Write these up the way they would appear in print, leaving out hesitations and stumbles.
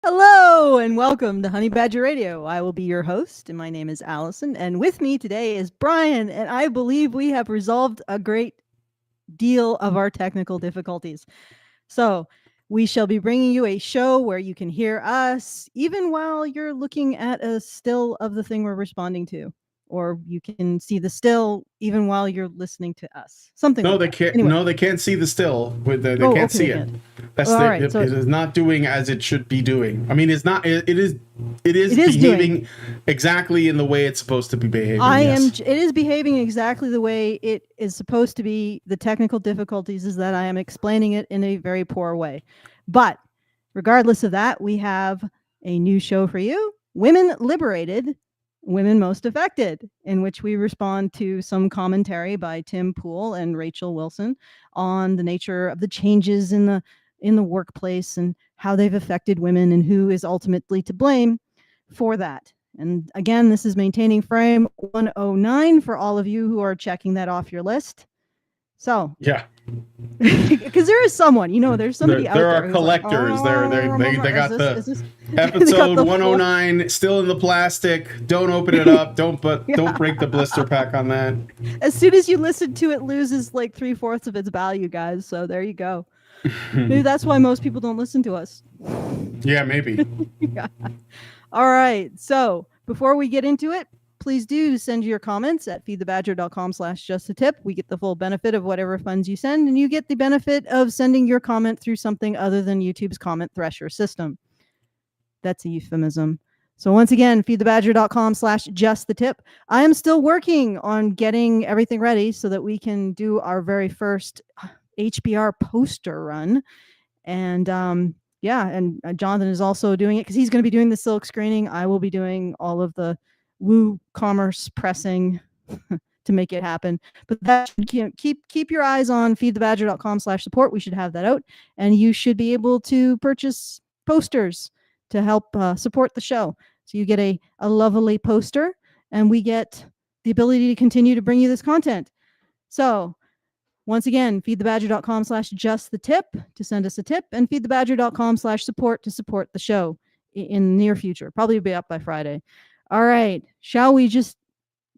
Hello and welcome to Honey Badger Radio. I will be your host, and my name is Allison. And with me today is Brian, and I believe we have resolved a great deal of our technical difficulties. So, we shall be bringing you a show where you can hear us even while you're looking at a still of the thing we're responding to. Or you can see the still even while you're listening to us. Something No, like they that. can't. Anyway. No, they can't see the still. They Oh, can't okay, see they it. can't. That's All the, right, it, so- it is not doing as it should be doing. I mean, it's not. It is is behaving doing. exactly in the way it's supposed to be behaving. It is behaving exactly the way it is supposed to be. The technical difficulties is that I am explaining it in a very poor way. But regardless of that, we have a new show for you, Women Liberated, Women Most Affected, in which we respond to some commentary by Tim Poole and Rachel Wilson on the nature of the changes in the workplace and how they've affected women and who is ultimately to blame for that. And again, this is maintaining frame 109 for all of you who are checking that off your list. So, yeah, because there is someone, there's somebody out there. There are collectors. They got the episode 109 still in the plastic. Don't open it up. Don't break the blister pack on that. As soon as you listen to it, loses like 3/4 of its value, guys. So there you go. Maybe that's why most people don't listen to us. Yeah, maybe. Yeah. All right. So before we get into it, please do send your comments at feedthebadger.com/justtip. We get the full benefit of whatever funds you send, and you get the benefit of sending your comment through something other than YouTube's comment thresher system. That's a euphemism. So once again, feedthebadger.com/justtip. I am still working on getting everything ready so that we can do our very first HBR poster run. And Jonathan is also doing it because he's going to be doing the silk screening. I will be doing all of the WooCommerce pressing to make it happen. But that should keep your eyes on feedthebadger.com/support. We should have that out, and you should be able to purchase posters to help support the show. So you get a lovely poster, and we get the ability to continue to bring you this content. So once again, feedthebadger.com/justtip to send us a tip, and feedthebadger.com/support to support the show in the near future. Probably be up by Friday. All right. Shall we just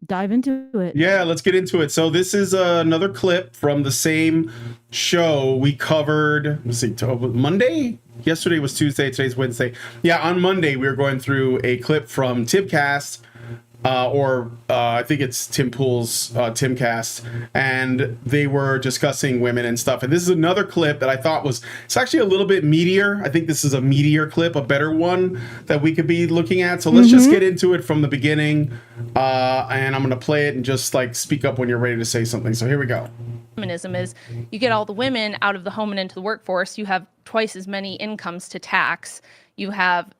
dive into it? Yeah, let's get into it. So this is another clip from the same show we covered. Let's see, Monday? Yesterday was Tuesday. Today's Wednesday. Yeah, on Monday we were going through a clip from Timcast. I think it's Tim Poole's Timcast, and they were discussing women and stuff. And this is another clip that I thought it's actually a little bit meatier. I think this is a meatier clip, a better one that we could be looking at. So let's just get into it from the beginning, and I'm going to play it and just like speak up when you're ready to say something. So here we go. Feminism is you get all the women out of the home and into the workforce. You have twice as many incomes to tax. You have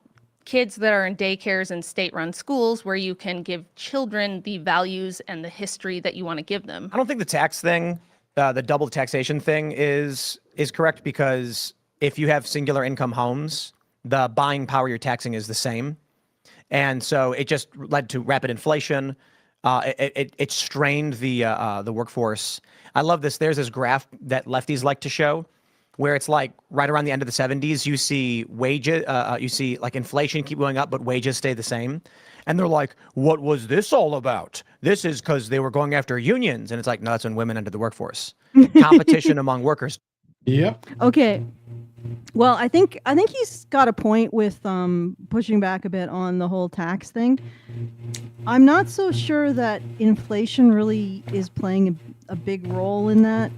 kids that are in daycares and state-run schools where you can give children the values and the history that you want to give them. I don't think the tax thing, the double taxation thing is correct, because if you have singular income homes, the buying power you're taxing is the same. And so it just led to rapid inflation. It strained the workforce. I love this. There's this graph that lefties like to show, where it's like right around the end of the 70s, you see wages, you see like inflation keep going up, but wages stay the same. And they're like, what was this all about? This is because they were going after unions. And it's like, no, that's when women entered the workforce. Competition among workers. Yep. Okay. Well, I think he's got a point with pushing back a bit on the whole tax thing. I'm not so sure that inflation really is playing a big role in that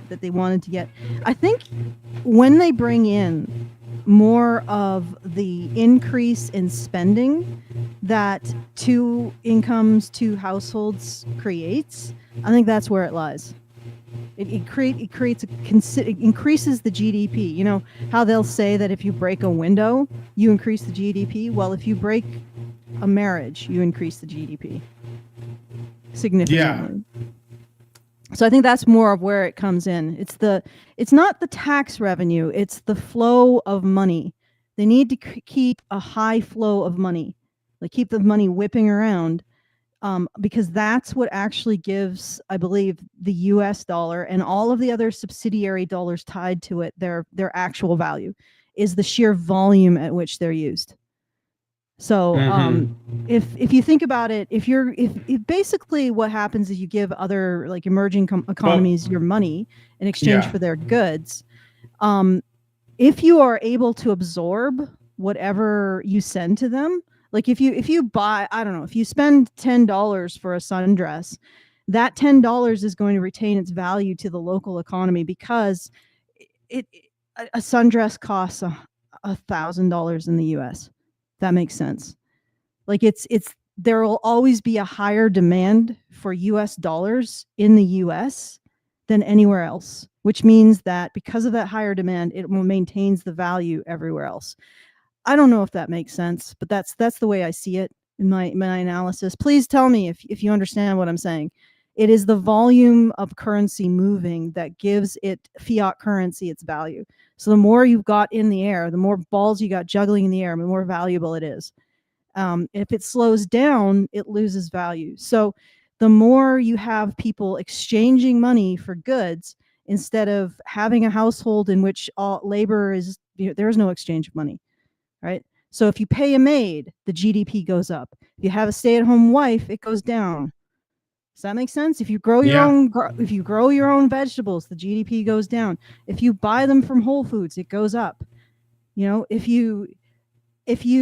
they wanted to get. I think when they bring in more of the increase in spending that two incomes, two households creates, I think that's where it lies. It increases the GDP. You know how they'll say that if you break a window, you increase the GDP? Well, if you break a marriage, you increase the GDP significantly. Yeah. So I think that's more of where it comes in. It's not the tax revenue, it's the flow of money. They need to keep a high flow of money, like keep the money whipping around. Because that's what actually gives, I believe, the US dollar and all of the other subsidiary dollars tied to it their actual value. is the sheer volume at which they're used. So if you think about it, if basically what happens is you give other like emerging economies your money in exchange for their goods, if you are able to absorb whatever you send to them, like if you buy, I don't know, if you spend $10 for a sundress, that $10 is going to retain its value to the local economy because a sundress costs $1,000 in the US. That makes sense. Like there will always be a higher demand for US dollars in the US than anywhere else, which means that because of that higher demand, it maintains the value everywhere else. I don't know if that makes sense, but that's the way I see it in my analysis. Please tell me if you understand what I'm saying. It is the volume of currency moving that gives it, fiat currency, its value. So the more you've got in the air, the more balls you got juggling in the air, the more valuable it is. If it slows down, it loses value. So the more you have people exchanging money for goods, instead of having a household in which all labor is, there is no exchange of money, right? So if you pay a maid, the GDP goes up. If you have a stay-at-home wife, it goes down. Does that make sense? If you grow your own vegetables, the GDP goes down. If you buy them from Whole Foods, it goes up. If you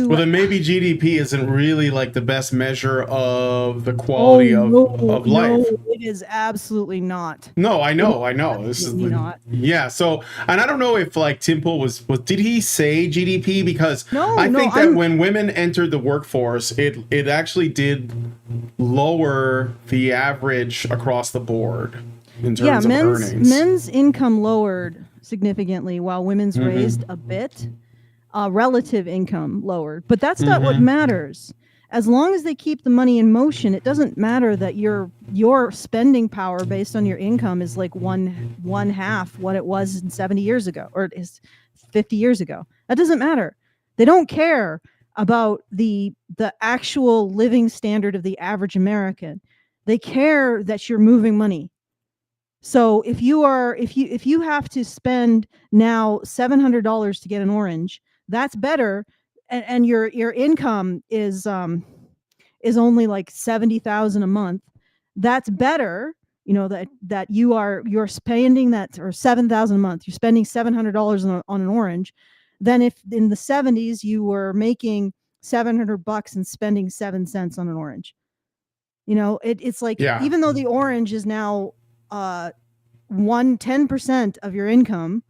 well, then maybe GDP isn't really like the best measure of the quality of life. No, it is absolutely not. No, I know. This is not. Yeah. So, and I don't know if like Timple was did he say GDP? Because I think that when women entered the workforce, it actually did lower the average across the board in terms of earnings. Men's income lowered significantly while women's raised a bit. Relative income lowered, but that's not what matters. As long as they keep the money in motion, it doesn't matter that your spending power based on your income is like one half what it was 70 years ago or is 50 years ago. That doesn't matter. They don't care about the actual living standard of the average American. They care that you're moving money. So if you have to spend now $700 to get an orange, that's better, and your income is only like 70,000 a month. That's better, that you're spending that, or 7,000 a month. You're spending $700 on an orange, than if in the 70s you were making $700 and spending 7 cents on an orange. It's like even though the orange is now 10% of your income,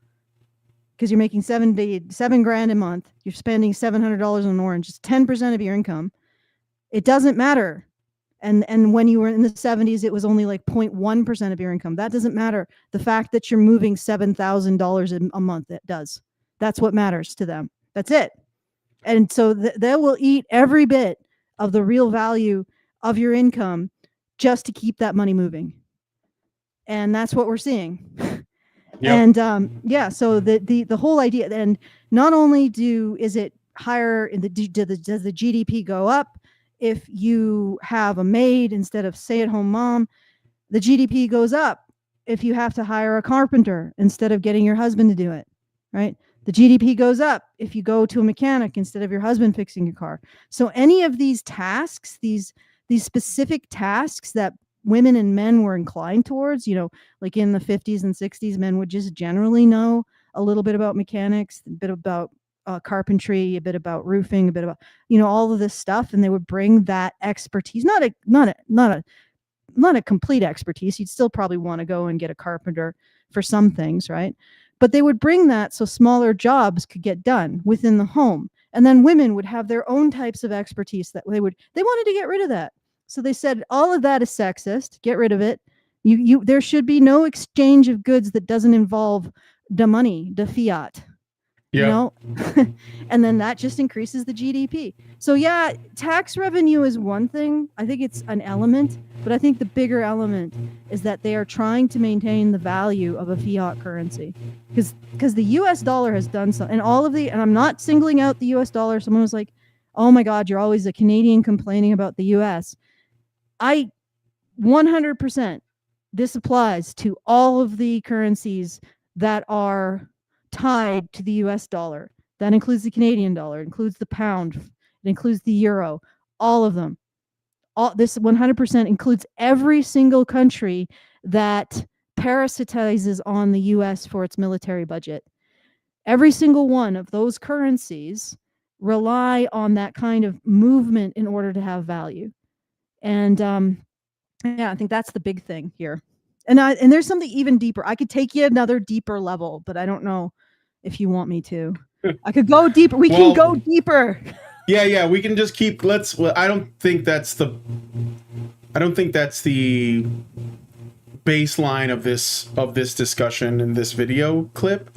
because you're making $7,000 a month, you're spending $700 on an orange, it's 10% of your income. It doesn't matter. And when you were in the 70s, it was only like 0.1% of your income. That doesn't matter. The fact that you're moving $7,000 a month, it does. That's what matters to them. That's it. And so they will eat every bit of the real value of your income just to keep that money moving. And that's what we're seeing. Yep. And so the whole idea, and not only is it higher, does the GDP go up if you have a maid instead of stay-at-home mom? The GDP goes up if you have to hire a carpenter instead of getting your husband to do it, right? The GDP goes up if you go to a mechanic instead of your husband fixing your car. So any of these tasks, these specific tasks that women and men were inclined towards, like in the 50s and 60s, men would just generally know a little bit about mechanics, a bit about carpentry, a bit about roofing, a bit about, all of this stuff. And they would bring that expertise, not a complete expertise. You'd still probably want to go and get a carpenter for some things, right? But they would bring that so smaller jobs could get done within the home. And then women would have their own types of expertise that they wanted to get rid of that. So they said, all of that is sexist. Get rid of it. There should be no exchange of goods that doesn't involve the money, the fiat. And then that just increases the GDP. So tax revenue is one thing. I think it's an element, but I think the bigger element is that they are trying to maintain the value of a fiat currency, because the US dollar has done so, and I'm not singling out the US dollar. Someone was like, oh my God, you're always a Canadian complaining about the US. 100%, this applies to all of the currencies that are tied to the US dollar. That includes the Canadian dollar, includes the pound, it includes the euro, all of them. All this 100% includes every single country that parasitizes on the US for its military budget. Every single one of those currencies rely on that kind of movement in order to have value. And yeah, I think that's the big thing here. And there's something even deeper. I could take you another deeper level, but I don't know if you want me to. I could go deeper. We can go deeper. Yeah, we can just keep. I don't think that's the baseline of this discussion in this video clip.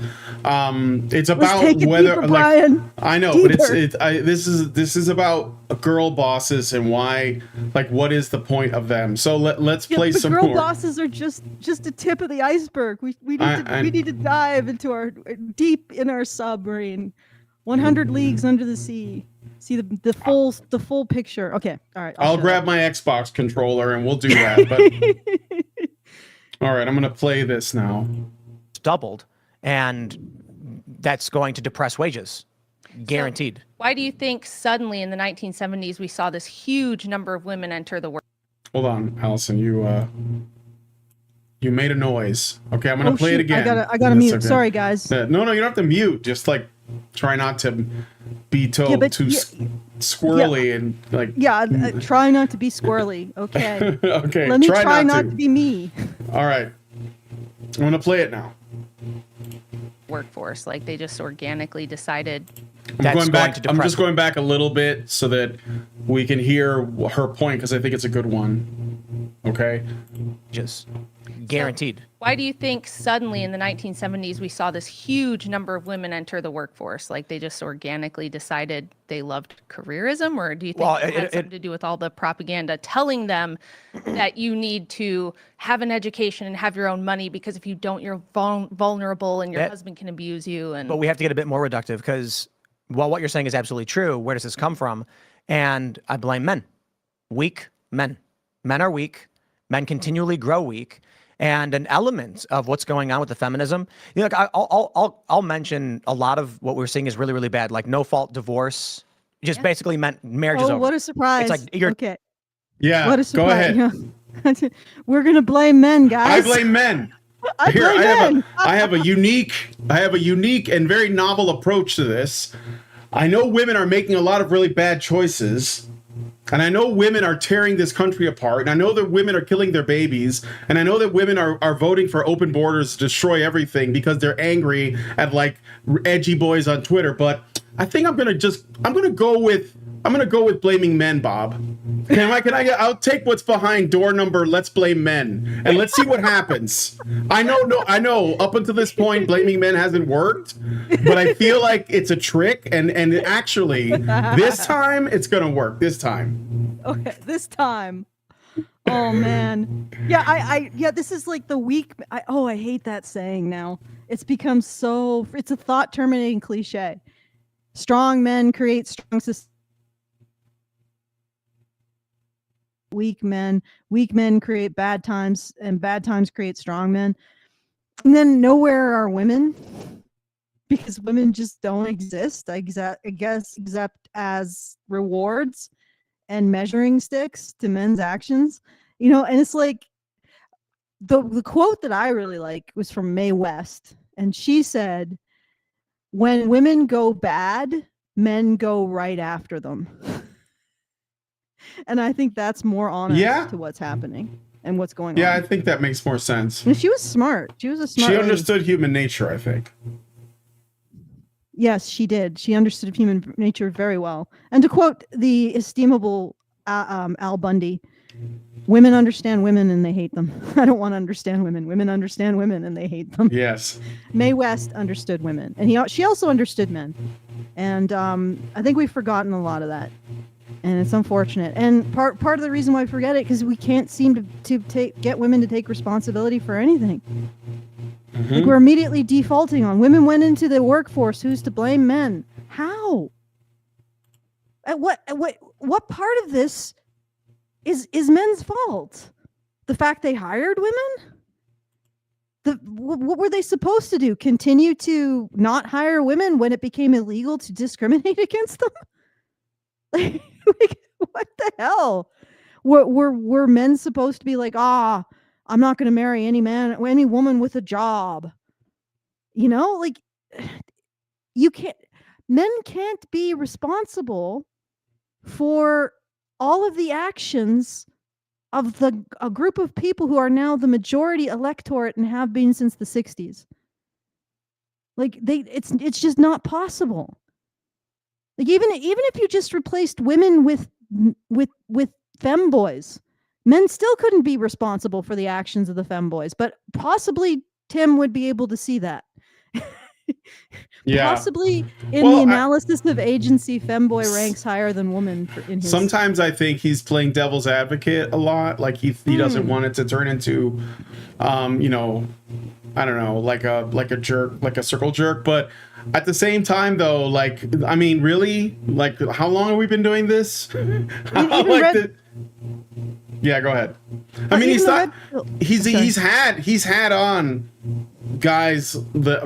It's about whether deeper, Brian. I know, Deeper. but this is about girl bosses and why, like, what is the point of them? So let's play some girl more. bosses are just a tip of the iceberg. We need to dive into our deep in our submarine, 100 leagues under the sea. See the full picture. Okay, all right. I'll grab my Xbox controller and we'll do that. But all right, I'm going to play this now. Doubled, and that's going to depress wages, guaranteed. So why do you think suddenly in the 1970s we saw this huge number of women enter the work? Hold on, Allison, you made a noise. Okay, I'm going to play it again. I gotta mute. Okay. Sorry, guys. No, you don't have to mute. Just like try not to be too squirrely and like. Yeah, try not to be squirrely. Okay. Okay. Let me try not to be me. All right. I'm going to play it now. Workforce, like they just organically decided. I'm just going back a little bit so that we can hear her point, because I think it's a good one. Okay. Just guaranteed. So why do you think suddenly in the 1970s we saw this huge number of women enter the workforce? Like they just organically decided they loved careerism, or do you think it had something to do with all the propaganda telling them that you need to have an education and have your own money, because if you don't, you're vulnerable and your husband can abuse you? And but we have to get a bit more reductive, because while what you're saying is absolutely true, where does this come from? And I blame men. Weak men. Men are weak. Men continually grow weak. And an element of what's going on with the feminism, you know, like I'll mention a lot of what we're seeing is really, really bad, like no fault divorce, just basically meant marriage is over. What a surprise! It's like you're okay. Yeah. What a surprise! Go ahead. We're gonna blame men, guys. I blame men. I have a unique and very novel approach to this. I know women are making a lot of really bad choices. And I know women are tearing this country apart. And I know that women are killing their babies. And I know that women are voting for open borders to destroy everything because they're angry at like edgy boys on Twitter. But I think I'm gonna go with blaming men, Bob. I'll take what's behind door number, let's blame men, and let's see what happens. I know up until this point blaming men hasn't worked, but I feel like it's a trick, and actually this time it's gonna work this time. Okay, this time. Oh man. Yeah, this is like the weak I hate that saying now. It's become it's a thought terminating cliche. Strong men create strong systems. Weak men create bad times, and bad times create strong men. And then nowhere are women, because women just don't exist, I guess, except as rewards and measuring sticks to men's actions. You know, and it's like the quote that I really like was from Mae West, and she said, "When women go bad, men go right after them." And I think that's more honest to what's happening and what's going on. Yeah, I think that makes more sense. And she was smart. She was a smart lady. Understood human nature, I think. Yes, she did. She understood human nature very well. And to quote the estimable Al Bundy, women understand women and they hate them. I don't want to understand women. Women understand women and they hate them. Yes. Mae West understood women, and she also understood men. And I think we've forgotten a lot of that. And it's unfortunate. And part of the reason why we forget it, because we can't seem to get women to take responsibility for anything. Mm-hmm. Like we're immediately defaulting on women went into the workforce. Who's to blame? Men. How? What part of this is men's fault? The fact they hired women? what were they supposed to do? Continue to not hire women when it became illegal to discriminate against them? Like, what the hell? Were men supposed to be like, I'm not going to marry any woman with a job? Like, men can't be responsible for all of the actions of a group of people who are now the majority electorate and have been since the 60s. Like, it's just not possible. Like, even if you just replaced women with femboys, men still couldn't be responsible for the actions of the femboys, but possibly Tim would be able to see that. Yeah. Possibly in the analysis of agency, femboy ranks higher than woman in his. Sometimes I think he's playing devil's advocate a lot. Like he doesn't want it to turn into, I don't know, like a jerk, like a circle jerk. But at the same time, though, like, I mean, really, like, how long have we been doing this? Yeah, go ahead. I mean, he's had on guys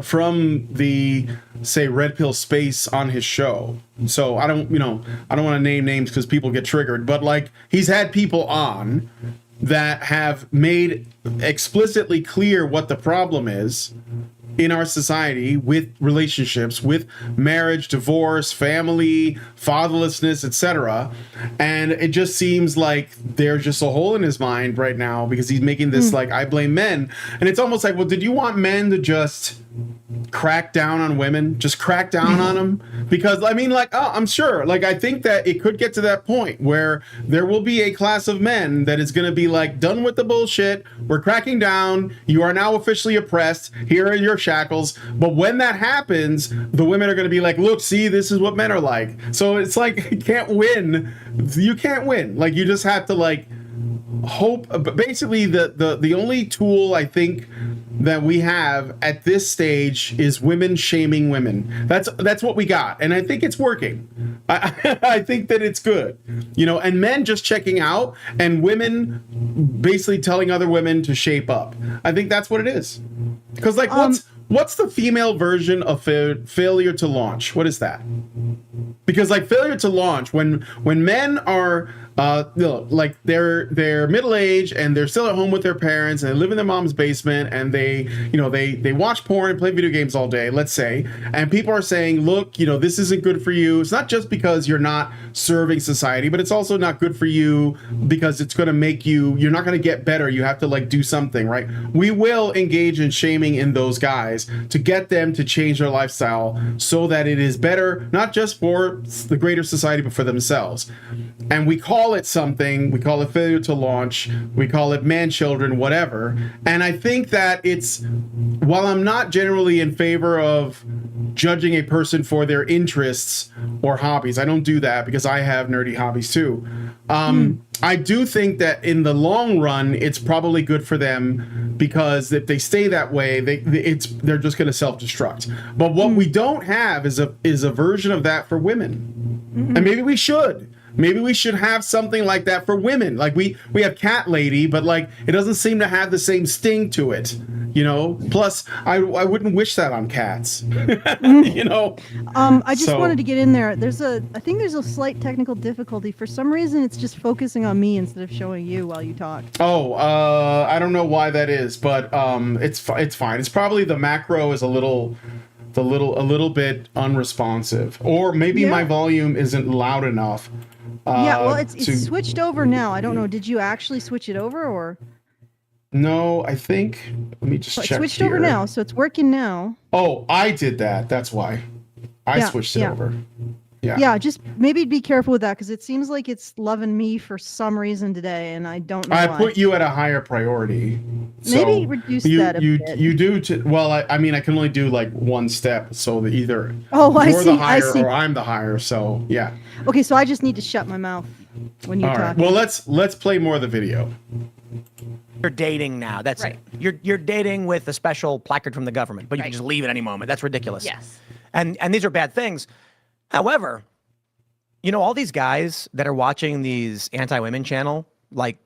from the, say, red pill space on his show. So I don't want to name names because people get triggered, but like, he's had people on that have made explicitly clear what the problem is in our society with relationships, with marriage, divorce, family, fatherlessness, etc. And it just seems like there's just a hole in his mind right now because he's making this like, I blame men. And it's almost like, well, did you want men to just crack down on women, just crack down on them? Because I mean, like, I'm sure, like, I think that it could get to that point where there will be a class of men that is going to be like, done with the bullshit, we're cracking down, you are now officially oppressed, here are your shackles. But when that happens, the women are going to be like, look, see, this is what men are like. So it's like, you can't win, like, you just have to like hope. But basically the only tool I think that we have at this stage is women shaming women. That's what we got, and I think it's working. I think that it's good, and men just checking out and women basically telling other women to shape up. I think that's what it is. Because like, what's the female version of failure to launch? What is that? Because like, failure to launch, when men are like they're middle aged and they're still at home with their parents and they live in their mom's basement and they watch porn and play video games all day, let's say, and people are saying, look, this isn't good for you. It's not just because you're not serving society, but it's also not good for you because it's going to make you're not going to get better. You have to like do something, right? We will engage in shaming in those guys to get them to change their lifestyle so that it is better, not just for the greater society, but for themselves. And we call it something, we call it failure to launch, we call it man children, whatever. And I think that while I'm not generally in favor of judging a person for their interests or hobbies, I don't do that because I have nerdy hobbies too. I do think that in the long run, it's probably good for them because if they stay that way, they're just going to self-destruct. But what we don't have is a version of that for women. And maybe we should. Maybe we should have something like that for women. Like we have Cat Lady, but like it doesn't seem to have the same sting to it, Plus, I wouldn't wish that on cats, I just wanted to get in there. I think there's a slight technical difficulty. For some reason, it's just focusing on me instead of showing you while you talk. Oh, I don't know why that is, but it's fine. It's probably the macro is a little bit unresponsive, or maybe my volume isn't loud enough. It's switched over now. I don't know. Did you actually switch it over or? No, I think. Let me just check. It switched over now, so it's working now. Oh, I did that. That's why. I switched it over. Yeah. Yeah, just maybe be careful with that because it seems like it's loving me for some reason today, and I don't know. I why. put you at a higher priority. Maybe so reduce that a bit. You do. I mean, I can only do like one step, so that either you're the higher or I'm the higher. So yeah. Okay, so I just need to shut my mouth when you talk. Right. Well, let's play more of the video. You're dating now. That's right. You're dating with a special placard from the government, but you can just leave at any moment. That's ridiculous. Yes. And these are bad things. However, all these guys that are watching these anti-women channel, like,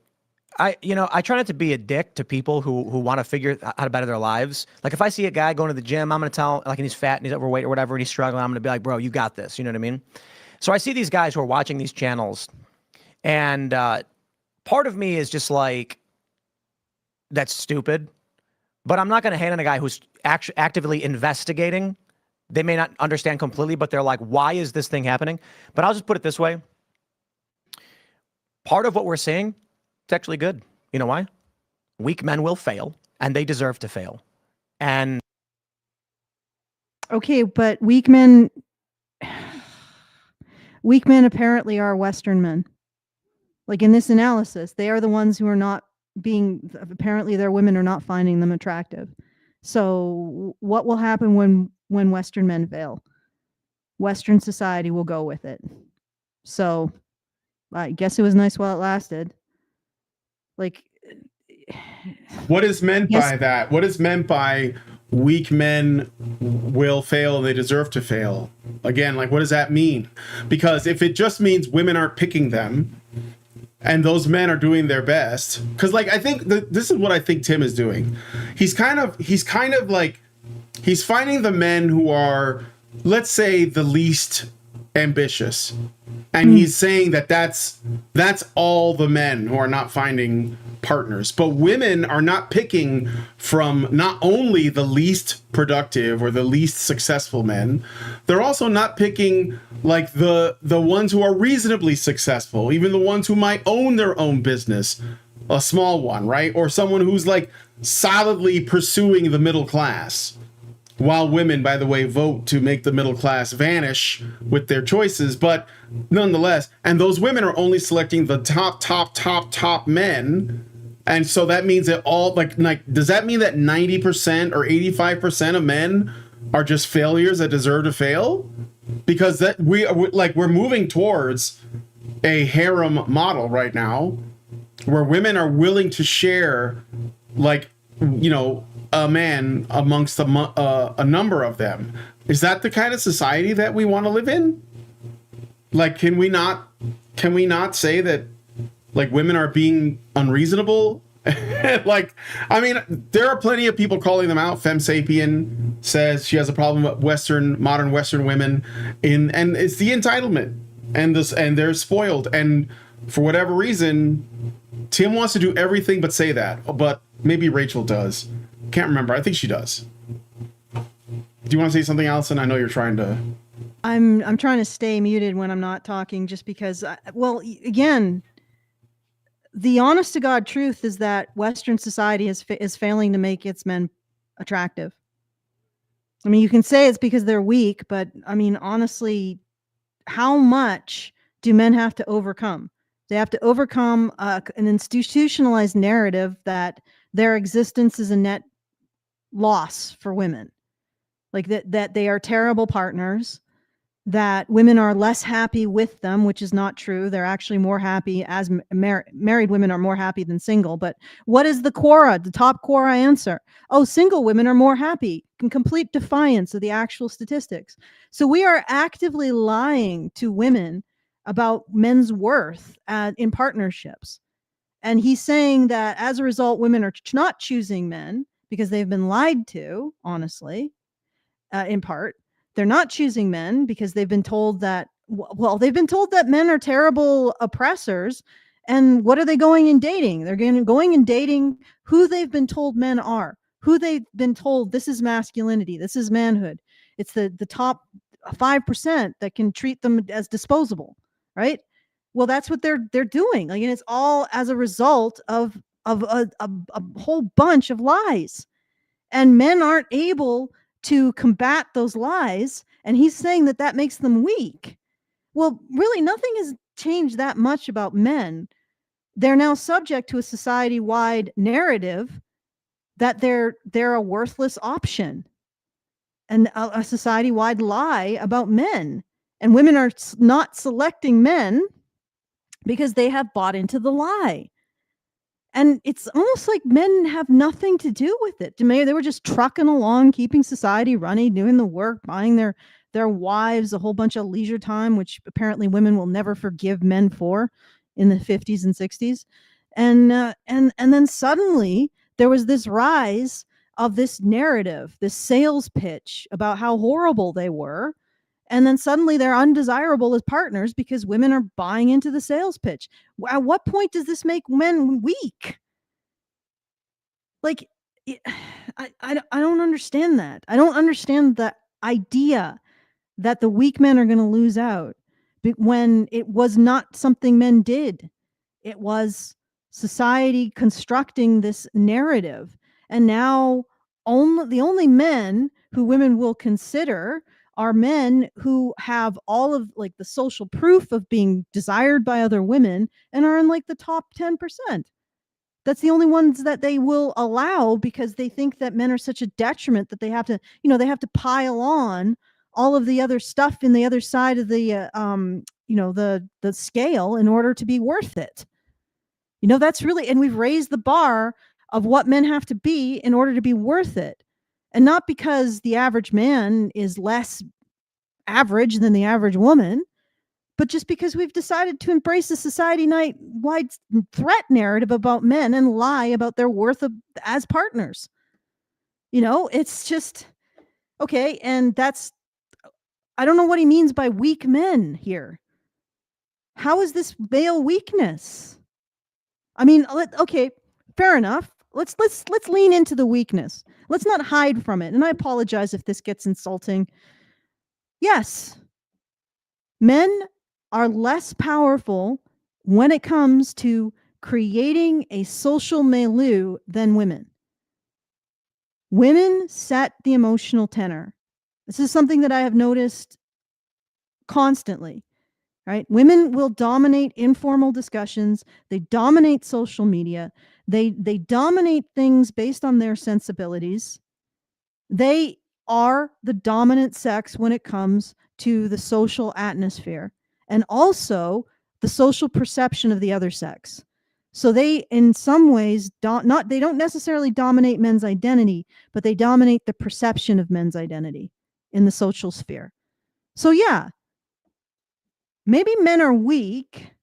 I try not to be a dick to people who want to figure out how to better their lives. Like if I see a guy going to the gym, I'm going to tell, like, and he's fat and he's overweight or whatever, and he's struggling, I'm going to be like, bro, you got this. You know what I mean? So I see these guys who are watching these channels, and part of me is just like, that's stupid. But I'm not going to hate on a guy who's actively investigating. They may not understand completely, but they're like, why is this thing happening? But I'll just put it this way. Part of what we're seeing, it's actually good. You know why? Weak men will fail, and they deserve to fail. And okay, but weak men apparently are Western men. Like in this analysis, they are the ones who are not being, apparently their women are not finding them attractive. So what will happen when Western men fail? Western society will go with it. So I guess it was nice while it lasted. Like, what is meant by that? What is meant by weak men will fail and they deserve to fail? Again, like, what does that mean? Because if it just means women aren't picking them and those men are doing their best, because like, I think this is what I think Tim is doing. He's kind of like, he's finding the men who are, let's say, the least ambitious. And he's saying that that's all the men who are not finding partners. But women are not picking from not only the least productive or the least successful men, they're also not picking like the ones who are reasonably successful, even the ones who might own their own business, a small one, right? Or someone who's like solidly pursuing the middle class. While women, by the way, vote to make the middle class vanish with their choices, but nonetheless, and those women are only selecting the top men. And so that means that all like does that mean that 90% or 85% of men are just failures that deserve to fail? Because that we're moving towards a harem model right now where women are willing to share, like, you know, a man amongst a number of them. Is that the kind of society that we want to live in? Like, can we not say that like women are being unreasonable? Like, I mean, there are plenty of people calling them out. Femme Sapien says she has a problem with modern Western women and it's the entitlement and they're spoiled. And for whatever reason, Tim wants to do everything but say that, but maybe Rachel does. Can't remember. I think she does. Do you want to say something, Allison? I know you're trying to. I'm trying to stay muted when I'm not talking, just because. Again, the honest to God truth is that Western society is failing to make its men attractive. I mean, you can say it's because they're weak, but I mean, honestly, how much do men have to overcome? They have to overcome an institutionalized narrative that their existence is a net loss for women, like that they are terrible partners, that women are less happy with them, which is not true. They're actually more happy as married women are more happy than single. But what is the top Quora answer? Oh, single women are more happy, in complete defiance of the actual statistics. So we are actively lying to women about men's worth in partnerships. And he's saying that as a result, women are not choosing men because they've been lied to, honestly, in part. They're not choosing men because they've been told that, they've been told that men are terrible oppressors. And what are they going and dating? They're going and dating who they've been told men are, who they've been told this is masculinity, this is manhood. It's the top 5% that can treat them as disposable, right? Well, that's what they're doing. Like, and it's all as a result of a whole bunch of lies, and men aren't able to combat those lies. And he's saying that makes them weak. Well, really, nothing has changed that much about men. They're now subject to a society-wide narrative that they're a worthless option, and a society-wide lie about men. And women are not selecting men because they have bought into the lie. And it's almost like men have nothing to do with it. They were just trucking along, keeping society running, doing the work, buying their wives a whole bunch of leisure time, which apparently women will never forgive men for in the 50s and 60s. And then suddenly there was this rise of this narrative, this sales pitch about how horrible they were. And then suddenly they're undesirable as partners because women are buying into the sales pitch. At what point does this make men weak? Like, I don't understand that. I don't understand the idea that the weak men are going to lose out when it was not something men did. It was society constructing this narrative. And now the only men who women will consider are men who have all of like the social proof of being desired by other women and are in like the top 10%. That's the only ones that they will allow because they think that men are such a detriment that they have to, they have to pile on all of the other stuff in the other side of the, the scale in order to be worth it. That's really, and we've raised the bar of what men have to be in order to be worth it. And not because the average man is less average than the average woman, but just because we've decided to embrace a society-wide threat narrative about men and lie about their worth as partners. It's just, okay, and I don't know what he means by weak men here. How is this male weakness? I mean, okay, fair enough. Let's lean into the weakness. Let's not hide from it. And I apologize if this gets insulting. Yes, men are less powerful when it comes to creating a social milieu than women. Women set the emotional tenor. This is something that I have noticed constantly, right? Women will dominate informal discussions. They dominate social media. They dominate things based on their sensibilities. They are the dominant sex when it comes to the social atmosphere and also the social perception of the other sex. So they, in some ways, they don't necessarily dominate men's identity, but they dominate the perception of men's identity in the social sphere. So yeah, maybe men are weak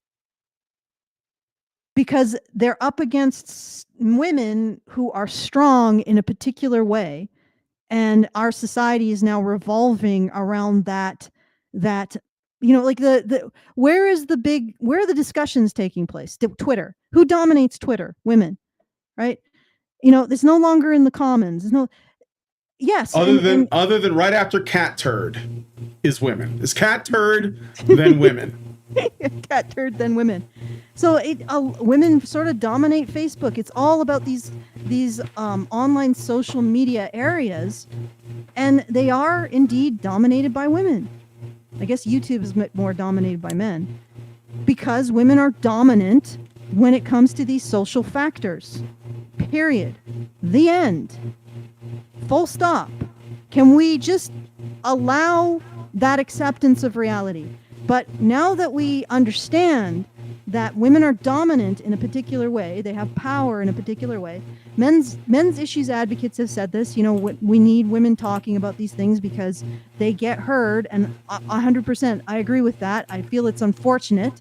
because they're up against women who are strong in a particular way. And our society is now revolving around that, like where are the discussions taking place? Twitter. Who dominates Twitter? Women, right? It's no longer in the commons. Yes. Other than right after cat turd is women. It's cat turd, then women. Cat turd, then women. So women sort of dominate Facebook. It's all about these online social media areas, and they are indeed dominated by women. I guess YouTube is more dominated by men because women are dominant when it comes to these social factors. Period. The end. Full stop. Can we just allow that acceptance of reality? But now that we understand that women are dominant in a particular way, they have power in a particular way. Men's issues advocates have said this, we need women talking about these things because they get heard, and 100% I agree with that. I feel it's unfortunate,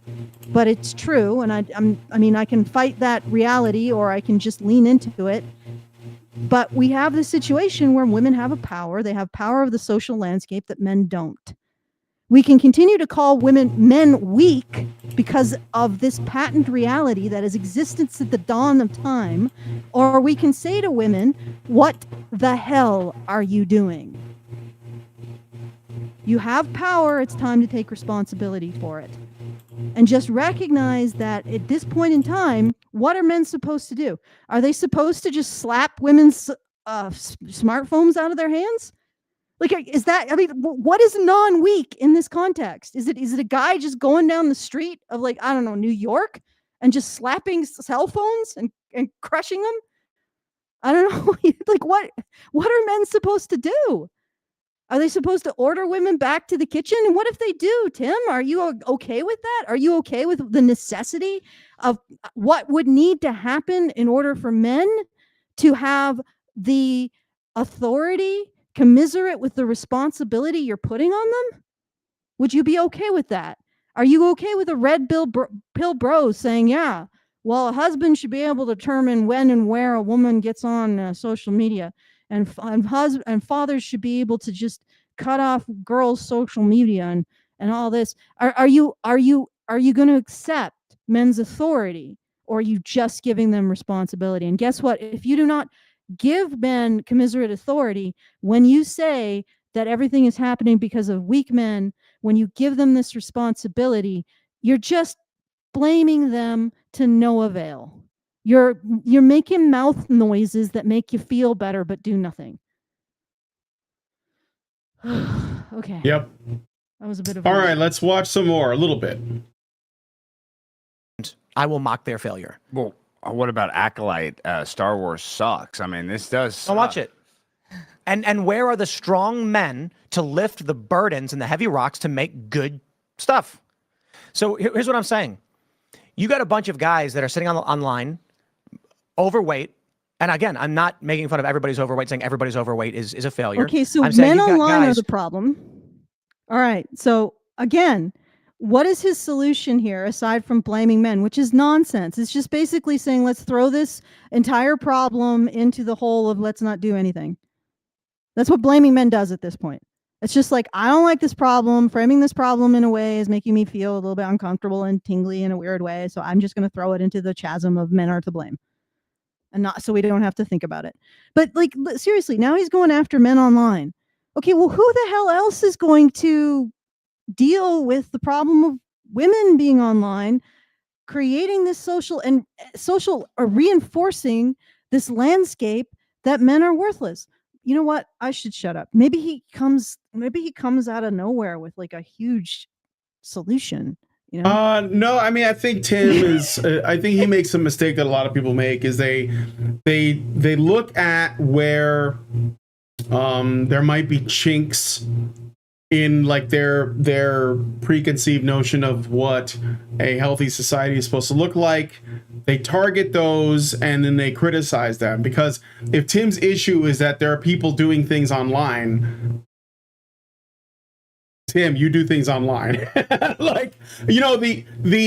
but it's true, and I can fight that reality or I can just lean into it. But we have this situation where women have a power, they have power of the social landscape that men don't. We can continue to call men weak because of this patent reality that has existed since the dawn of time, or we can say to women, what the hell are you doing? You have power, it's time to take responsibility for it. And just recognize that at this point in time, what are men supposed to do? Are they supposed to just slap women's smartphones out of their hands? Like, what is non-weak in this context? Is it a guy just going down the street of New York and just slapping cell phones and crushing them? I don't know. What are men supposed to do? Are they supposed to order women back to the kitchen? And what if they do, Tim? Are you okay with that? Are you okay with the necessity of what would need to happen in order for men to have the authority commiserate with the responsibility you're putting on them? Would you be okay with that? Are you okay with a red pill bros saying, yeah, well, a husband should be able to determine when and where a woman gets on social media, and fathers should be able to just cut off girls' social media and all this. Are you going to accept men's authority, or are you just giving them responsibility? And guess what? If you do not give men commiserate authority, when you say that everything is happening because of weak men, when you give them this responsibility, you're just blaming them to no avail. You're making mouth noises that make you feel better but do nothing. Okay. Yep. That was a bit of All right, let's watch some more, a little bit. I will mock their failure. Well, what about Acolyte? Star Wars sucks. I mean, this does. Don't watch it. And where are the strong men to lift the burdens and the heavy rocks to make good stuff? So here's what I'm saying. You got a bunch of guys that are sitting online, overweight. And again, I'm not making fun of everybody's overweight, saying everybody's overweight is a failure. Okay, so I'm saying men you've got online are guys- the problem. All right. So again, what is his solution here aside from blaming men, which is nonsense? It's just basically saying, let's throw this entire problem into the hole of let's not do anything. That's what blaming men does at this point. It's just like, I don't like this problem. Framing this problem in a way is making me feel a little bit uncomfortable and tingly in a weird way. So I'm just going to throw it into the chasm of men are to blame. And not so we don't have to think about it. But like, seriously, now he's going after men online. Okay, well, who the hell else is going to deal with the problem of women being online, creating this social or reinforcing this landscape that men are worthless? You know what? I should shut up. Maybe he comes out of nowhere with like a huge solution. You know? No, I mean, I think Tim is. I think he makes a mistake that a lot of people make is they look at where there might be chinks in like their preconceived notion of what a healthy society is supposed to look like. They target those and then they criticize them, because if Tim's issue is that there are people doing things online, Tim, you do things online. Like, you know, the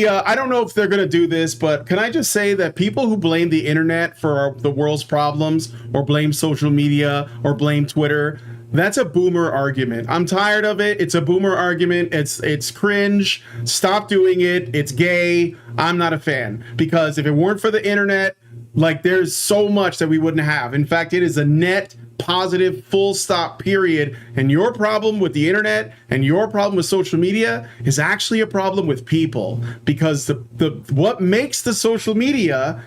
I don't know if they're going to do this, but can I just say that people who blame the internet for the world's problems, or blame social media, or blame Twitter, that's a boomer argument. I'm tired of it. It's a boomer argument. It's cringe. Stop doing it. It's gay. I'm not a fan, because if it weren't for the internet, like, there's so much that we wouldn't have. In fact, it is a net positive, full stop, period. And your problem with the internet and your problem with social media is actually a problem with people, because the what makes the social media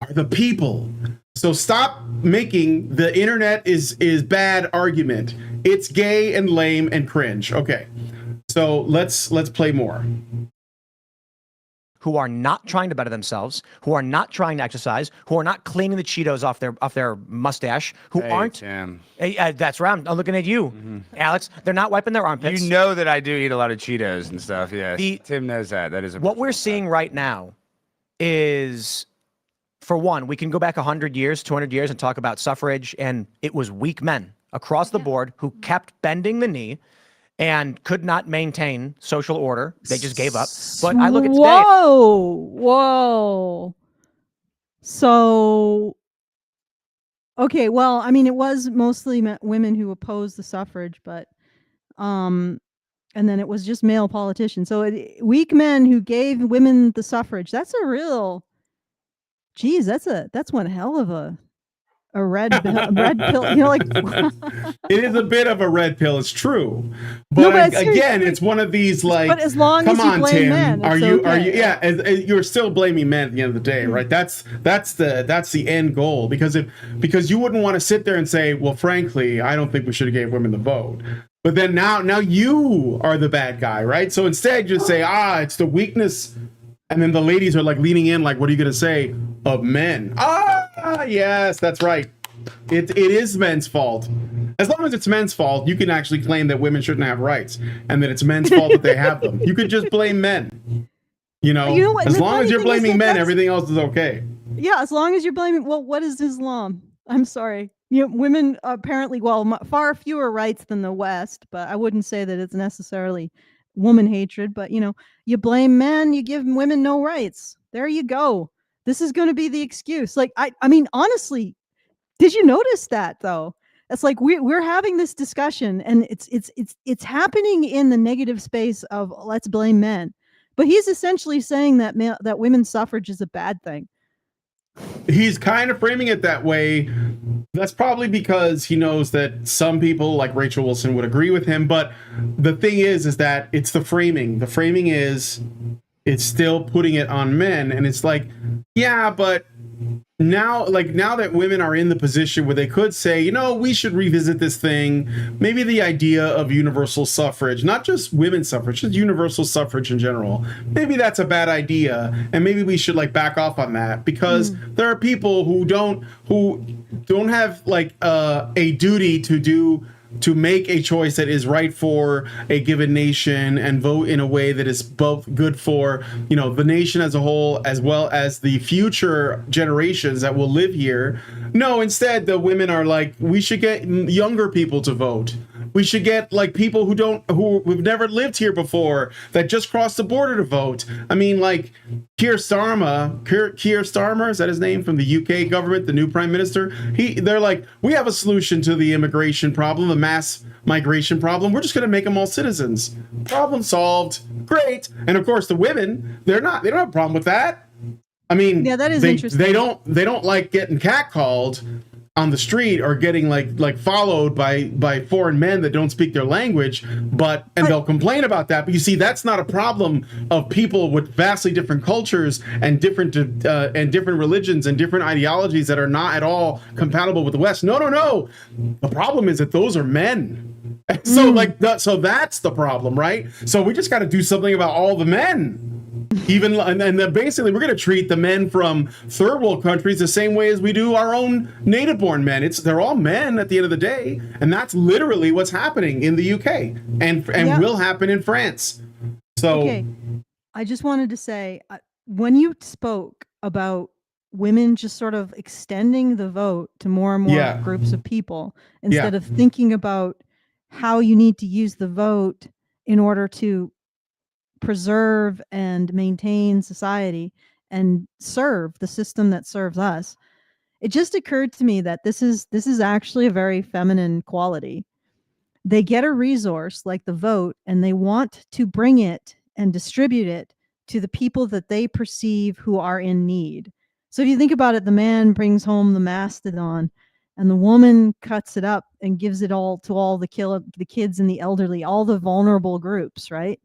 are the people. So stop making the internet is bad argument. It's gay and lame and cringe. Okay, so let's play more. Who are not trying to better themselves, who are not trying to exercise, who are not cleaning the Cheetos off their mustache, who aren't. Tim. That's right. I'm looking at you, Alex. They're not wiping their armpits. You know that I do eat a lot of Cheetos and stuff. Yes, Tim knows that. That is a what we're seeing right now is, for one, we can go back 100 years, 200 years and talk about suffrage, and it was weak men across the board who kept bending the knee and could not maintain social order. They just gave up. But I look at today. Whoa. So, okay, well, I mean, it was mostly women who opposed the suffrage, but, and then it was just male politicians. So weak men who gave women the suffrage. That's a real, geez, that's one hell of a red pill, you know, like. It is a bit of a red pill. It's true, but again, it's one of these like. But as long come as you on, blame Tim, men, are it's you? okay. Are you? Yeah, you're still blaming men at the end of the day, right? That's the end goal, because you wouldn't want to sit there and say, well, frankly, I don't think we should have gave women the vote. But then now you are the bad guy, right? So instead, just say, it's the weakness. And then the ladies are like leaning in, like, what are you going to say? Of men. Yes, that's right. It is men's fault. As long as it's men's fault, you can actually claim that women shouldn't have rights, and that it's men's fault that they have them. You could just blame men. You know what? As The long funny as you're thing is blaming that men, everything else is okay. Yeah, as long as you're blaming. Well, what is Islam? I'm sorry. Women apparently, far fewer rights than the West, but I wouldn't say that it's necessarily woman hatred. But you blame men, you give women no rights. There you go. This is going to be the excuse. Like, I mean, honestly, did you notice that though? It's like we're having this discussion, and it's happening in the negative space of let's blame men, but he's essentially saying that that women's suffrage is a bad thing. He's kind of framing it that way. That's probably because he knows that some people like Rachel Wilson would agree with him. But the thing is that it's the framing. The framing is it's still putting it on men. And it's like, yeah, but now that women are in the position where they could say, you know, we should revisit this thing, maybe the idea of universal suffrage, not just women's suffrage, just universal suffrage in general, maybe that's a bad idea, and maybe we should like back off on that, because there are people who don't have like a duty to make a choice that is right for a given nation and vote in a way that is both good for, you know, the nation as a whole, as well as the future generations that will live here. No, instead, the women are like, we should get younger people to vote. We should get like people who've never lived here before, that just crossed the border to vote. I mean, like Keir Starmer, is that his name, from the UK government, the new prime minister? They're like, we have a solution to the immigration problem, the mass migration problem. We're just going to make them all citizens. Problem solved. Great. And of course, the women, they don't have a problem with that. I mean, yeah, that is interesting. They don't like getting catcalled on the street or getting like followed by foreign men that don't speak their language, but they'll complain about that. But you see, that's not a problem of people with vastly different cultures and different religions and different ideologies that are not at all compatible with the West. No. The problem is that those are men. So so that's the problem, right? So we just got to do something about all the men. And then basically we're going to treat the men from third world countries the same way as we do our own native born men. They're all men at the end of the day, and that's literally what's happening in the UK and will happen in France. So okay, I just wanted to say, when you spoke about women just sort of extending the vote to more and more groups of people instead of thinking about how you need to use the vote in order to preserve and maintain society and serve the system that serves us, it just occurred to me that this is actually a very feminine quality. They get a resource like the vote, and they want to bring it and distribute it to the people that they perceive who are in need. So if you think about it, the man brings home the mastodon, and the woman cuts it up and gives it all to all the kids and the elderly, all the vulnerable groups, right?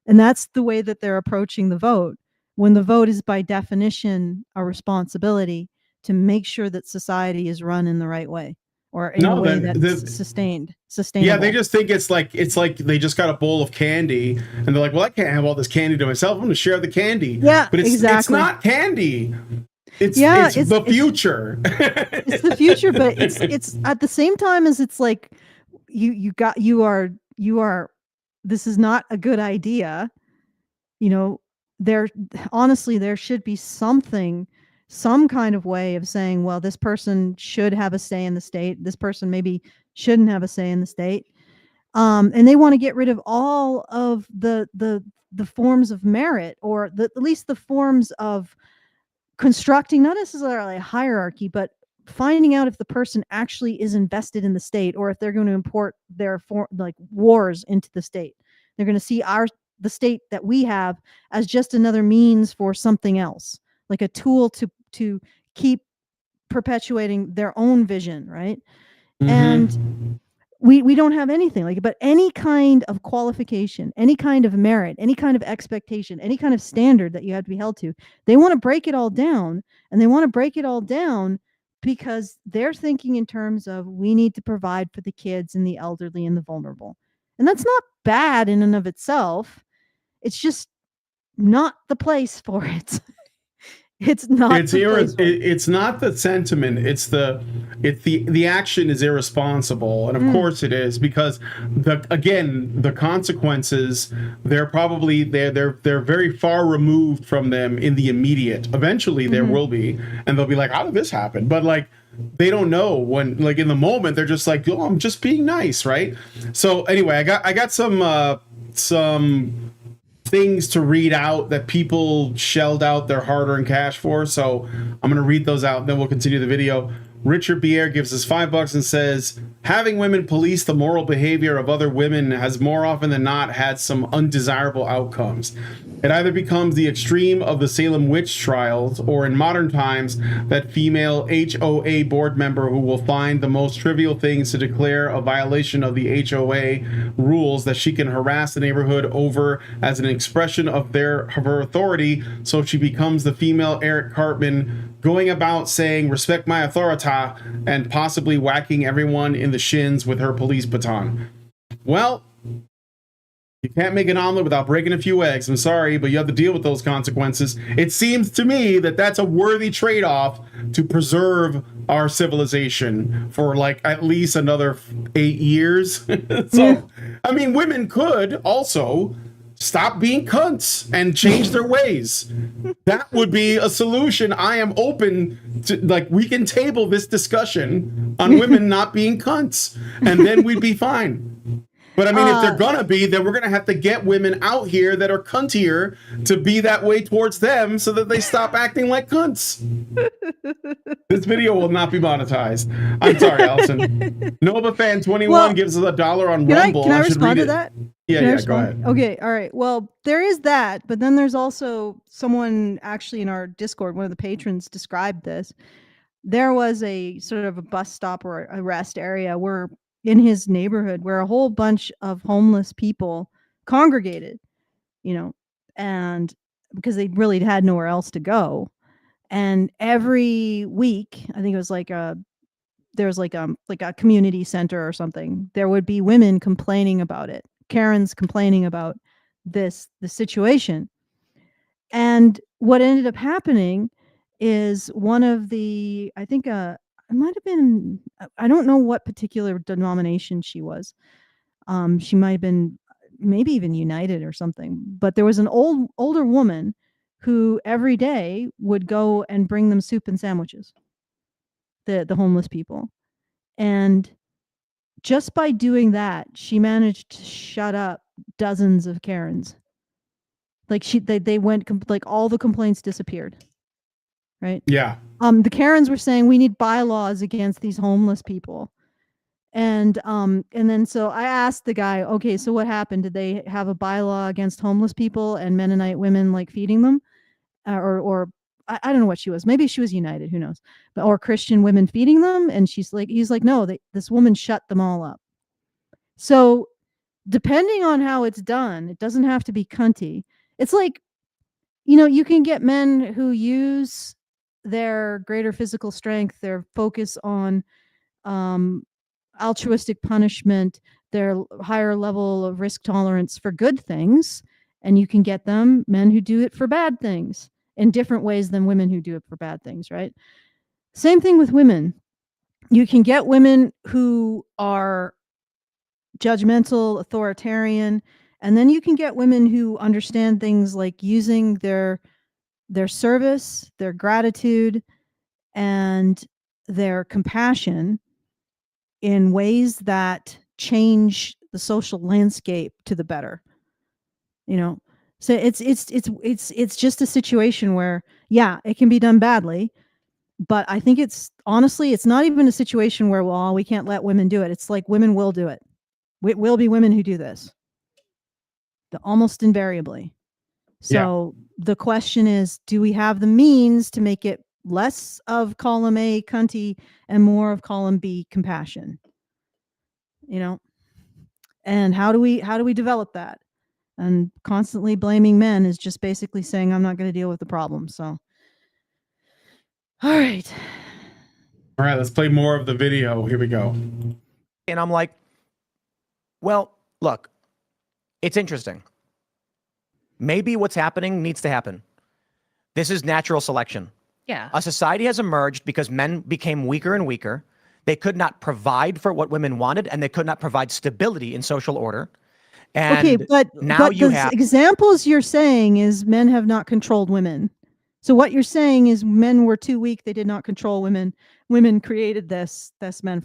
And that's the way that they're approaching the vote, when the vote is by definition a responsibility to make sure that society is run in the right way, or in a way that's sustainable. Yeah, they just think it's like they just got a bowl of candy and they're like, well, I can't have all this candy to myself. I'm going to share the candy. Yeah, but it's not candy. It's the future. It's the future, but it's at the same time as it's like you are this is not a good idea. You know, there should be some kind of way of saying, well, this person should have a say in the state. This person maybe shouldn't have a say in the state. And they want to get rid of all of the forms of merit, or at least the forms of constructing, not necessarily a hierarchy, but finding out if the person actually is invested in the state, or if they're going to import their wars into the state. They're going to see the state that we have as just another means for something else, like a tool to keep perpetuating their own vision, right? Mm-hmm. And we don't have anything like it, but any kind of qualification, any kind of merit, any kind of expectation, any kind of standard that you have to be held to, they want to break it all down. And they want to break it all down because they're thinking in terms of, we need to provide for the kids and the elderly and the vulnerable. And that's not bad in and of itself. It's just not the place for it. It's not. It's not the sentiment. It's the action is irresponsible, and of course it is, because the consequences, they're very far removed from them in the immediate. Eventually there will be, and they'll be like, how did this happen? But like, they don't know when, like in the moment, they're just like, oh, I'm just being nice, right? So anyway, I got some things to read out that people shelled out their hard-earned cash for. So I'm going to read those out, and then we'll continue the video. Richard Bier gives us $5 and says, having women police the moral behavior of other women has more often than not had some undesirable outcomes. It either becomes the extreme of the Salem witch trials, or in modern times, that female HOA board member who will find the most trivial things to declare a violation of the HOA rules that she can harass the neighborhood over as an expression of her authority. So she becomes the female Eric Cartman, going about saying, respect my authority, and possibly whacking everyone in the shins with her police baton. Well, you can't make an omelet without breaking a few eggs. I'm sorry, but you have to deal with those consequences. It seems to me that that's a worthy trade-off to preserve our civilization for like at least another 8 years. So, I mean, women could also stop being cunts and change their ways. That would be a solution. I am open to, like, we can table this discussion on women not being cunts, and then we'd be fine. But I mean, if they're gonna be, then we're gonna have to get women out here that are cuntier to be that way towards them so that they stop acting like cunts. This video will not be monetized. I'm sorry, Allison. Nova Fan 21 gives us $1 on Rumble. Can I respond to that? Yeah, go ahead. Okay, all right. Well, there is that, but then there's also someone actually in our Discord, one of the patrons described this. There was a sort of a bus stop or a rest area where in his neighborhood where a whole bunch of homeless people congregated, and because they really had nowhere else to go. And every week, I think it was like there was like a community center or something, there would be women complaining about it. Karen's complaining about the situation. And what ended up happening is one of the, I think it might have been, I don't know what particular denomination she was. She might have been maybe even United or something, but there was an older woman who every day would go and bring them soup and sandwiches, the homeless people. And just by doing that, she managed to shut up dozens of Karens. Like they went, like all the complaints disappeared. Right? Yeah. The Karens were saying we need bylaws against these homeless people. And then so I asked the guy, okay, so what happened? Did they have a bylaw against homeless people and Mennonite women like feeding them? Or I don't know what she was. Maybe she was United, who knows? But or Christian women feeding them, and he's like, no, this woman shut them all up. So depending on how it's done, it doesn't have to be cunty. It's like, you can get men who use their greater physical strength, their focus on altruistic punishment, their higher level of risk tolerance for good things, and you can get them men who do it for bad things in different ways than women who do it for bad things, right? Same thing with women. You can get women who are judgmental, authoritarian, and then you can get women who understand things like using their service, their gratitude, and their compassion in ways that change the social landscape to the better. So it's just a situation where, yeah, it can be done badly, but I think it's honestly, it's not even a situation where, well, we can't let women do it. It's like women will do it. It will be women who do this, almost invariably. So the question is, do we have the means to make it less of column A cunty and more of column B compassion? And how do we develop that? And constantly blaming men is just basically saying, I'm not going to deal with the problem. So, all right, let's play more of the video. Here we go. And I'm like, well, look, it's interesting. Maybe what's happening needs to happen. This is natural selection. Yeah. A society has emerged because men became weaker and weaker. They could not provide for what women wanted, and they could not provide stability in social order. And okay, but now you the have examples you're saying is men have not controlled women. So what you're saying is men were too weak; they did not control women. Women created this. That's men's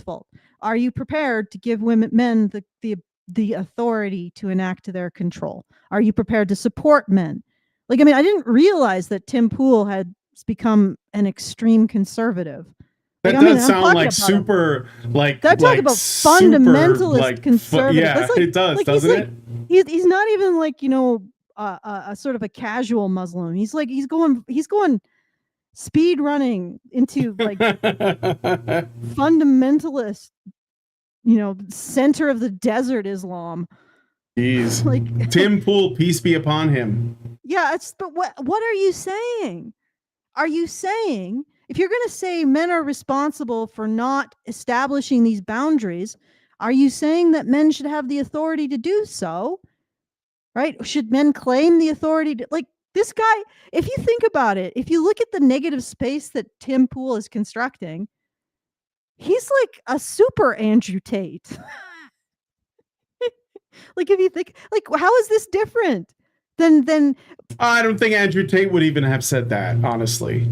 fault. Are you prepared to give men the the authority to enact their control? Are you prepared to support men? Like, I mean, I didn't realize that Tim Pool had become an extreme conservative. That Like, I mean, does I'm sound talking like about super, like, I'm talking about super, fundamentalist like, conservative. yeah, That's like, it does, like doesn't he's it? like he's not even like, you know, a sort of a casual Muslim. He's like he's going speed running into like fundamentalist, you know, center of the desert Islam. Jeez. Like, Tim Pool, peace be upon him. yeah, it's, but what are you saying? Are you saying, if you're going to say men are responsible for not establishing these boundaries, are you saying that men should have the authority to do so? Right? Should men claim the authority to, like, this guy, if you think about it, if you look at the negative space that Tim Pool is constructing, he's like a super Andrew Tate. Like, if you think, like, how is this different than I don't think Andrew Tate would even have said that, honestly.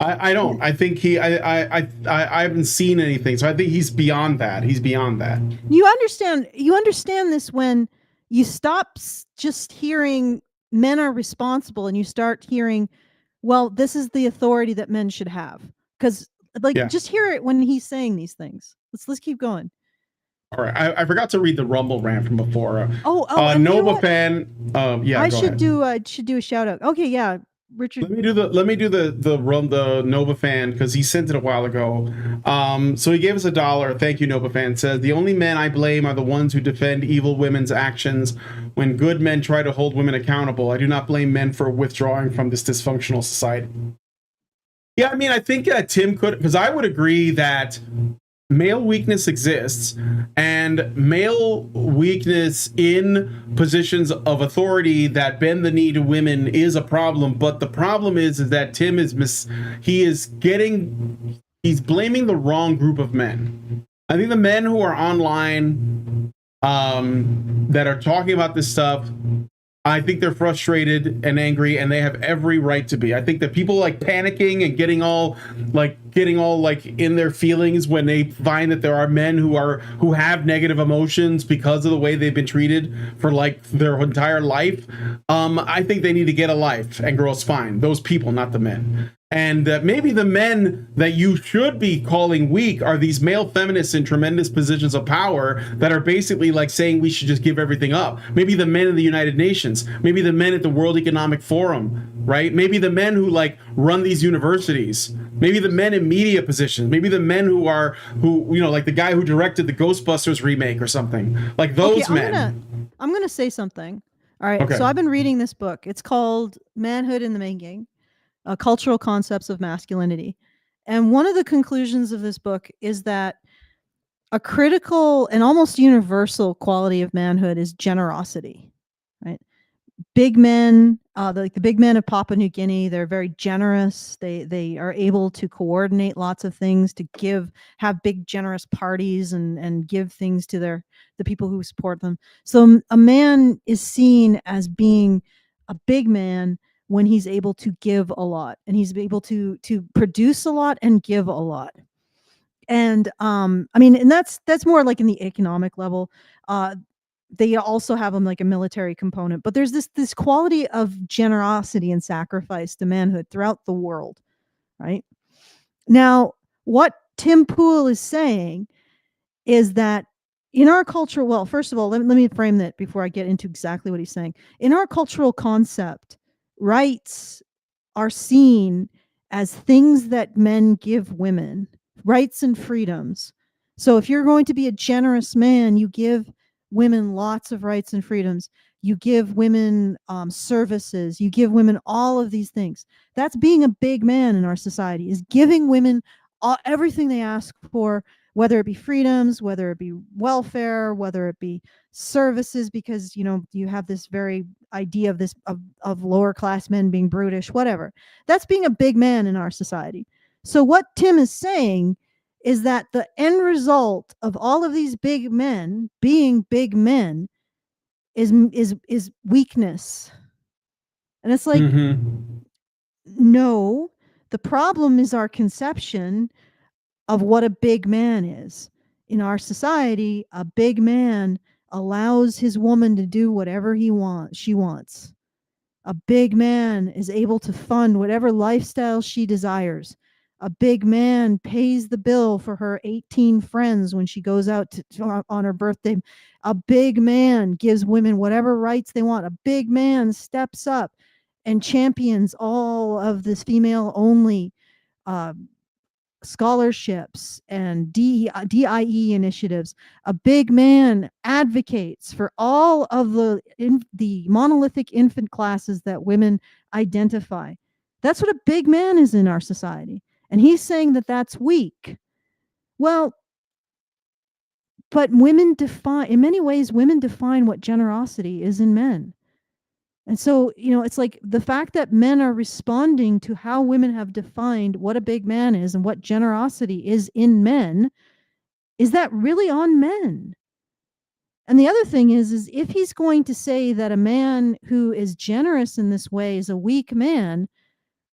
I don't. I think I haven't seen anything, so I think he's beyond that. He's beyond that. you understand this when you stop just hearing men are responsible and you start hearing, well, this is the authority that men should have. Because, like, Yeah. just hear it when he's saying these things. Let's keep going. All right, I forgot to read the Rumble rant from before. And you know Nova what? fan. Yeah, I go should ahead. do a shout out. Okay, yeah, Richard. Let me do the Nova fan, because he sent it a while ago. So he gave us $1. Thank you, Nova fan. Says, the only men I blame are the ones who defend evil women's actions when good men try to hold women accountable. I do not blame men for withdrawing from this dysfunctional society. Yeah, I mean, I think Tim could, because I would agree that male weakness exists, and male weakness in positions of authority that bend the knee to women is a problem. But the problem is that Tim is he's blaming the wrong group of men. I think the men who are online that are talking about this stuff, I think they're frustrated and angry, and they have every right to be. I think that people like panicking and getting all like in their feelings when they find that there are men who have negative emotions because of the way they've been treated for like their entire life. I think they need to get a life and grow a spine. Those people, not the men. And maybe the men that you should be calling weak are these male feminists in tremendous positions of power that are basically like saying we should just give everything up. Maybe the men in the United Nations, maybe the men at the World Economic Forum, right? Maybe the men who like run these universities, maybe the men in media positions, maybe the men who you know, like the guy who directed the Ghostbusters remake or something, like those men. I'm gonna say something. All right. Okay. So I've been reading this book. It's called Manhood in the Making. Cultural Concepts of Masculinity. And one of the conclusions of this book is that a critical and almost universal quality of manhood is generosity, right? Big men, like the big men of Papua New Guinea, they're very generous. They are able to coordinate lots of things, to have big generous parties and give things to the people who support them. So a man is seen as being a big man when he's able to give a lot, and he's able to produce a lot and give a lot. And I mean, and that's more like in the economic level. They also have them like a military component, but there's this quality of generosity and sacrifice to manhood throughout the world, right? Now, what Tim Pool is saying is that in our culture, well, first of all, let me frame that before I get into exactly what he's saying. In our cultural concept, rights are seen as things that men give women, rights and freedoms. So if you're going to be a generous man, you give women lots of rights and freedoms. You give women services. You give women all of these things. That's being a big man in our society, is giving women everything they ask for, whether it be freedoms, whether it be welfare, whether it be services, because you know you have this very idea of this of lower class men being brutish, whatever. That's being a big man in our society. So what Tim is saying is that the end result of all of these big men being big men is weakness. And it's like, no, the problem is our conception of what a big man is. In our society, a big man allows his woman to do whatever she wants. A big man is able to fund whatever lifestyle she desires. A big man pays the bill for her 18 friends when she goes out on her birthday. A big man gives women whatever rights they want. A big man steps up and champions all of this female only scholarships and DIE initiatives. A big man advocates for all of the monolithic infant classes that women identify. That's what a big man is in our society. And he's saying that that's weak. Well, but in many ways, women define what generosity is in men. And so, it's like the fact that men are responding to how women have defined what a big man is and what generosity is in men, is that really on men? And the other thing is if he's going to say that a man who is generous in this way is a weak man,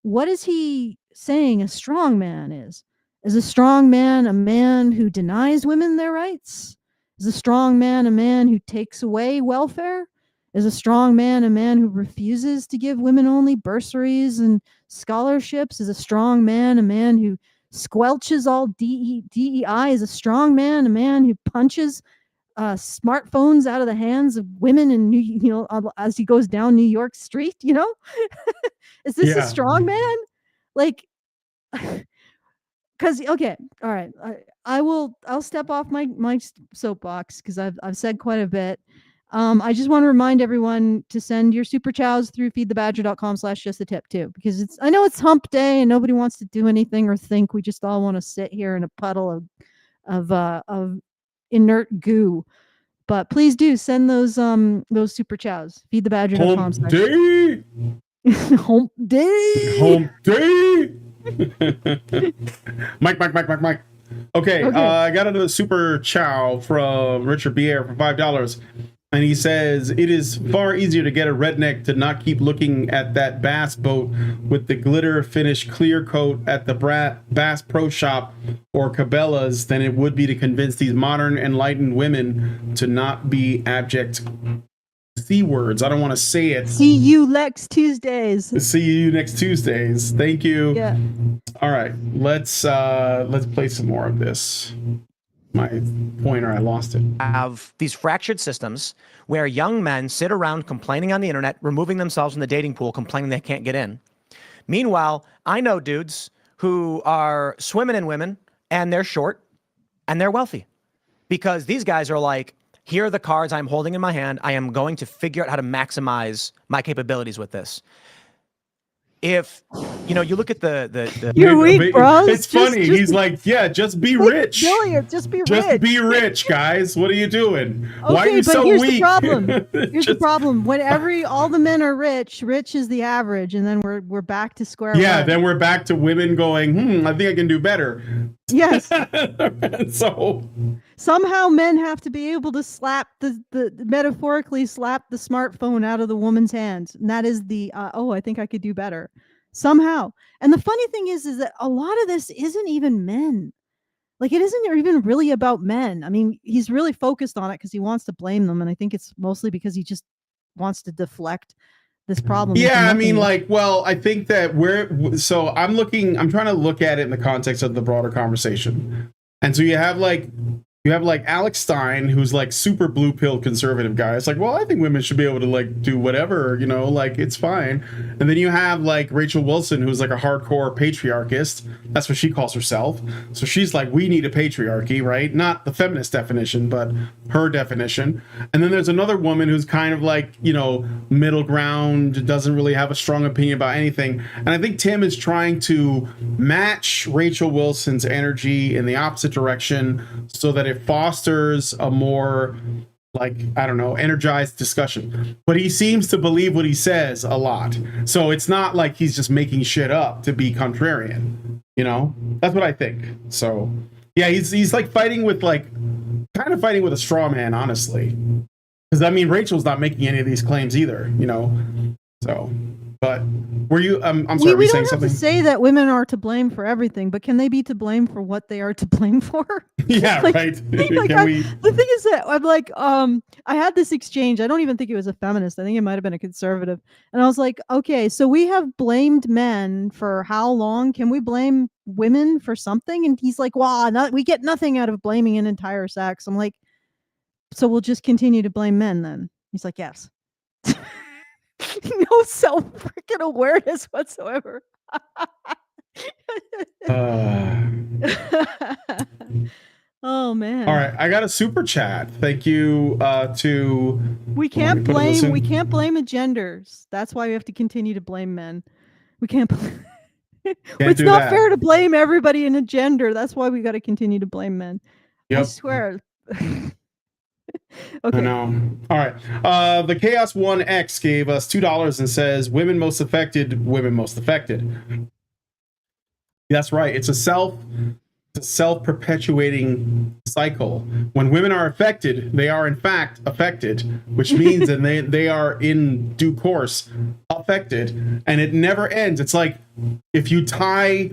what is he saying a strong man is? Is a strong man a man who denies women their rights? Is a strong man a man who takes away welfare? Is a strong man a man who refuses to give women only bursaries and scholarships? Is a strong man a man who squelches all DEI? Is a strong man a man who punches smartphones out of the hands of women in as he goes down New York Street? Is this a strong man? Like, because okay, all right, I'll step off my soapbox because I've said quite a bit. I just want to remind everyone to send your super chows through feedthebadger.com/justtip too, because I know it's hump day and nobody wants to do anything or think. We just all want to sit here in a puddle of inert goo. But please do send those super chows. Feedthebadger.com. Hump day. Hump day. Hump day. Mike. Okay. I got another super chow from Richard Bier for $5. And he says, it is far easier to get a redneck to not keep looking at that bass boat with the glitter finish clear coat at the Bass Pro Shop or Cabela's than it would be to convince these modern enlightened women to not be abject C words. I don't want to say it. See you next Tuesdays. See you next Tuesdays. Thank you. Yeah. All right. Let's play some more of this. My pointer, I lost it. Have these fractured systems where young men sit around complaining on the internet, removing themselves from the dating pool, complaining they can't get in. Meanwhile, I know dudes who are swimming in women and they're short and they're wealthy because these guys are like, here are the cards I'm holding in my hand. I am going to figure out how to maximize my capabilities with this. If you look at the You're weak, bro. It's funny. He's like, yeah, just be rich. Just be rich. Just be rich, guys. What are you doing? Okay, Why are you but so here's weak? the problem. Here's the problem. When all the men are rich is the average, and then we're back to square one. Yeah, then we're back to women going, I think I can do better. Yes. So somehow men have to be able to metaphorically slap the smartphone out of the woman's hands. And that is I think I could do better. Somehow. And the funny thing is that a lot of this isn't even men. Like, it isn't even really about men. I mean, he's really focused on it because he wants to blame them. And I think it's mostly because he just wants to deflect this problem. Yeah, I mean, I think that I'm trying to look at it in the context of the broader conversation. And so you have Alex Stein, who's like super blue pill conservative guy. It's like, well, I think women should be able to do whatever, it's fine. And then you have Rachel Wilson, who's like a hardcore patriarchist. That's what she calls herself. So she's like, we need a patriarchy, right? Not the feminist definition, but her definition. And then there's another woman who's kind of middle ground, doesn't really have a strong opinion about anything. And I think Tim is trying to match Rachel Wilson's energy in the opposite direction so that it fosters a more energized discussion. But he seems to believe what he says a lot. So it's not like he's just making shit up to be contrarian. That's what I think. So yeah, he's fighting with fighting with a straw man, honestly. Because Rachel's not making any of these claims either, So But were you? I'm sorry. We were you don't saying have something? to say that women are to blame for everything, but can they be to blame for what they are to blame for? Yeah, Like- right. like Can we? The thing is that I'm like, I had this exchange. I don't even think it was a feminist. I think it might have been a conservative. And I was like, okay, so we have blamed men for how long? Can we blame women for something? And he's like, well, we get nothing out of blaming an entire sex. I'm like, so we'll just continue to blame men then? He's like, yes. No self freaking awareness whatsoever. Oh man. All right, I got a super chat. Thank you to. We can't blame the genders. That's why we have to continue to blame men. We can't blame. It's do not that. fair to blame everybody in a gender. That's why we got to continue to blame men. I Yep. swear. I Okay. know. All right. The Chaos 1X gave us $2 and says, women most affected, women most affected. That's right. It's a self-perpetuating cycle. When women are affected, they are in fact affected, which means that they are in due course affected, and it never ends. It's like if you take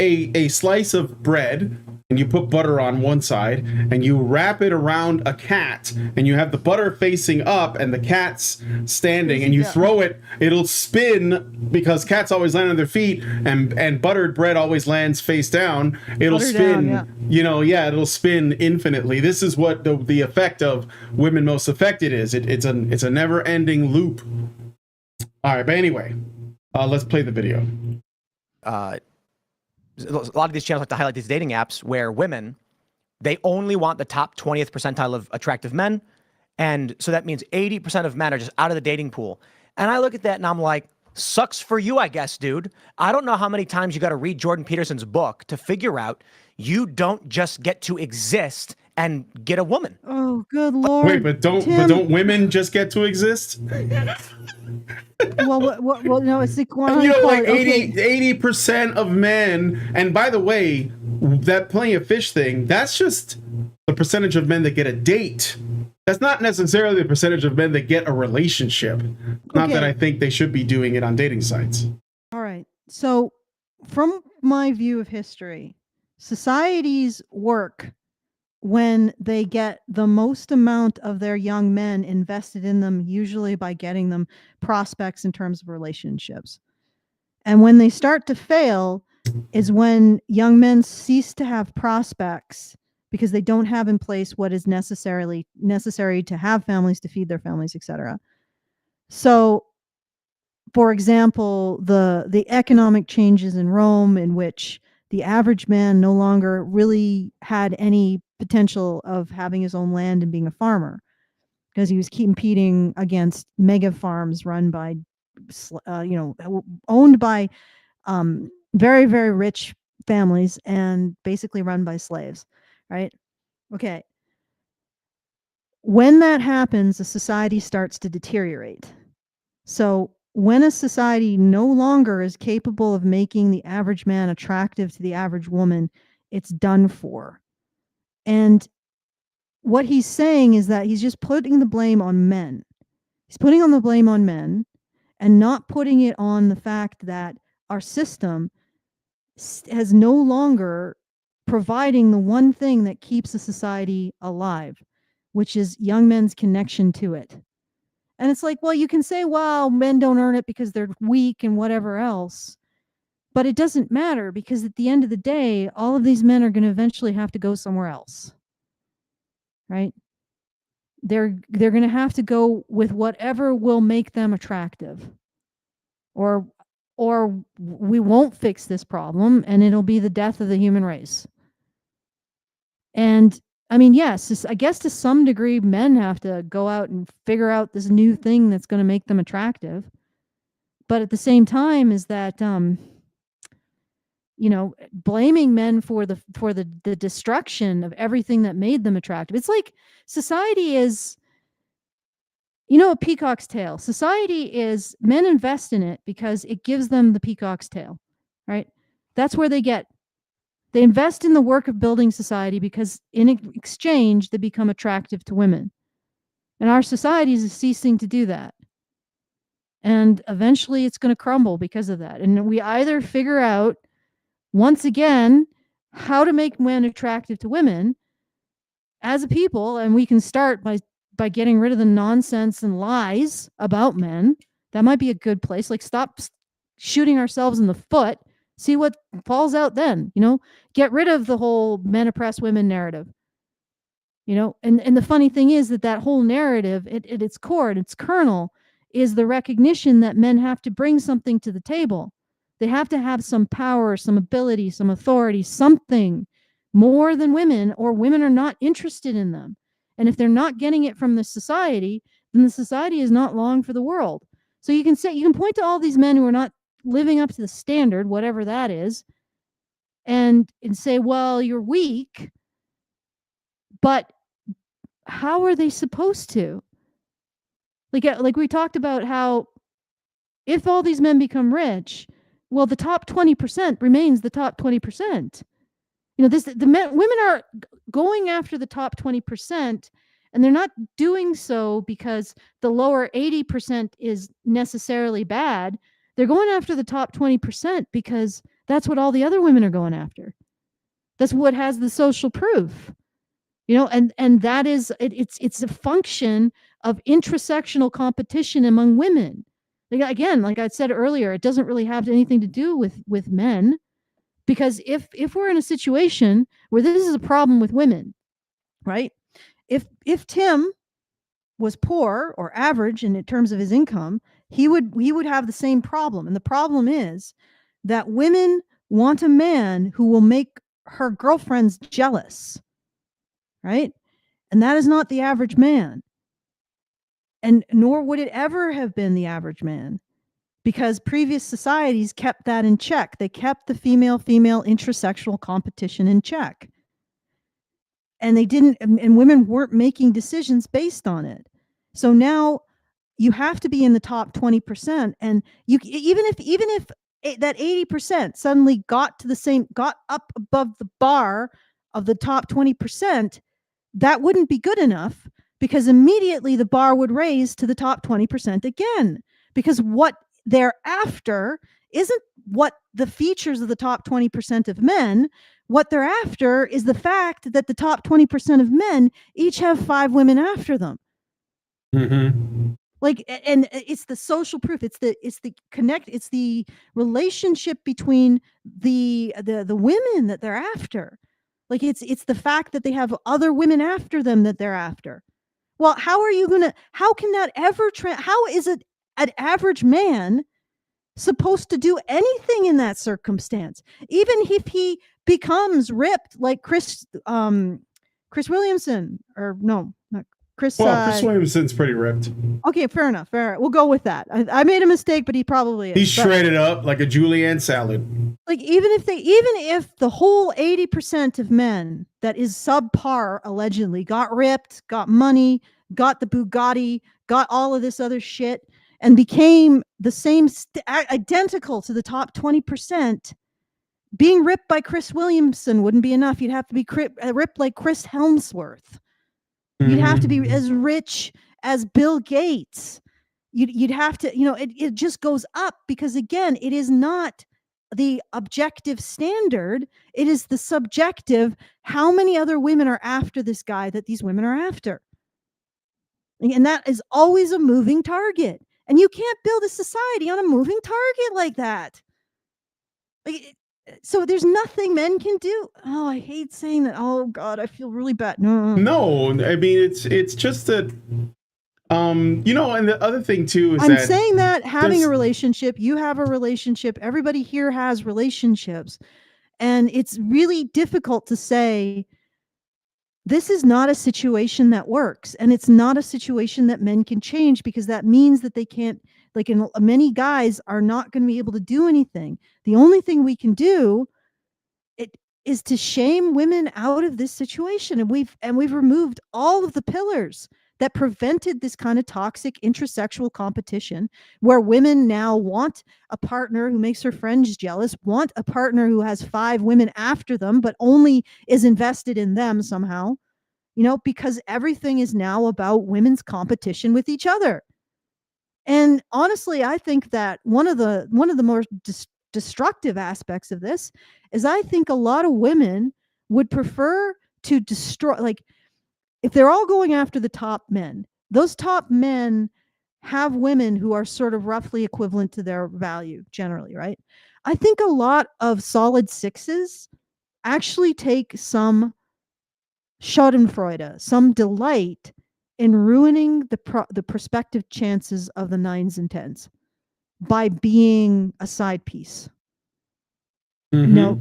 a slice of bread and you put butter on one side and you wrap it around a cat and you have the butter facing up and the cat's standing and you throw it, it'll spin because cats always land on their feet and buttered bread always lands face down. It'll spin, it'll spin infinitely. This is what the effect of women most affected is. It's a never-ending loop. All right, but anyway, let's play the video. A lot of these channels like to highlight these dating apps where women, they only want the top 20th percentile of attractive men. And so that means 80% of men are just out of the dating pool. And I look at that and I'm like, sucks for you, I guess, dude. I don't know how many times you got to read Jordan Peterson's book to figure out you don't just get to exist and get a woman. Oh, good Lord. Wait, but don't women just get to exist? Well, no, it's the quantity. You know, like 80% of men, and by the way, that plenty of fish thing, that's just the percentage of men that get a date. That's not necessarily the percentage of men that get a relationship. Not that I think they should be doing it on dating sites. All right. So, from my view of history, societies work when they get the most amount of their young men invested in them, usually by getting them prospects in terms of relationships. And when they start to fail is when young men cease to have prospects because they don't have in place what is necessary to have families, to feed their families, etc. So, for example, the economic changes in Rome, in which the average man no longer really had any potential of having his own land and being a farmer, because he was competing against mega farms run by, owned by very, very rich families and basically run by slaves, right? Okay. When that happens, a society starts to deteriorate. So when a society no longer is capable of making the average man attractive to the average woman, it's done for. And what he's saying is that he's just putting the blame on men. He's putting on the blame on men and not putting it on the fact that our system has no longer providing the one thing that keeps a society alive, which is young men's connection to it. And it's like, well, you can say, well, men don't earn it because they're weak and whatever else. But it doesn't matter, because at the end of the day, all of these men are going to eventually have to go somewhere else. Right? They're going to have to go with whatever will make them attractive. Or we won't fix this problem and it'll be the death of the human race. And I mean, yes, I guess to some degree, men have to go out and figure out this new thing that's going to make them attractive. But at the same time is that, blaming men for the destruction of everything that made them attractive. It's like society is, a peacock's tail. Society is, men invest in it because it gives them the peacock's tail, right? That's where they invest in the work of building society because in exchange, they become attractive to women. And our society is ceasing to do that. And eventually it's going to crumble because of that. And we either figure out, once again, how to make men attractive to women as a people, and we can start by getting rid of the nonsense and lies about men. That might be a good place. Like, stop shooting ourselves in the foot. See what falls out then, get rid of the whole men oppress women narrative. And the funny thing is that whole narrative, at its core, at its kernel, is the recognition that men have to bring something to the table. They have to have some power, some ability, some authority, something more than women, or women are not interested in them. And if they're not getting it from the society, then the society is not long for the world. So you can point to all these men who are not living up to the standard, whatever that is, and say, well, you're weak. But how are they supposed to? Like we talked about how if all these men become rich, well, the top 20% remains the top 20%. Women are going after the top 20%, and they're not doing so because the lower 80% is necessarily bad. They're going after the top 20% because that's what all the other women are going after. That's what has the social proof. And that is it's a function of intersectional competition among women. Again, like I said earlier, it doesn't really have anything to do with men, because if we're in a situation where this is a problem with women, right? If Tim was poor or average in terms of his income, he would have the same problem. And the problem is that women want a man who will make her girlfriends jealous. Right? And that is not the average man. And nor would it ever have been the average man, because previous societies kept that in check. They kept the female-female intersexual competition in check. And and women weren't making decisions based on it. So now you have to be in the top 20%. And even if that 80% suddenly got up above the bar of the top 20%, that wouldn't be good enough, because immediately the bar would raise to the top 20% again, because what they're after isn't what the features of the top 20% of men. What they're after is the fact that the top 20% of men each have 5 women after them. Mm-hmm. And it's the social proof. It's the relationship between the women that they're after. Like, it's the fact that they have other women after them that they're after. Well, how can that ever how is it an average man supposed to do anything in that circumstance? Even if he becomes ripped like Chris Williamson, or no, not Chris. Well, Chris Williamson's pretty ripped. Okay, fair enough. We'll go with that. I made a mistake, but he probably is. He's shredded up like a julienne salad. Like, even if the whole 80% of men that is subpar allegedly got ripped, got money, got the Bugatti, got all of this other shit, and became the same identical to the top 20%, being ripped by Chris Williamson wouldn't be enough. You'd have to be ripped like Chris Helmsworth. You'd have to be as rich as Bill Gates. You'd have to, it just goes up, because again, it is not the objective standard. It is the subjective. How many other women are after this guy that these women are after? And that is always a moving target. And you can't build a society on a moving target like that. So there's nothing men can do. Oh, I hate saying that. Oh God, I feel really bad. No, I mean, it's just that, and the other thing too is I'm saying that having a relationship, you have a relationship, everybody here has relationships, and it's really difficult to say this is not a situation that works, and it's not a situation that men can change, because that means that they can't, many guys are not going to be able to do anything. The only thing we can do is to shame women out of this situation, and we've removed all of the pillars that prevented this kind of toxic intersexual competition, where women now want a partner who makes her friends jealous, want a partner who has 5 women after them, but only is invested in them somehow, because everything is now about women's competition with each other. And honestly, I think that one of the more destructive aspects of this is I think a lot of women would prefer to destroy, like, if they're all going after the top men, those top men have women who are sort of roughly equivalent to their value generally, right? I think a lot of solid sixes actually take some schadenfreude, some delight in ruining the prospective chances of the nines and tens by being a side piece. No.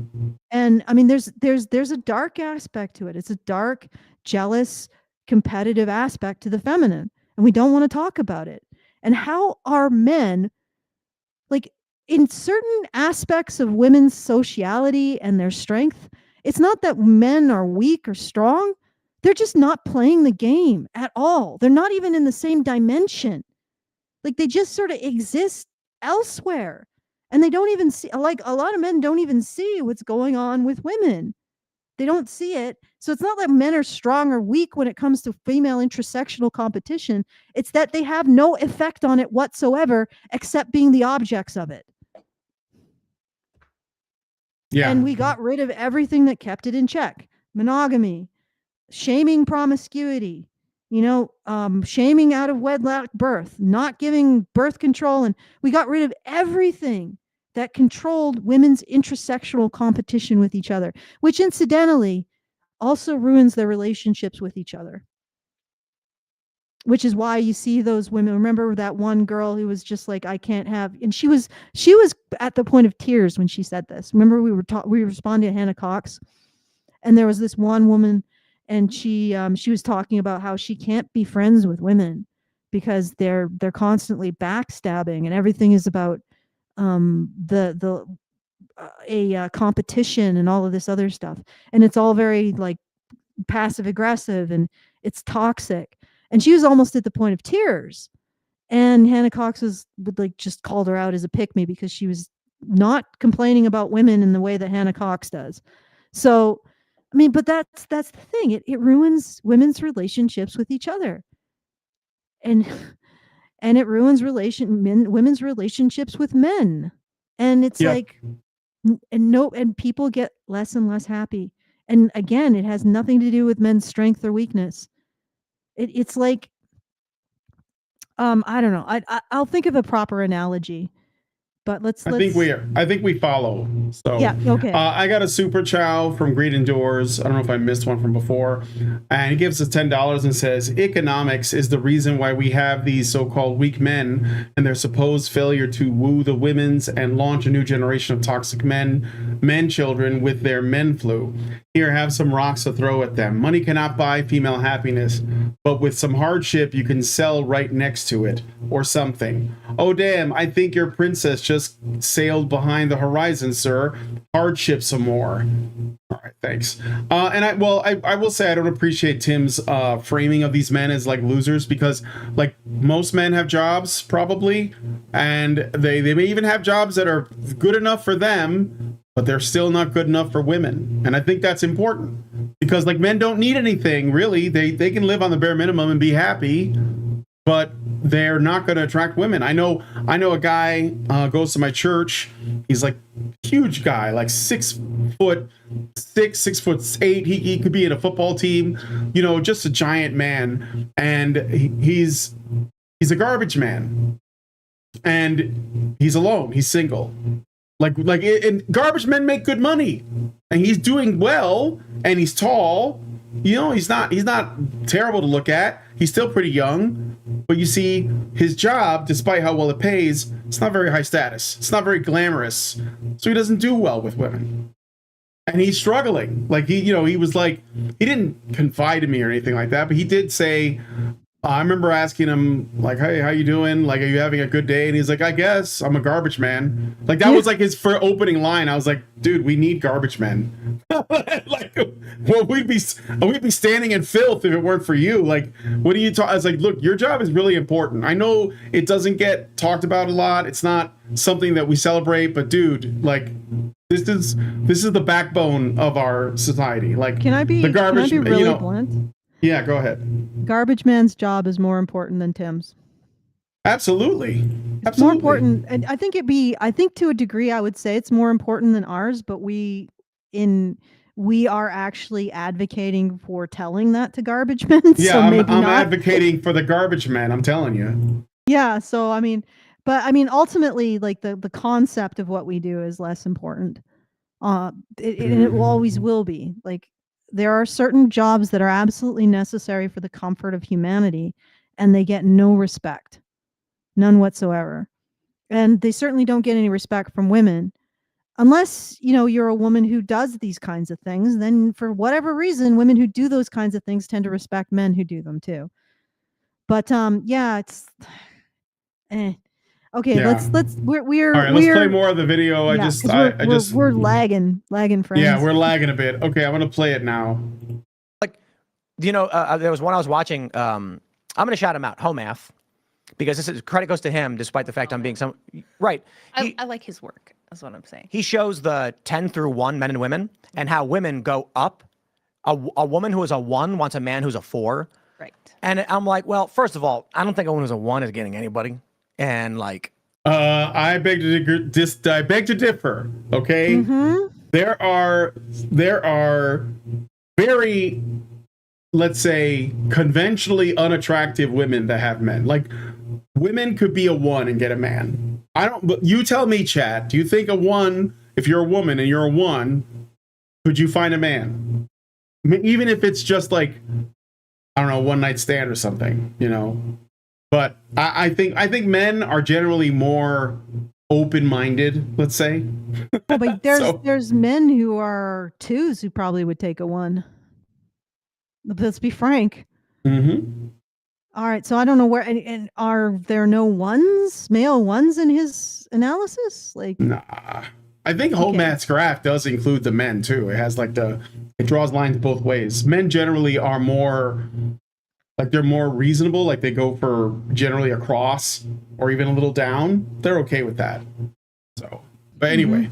And I mean, there's a dark aspect to it. It's a dark, jealous, competitive aspect to the feminine, and we don't want to talk about it. And how are men, like, in certain aspects of women's sociality and their strength, it's not that men are weak or strong. They're just not playing the game at all. They're not even in the same dimension. Like, they just sort of exist elsewhere. And they don't even see, like, a lot of men don't even see what's going on with women. They don't see it. So it's not that men are strong or weak when it comes to female intersectional competition. It's that they have no effect on it whatsoever except being the objects of it. Yeah. And we got rid of everything that kept it in check. Monogamy, shaming promiscuity, shaming out of wedlock birth, not giving birth control. And we got rid of everything that controlled women's intersectional competition with each other, which incidentally also ruins their relationships with each other. Which is why you see those women. Remember that one girl who was just like, I can't have, and she was at the point of tears when she said this. Remember we were responding to Hannah Cox, and there was this one woman, and she was talking about how she can't be friends with women because they're constantly backstabbing, and everything is about competition and all of this other stuff, and it's all very like passive aggressive and it's toxic. And she was almost at the point of tears. And Hannah Cox would like just called her out as a pick-me because she was not complaining about women in the way that Hannah Cox does. So, I mean, but that's the thing. It ruins women's relationships with each other. And it ruins women's relationships with men. And it's like, and people get less and less happy. And again, it has nothing to do with men's strength or weakness. It's like, I don't know. I'll think of a proper analogy, but let's. I think we follow. So yeah, okay. I got a Super Chow from Greed Endures. I don't know if I missed one from before, and he gives us $10 and says, "Economics is the reason why we have these so-called weak men and their supposed failure to woo the women's and launch a new generation of toxic men children with their men flu. Here, have some rocks to throw at them. Money cannot buy female happiness, but with some hardship, you can sell right next to it or something. Oh, damn, I think your princess just sailed behind the horizon, sir. Hardship some more." All right, thanks. And I will say I don't appreciate Tim's framing of these men as like losers, because like most men have jobs probably, and they may even have jobs that are good enough for them, but they're still not good enough for women. And I think that's important, because like men don't need anything really. They can live on the bare minimum and be happy, but they're not going to attract women. I know a guy goes to my church. He's like huge guy, like 6'6", 6'8". He could be in a football team, just a giant man. And he's a garbage man, and he's alone. He's single. And garbage men make good money, and he's doing well, and he's tall. He's not terrible to look at. He's still pretty young, but you see his job, despite how well it pays, it's not very high status. It's not very glamorous. So he doesn't do well with women. And he's struggling. Like he was like, he didn't confide in me or anything like that, but he did say, I remember asking him, like, "Hey, how you doing? Like, are you having a good day?" And he's like, "I guess I'm a garbage man." Like, that was like his opening line. I was like, "Dude, we need garbage men." Like, well, we'd be standing in filth if it weren't for you. Like, what do you talk? I was like, "Look, your job is really important. I know it doesn't get talked about a lot. It's not something that we celebrate, but dude, like, this is the backbone of our society. Like, can I be really blunt? Yeah, go ahead. Garbage man's job is more important than Tim's. Absolutely. It's more important, and I think to a degree, I would say it's more important than ours, but we are actually advocating for telling that to garbage men. Yeah, So I'm maybe not. advocating for the garbage man. I'm telling you. Yeah. So ultimately, like the concept of what we do is less important. And it will always will be. Like there are certain jobs that are absolutely necessary for the comfort of humanity, and they get no respect. None whatsoever. And they certainly don't get any respect from women unless, you're a woman who does these kinds of things. Then for whatever reason, women who do those kinds of things tend to respect men who do them too. But yeah, it's okay. Yeah. Let's we're all right. Let's play more of the video. Yeah, we're lagging, friends. Yeah, we're lagging a bit. Okay, I'm gonna play it now. Like, there was one I was watching. I'm gonna shout him out, Homath, because credit goes to him, despite the fact I'm being right. I like his work. That's what I'm saying. He shows the 10 through 1 men and women, and how women go up. A woman who is a 1 wants a man who's a 4. Right. And I'm like, well, first of all, I don't think a woman who's a 1 is getting anybody. And like, I beg to differ. Okay. Mm-hmm. There are very, let's say, conventionally unattractive women that have men. Like, women could be a 1 and get a man. But you tell me, Chad, do you think a 1, if you're a woman and you're a 1, could you find a man? I mean, even if it's just like, I don't know, one night stand or something, But I think men are generally more open-minded, let's say. Oh, but there's men who are 2s who probably would take a 1. Let's be frank. Mm-hmm. All right, so I don't know where, and are there no male 1s in his analysis? Like, nah, I think Homath's graph does include the men too. It has it draws lines both ways. Men generally are more, like, they're more reasonable. Like, they go for generally across or even a little down. They're okay with that. So, but anyway.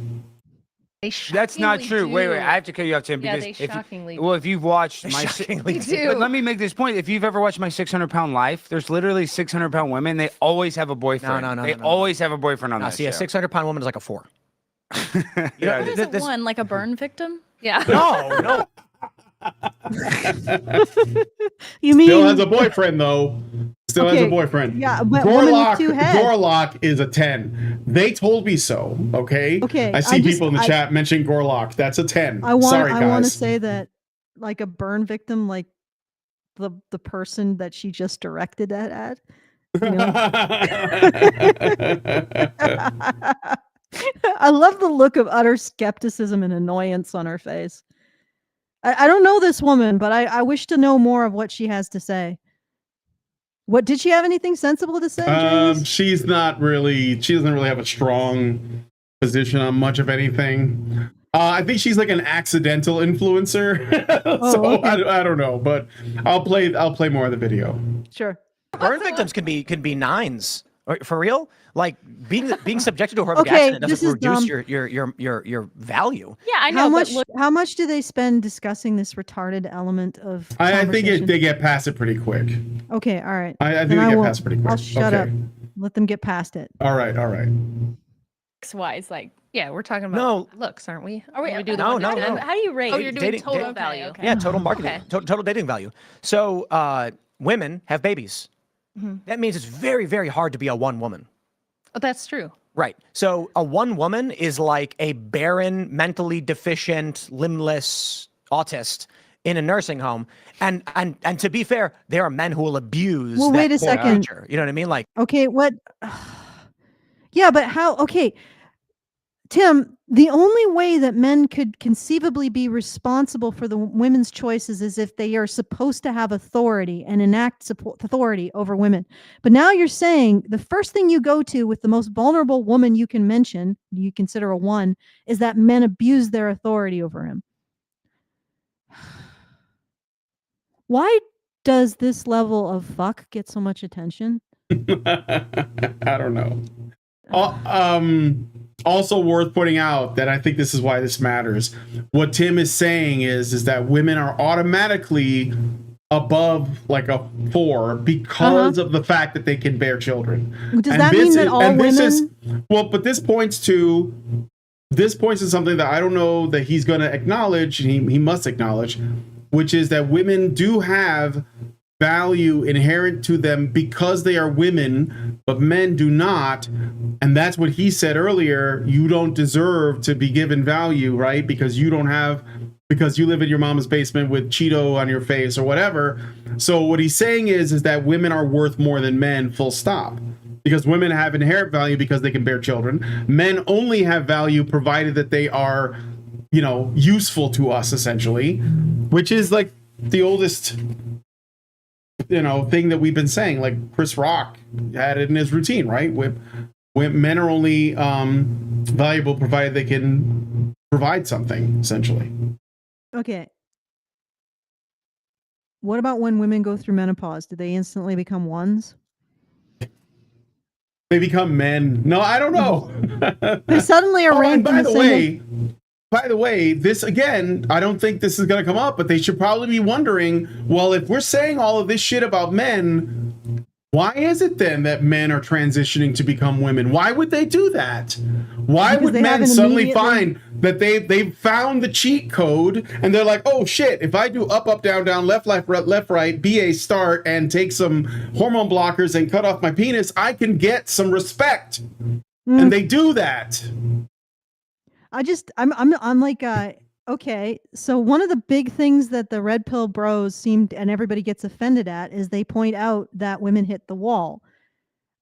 That's not true. Wait, I have to cut you off, Tim. Yeah, because they shockingly if you've watched my do. But let me make this point. If you've ever watched my 600-pound life, there's literally 600-pound women. They always have a boyfriend. No. They always have a boyfriend on that see, show. a 600-pound woman is like a 4. What is a 1? Like a burn victim? Yeah. No. You mean Still has a boyfriend though. Still has a boyfriend. Yeah, but woman with 2 heads. Gorlock is a 10. They told me so. Okay. Okay. I see people in the chat mention Gorlock. That's a 10. Sorry, guys. I want to say that, like, a burn victim, like the person that she just directed that at. I love the look of utter skepticism and annoyance on her face. I don't know this woman, but I wish to know more of what she has to say. What did she have anything sensible to say? She doesn't really have a strong position on much of anything. I think she's like an accidental influencer. Okay. I don't know, but I'll play more of the video. Sure. Burn victims can be 9s. For real? Like, being subjected to a horrific accident doesn't reduce your value. Yeah, I know. How much do they spend discussing this retarded element of I think they get past it pretty quick. Okay, all right. I think they get past it pretty quick. I'll shut up. Let them get past it. All right. Wise, like, yeah, we're talking about looks, aren't we? Are we? We do the No. How do you rate? Oh, you're doing Dating- total dating- value. Okay. Yeah, total marketing, Okay. total dating value. So women have babies. Mm-hmm. That means it's very, very hard to be a 1 woman. Oh, that's true. Right. So a 1 woman is like a barren, mentally deficient, limbless autist in a nursing home. And to be fair, there are men who will abuse. Well, wait a poor second. creature. You know what I mean? Like, Okay, what? Yeah, but how? Okay, Tim, the only way that men could conceivably be responsible for the women's choices is if they are supposed to have authority and enact authority over women. But now you're saying the first thing you go to with the most vulnerable woman you can mention, you consider a 1, is that men abuse their authority over him. Why does this level of fuck get so much attention? I don't know. Also worth pointing out that I think this is why this matters. What Tim is saying is that women are automatically above like a 4 because of the fact that they can bear children. Does that mean that all women? But this points to something that I don't know that he's going to acknowledge, and he must acknowledge, which is that women do have value inherent to them because they are women, but men do not. And that's what he said earlier. You don't deserve to be given value, right? Because you live in your mama's basement with Cheeto on your face or whatever. So what he's saying is that women are worth more than men, full stop. Because women have inherent value because they can bear children. Men only have value provided that they are, useful to us, essentially, which is like the oldest thing that we've been saying. Like Chris Rock had it in his routine, right? When men are only valuable provided they can provide something, essentially. Okay. What about when women go through menopause? Do they instantly become ones? They become men. No, I don't know. They suddenly are ranked. By the way, this again, I don't think this is going to come up, but they should probably be wondering, well, if we're saying all of this shit about men, why is it then that men are transitioning to become women? Why would they do that? Why would men suddenly find that they found the cheat code and they're like, oh shit, if I do up, up, down, down, left, right, BA start and take some hormone blockers and cut off my penis, I can get some respect. And they do that. I'm like, okay, so one of the big things that the red pill bros and everybody gets offended at is they point out that women hit the wall.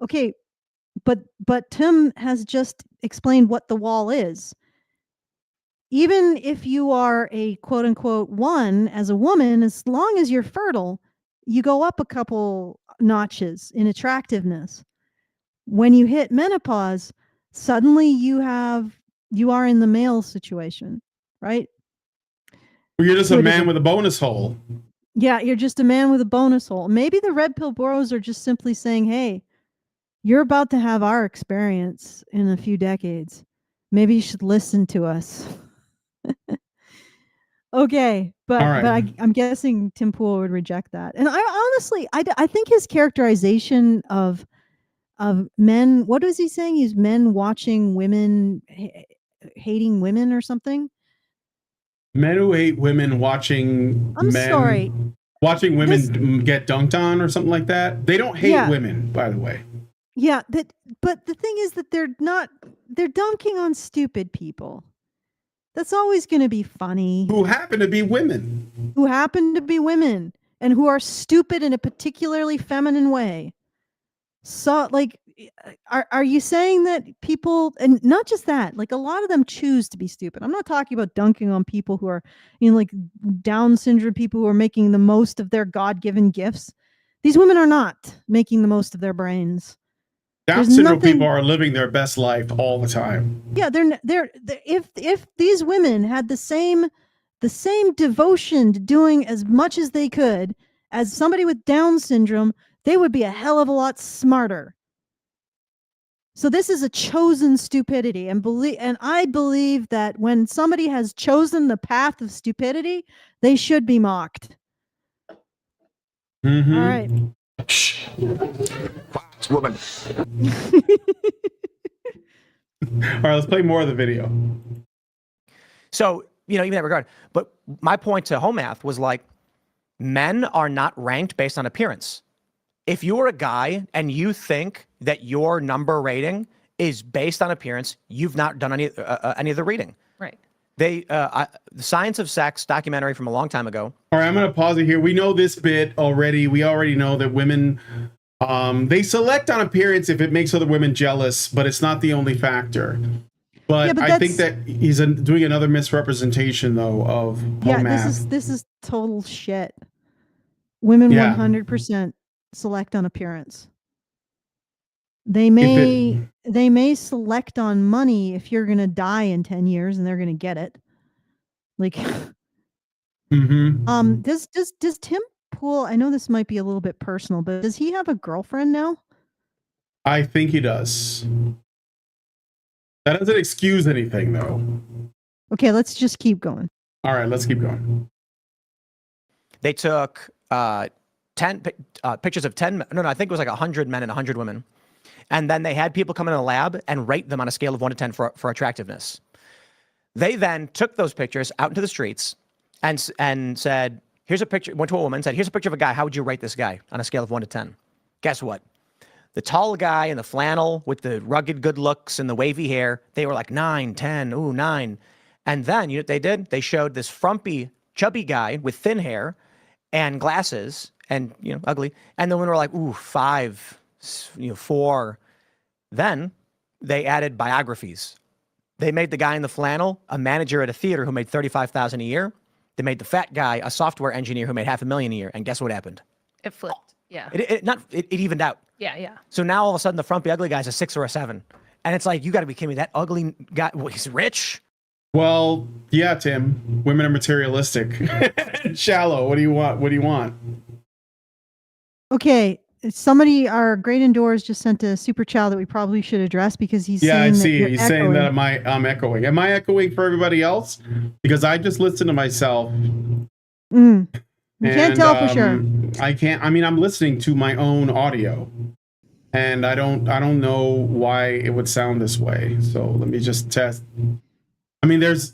Okay, but Tim has just explained what the wall is. Even if you are a quote unquote one as a woman, as long as you're fertile, you go up a couple notches in attractiveness. When you hit menopause, suddenly you are in the male situation, right? You're just a man with a bonus hole. Yeah, you're just a man with a bonus hole. Maybe the red pill bros are just simply saying, hey, you're about to have our experience in a few decades. Maybe you should listen to us. Okay, but I'm guessing Tim Pool would reject that. And I honestly, I think his characterization of men, what was he saying? He's men watching women, hating women or something? Men who hate women watching watching women get dunked on or something like that. They don't hate women, by the way. Yeah, but the thing is that they're dunking on stupid people. That's always going to be funny. Who happen to be women. And who are stupid in a particularly feminine way. So, like, are you saying that people, and not just that, like a lot of them choose to be stupid. I'm not talking about dunking on people who are, like Down syndrome people who are making the most of their God-given gifts. These women are not making the most of their brains. Down syndrome people are living their best life all the time. Yeah, they're if these women had the same devotion to doing as much as they could as somebody with Down syndrome, they would be a hell of a lot smarter. So this is a chosen stupidity, and I believe that when somebody has chosen the path of stupidity, they should be mocked. Mm-hmm. All right. Woman. All right, let's play more of the video. So, even in that regard, but my point to home math was like, men are not ranked based on appearance. If you're a guy and you think that your number rating is based on appearance, you've not done any of the reading. Right. The Science of Sex documentary from a long time ago. All right, I'm going to pause it here. We know this bit already. We already know that women, they select on appearance if it makes other women jealous, but it's not the only factor. But I think that he's doing another misrepresentation, though, of home math. This is total shit. Women 100% select on appearance. They may select on money if you're going to die in 10 years and they're going to get it. Like, does Tim Pool, I know this might be a little bit personal, but does he have a girlfriend now? I think he does. That doesn't excuse anything, though. Okay, let's just keep going. All right, let's keep going. They took pictures of 10, no, I think it was like 100 men and 100 women. And then they had people come in the lab and rate them on a scale of 1 to 10 for attractiveness. They then took those pictures out into the streets and said, here's a picture, went to a woman and said, here's a picture of a guy. How would you rate this guy on a scale of 1 to 10? Guess what? The tall guy in the flannel with the rugged good looks and the wavy hair, they were like 9, 10, ooh, 9. And then, you know what they did? They showed this frumpy, chubby guy with thin hair and glasses and, you know, ugly. And the women were like, ooh, 5, 4. Then they added biographies. They made the guy in the flannel a manager at a theater who made $35,000 a year. They made the fat guy a software engineer who made $500,000 a year. And guess what happened? It flipped. Yeah. It evened out. Yeah. So now all of a sudden the frumpy ugly guy's a 6 or a 7. And it's like, you got to be kidding me. That ugly guy, well, he's rich. Well, yeah, Tim. Women are materialistic, shallow. What do you want? Okay, somebody, our great indoors, just sent a super chow that we probably should address because he's Yeah, I saying see. that He's you're saying that echoing. I'm echoing. Am I echoing for everybody else? Because I just listened to myself. You can't tell for sure. I can't. I mean, I'm listening to my own audio, and I don't know why it would sound this way. So let me just test. I mean, there's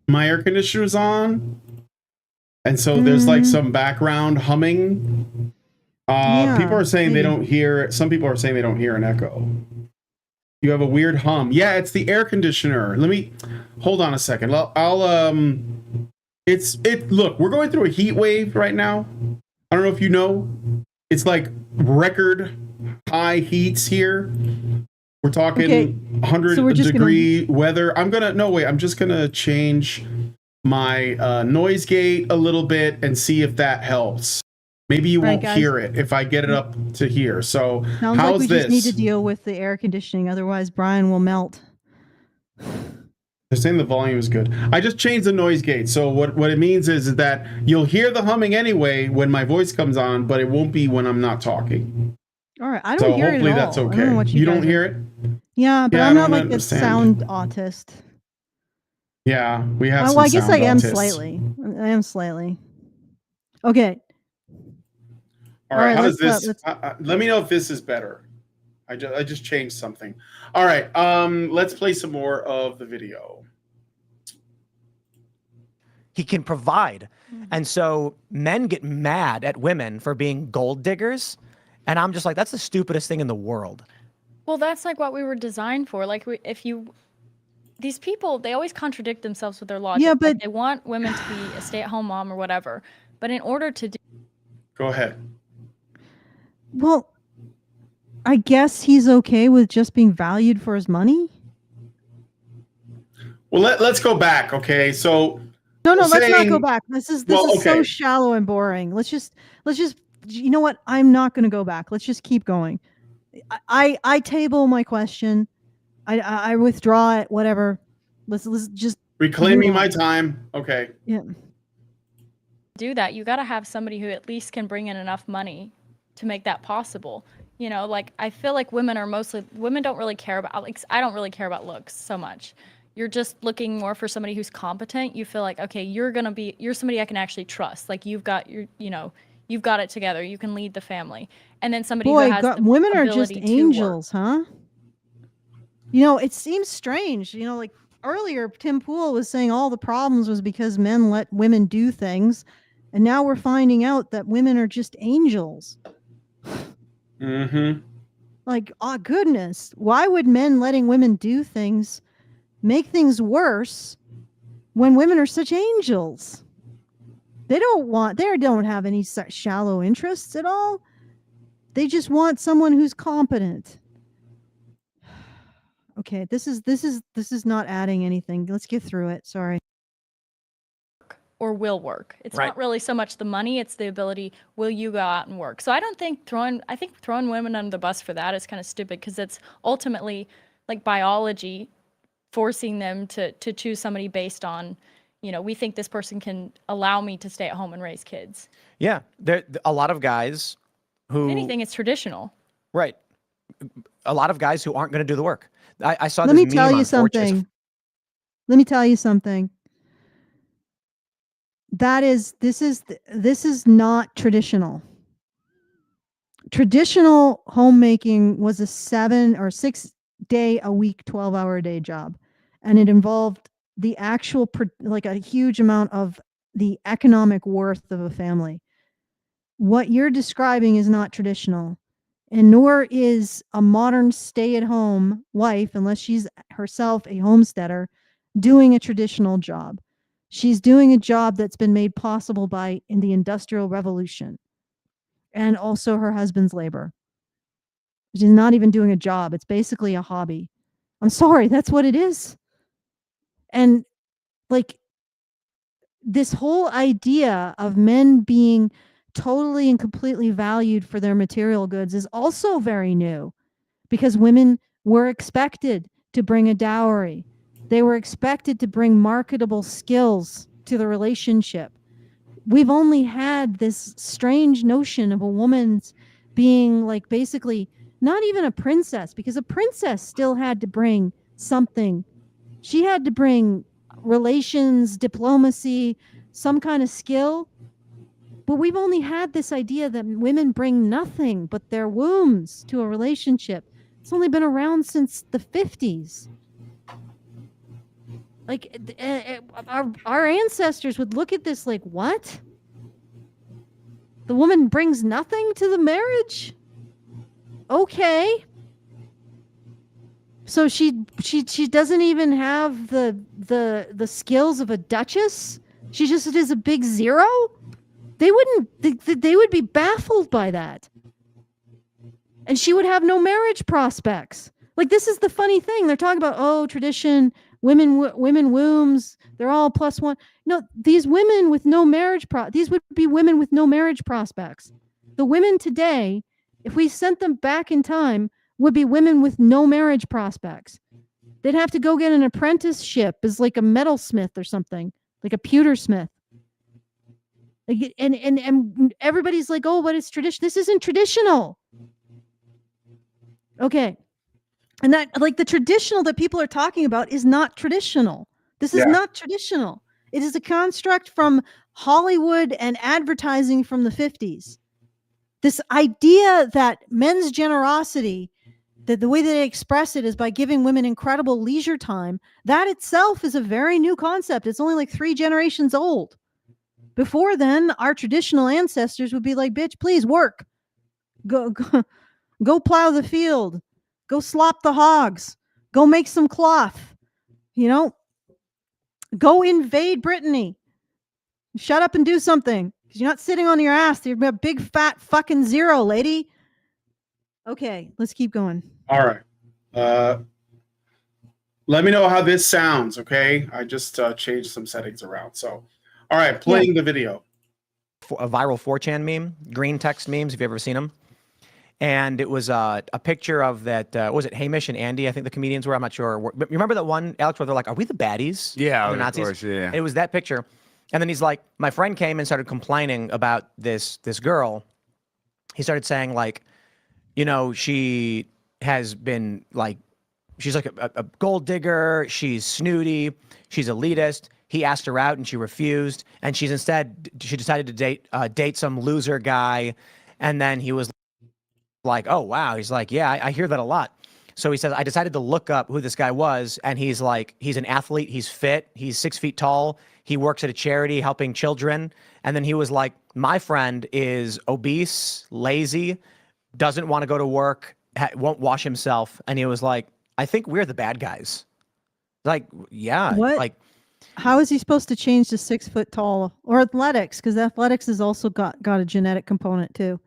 my air conditioner's on, and so there's like some background humming. Yeah, people are saying they maybe. don't hear. Some people are saying they don't hear an echo. You have a weird hum. Yeah, it's the air conditioner. Let me hold on a second. Look, we're going through a heat wave right now. I don't know if you know. It's like record high heats here. We're talking 100-degree weather. I'm just gonna change my noise gate a little bit and see if that helps. Maybe you won't hear it if I get it up to here. So Sounds how's like we this? just need to deal with the air conditioning, otherwise Brian will melt. They're saying the volume is good. I just changed the noise gate. So what it means is that you'll hear the humming anyway when my voice comes on, but it won't be when I'm not talking. All right, I don't hear it at all. Hopefully that's okay. I don't know what You guys don't hear it? Yeah, but Yeah, I'm I not don't like a understand. sound autist. Yeah, we have some Well, I guess I sound am autists. slightly. I am slightly. Okay. All right, how does let's this? Let me know if this is better. I just changed something. All right, let's play some more of the video. He can provide. And so men get mad at women for being gold diggers. And I'm just like, that's the stupidest thing in the world. Well, that's like what we were designed for. Like, these people, they always contradict themselves with their logic. Yeah, but like, they want women to be a stay-at-home mom or whatever. But in order to do... Go ahead. Well, I guess he's okay with just being valued for his money. Well, let's go back. Okay, so no, let's not go back. This is so shallow and boring. Let's just. You know what? I'm not going to go back. Let's just keep going. I table my question. I withdraw it. Whatever. Let's just reclaiming my time. Okay. Yeah. Do that, you got to have somebody who at least can bring in enough money to make that possible. You know, like, I feel like women don't really care about, like, I don't really care about looks so much. You're just looking more for somebody who's competent. You feel like, okay, you're somebody I can actually trust. Like, you've got it together. You can lead the family. And then somebody who has the women are just ability angels, to work. huh? You know, it seems strange. You know, like earlier, Tim Pool was saying all the problems was because men let women do things. And now we're finding out that women are just angels. Mm-hmm. Like, oh, goodness. Why would men letting women do things make things worse when women are such angels? They don't have any shallow interests at all. They just want someone who's competent. Okay, this is not adding anything. Let's get through it. Sorry. Or will work. It's Right. not really so much the money, it's the ability, will you go out and work? So I think throwing women under the bus for that is kind of stupid, because it's ultimately like biology forcing them to choose somebody based on, you know, we think this person can allow me to stay at home and raise kids. Yeah, there a lot of guys who... If anything, it's traditional. Right. A lot of guys who aren't going to do the work. I saw Let this me tell meme you on 4chan. something. Let me tell you something. this is not traditional. Traditional homemaking was a 7 or 6 day a week, 12-hour a day job. And it involved the actual, like a huge amount of the economic worth of a family. What you're describing is not traditional. And nor is a modern stay-at-home wife, unless she's herself a homesteader, doing a traditional job. She's doing a job that's been made possible by in the Industrial Revolution and also her husband's labor. She's not even doing a job. It's basically a hobby. I'm sorry, that's what it is. And like this whole idea of men being totally and completely valued for their material goods is also very new, because women were expected to bring a dowry. They were expected to bring marketable skills to the relationship. We've only had this strange notion of a woman's being like basically not even a princess, because a princess still had to bring something. She had to bring relations, diplomacy, some kind of skill. But we've only had this idea that women bring nothing but their wombs to a relationship. It's only been around since the 50s. Like our ancestors would look at this like, what? The woman brings nothing to the marriage? Okay. So she doesn't even have the skills of a duchess? She just is a big zero? They would be baffled by that. And she would have no marriage prospects. Like, this is the funny thing. They're talking about, oh, tradition, women wombs, they're all +1. No, these women with no marriage these would be women with no marriage prospects. The women today, if we sent them back in time, would be women with no marriage prospects. They'd have to go get an apprenticeship as like a metalsmith or something, like a pewter smith. Like, and everybody's like, oh, but it's tradition. This isn't traditional. Okay. And that, like, the traditional that people are talking about is not traditional. This is not traditional. It is a construct from Hollywood and advertising from the 50s. This idea that men's generosity, that the way that they express it is by giving women incredible leisure time, that itself is a very new concept. It's only like 3 generations old. Before then, our traditional ancestors would be like, bitch, please work. Go plow the field. Go slop the hogs. Go make some cloth. You know, go invade Brittany. Shut up and do something. Because you're not sitting on your ass. You're a big fat fucking zero, lady. Okay, let's keep going. All right. Let me know how this sounds, okay? I just changed some settings around. So, all right, playing the video. A viral 4chan meme, green text memes, if you've ever seen them. And it was a picture of that, what was it, Hamish and Andy, I think the comedians were, I'm not sure. But you remember that one, Alex, where they're like, are we the baddies? Yeah, the of Nazis? course, yeah. And it was that picture. And then he's like, my friend came and started complaining about this girl. He started saying, like, you know, she has been like, she's like a gold digger. She's snooty. She's elitist. He asked her out and she refused. And she decided to date some loser guy. And then he was like, oh, wow. He's like, yeah, I hear that a lot. So he says, I decided to look up who this guy was. And he's like, he's an athlete. He's fit. He's 6 feet tall. He works at a charity helping children. And then he was like, my friend is obese, lazy, doesn't want to go to work, won't wash himself. And he was like, I think we're the bad guys. Like, yeah. What? Like, how is he supposed to change to 6 foot tall or athletics? Because athletics has also got a genetic component too.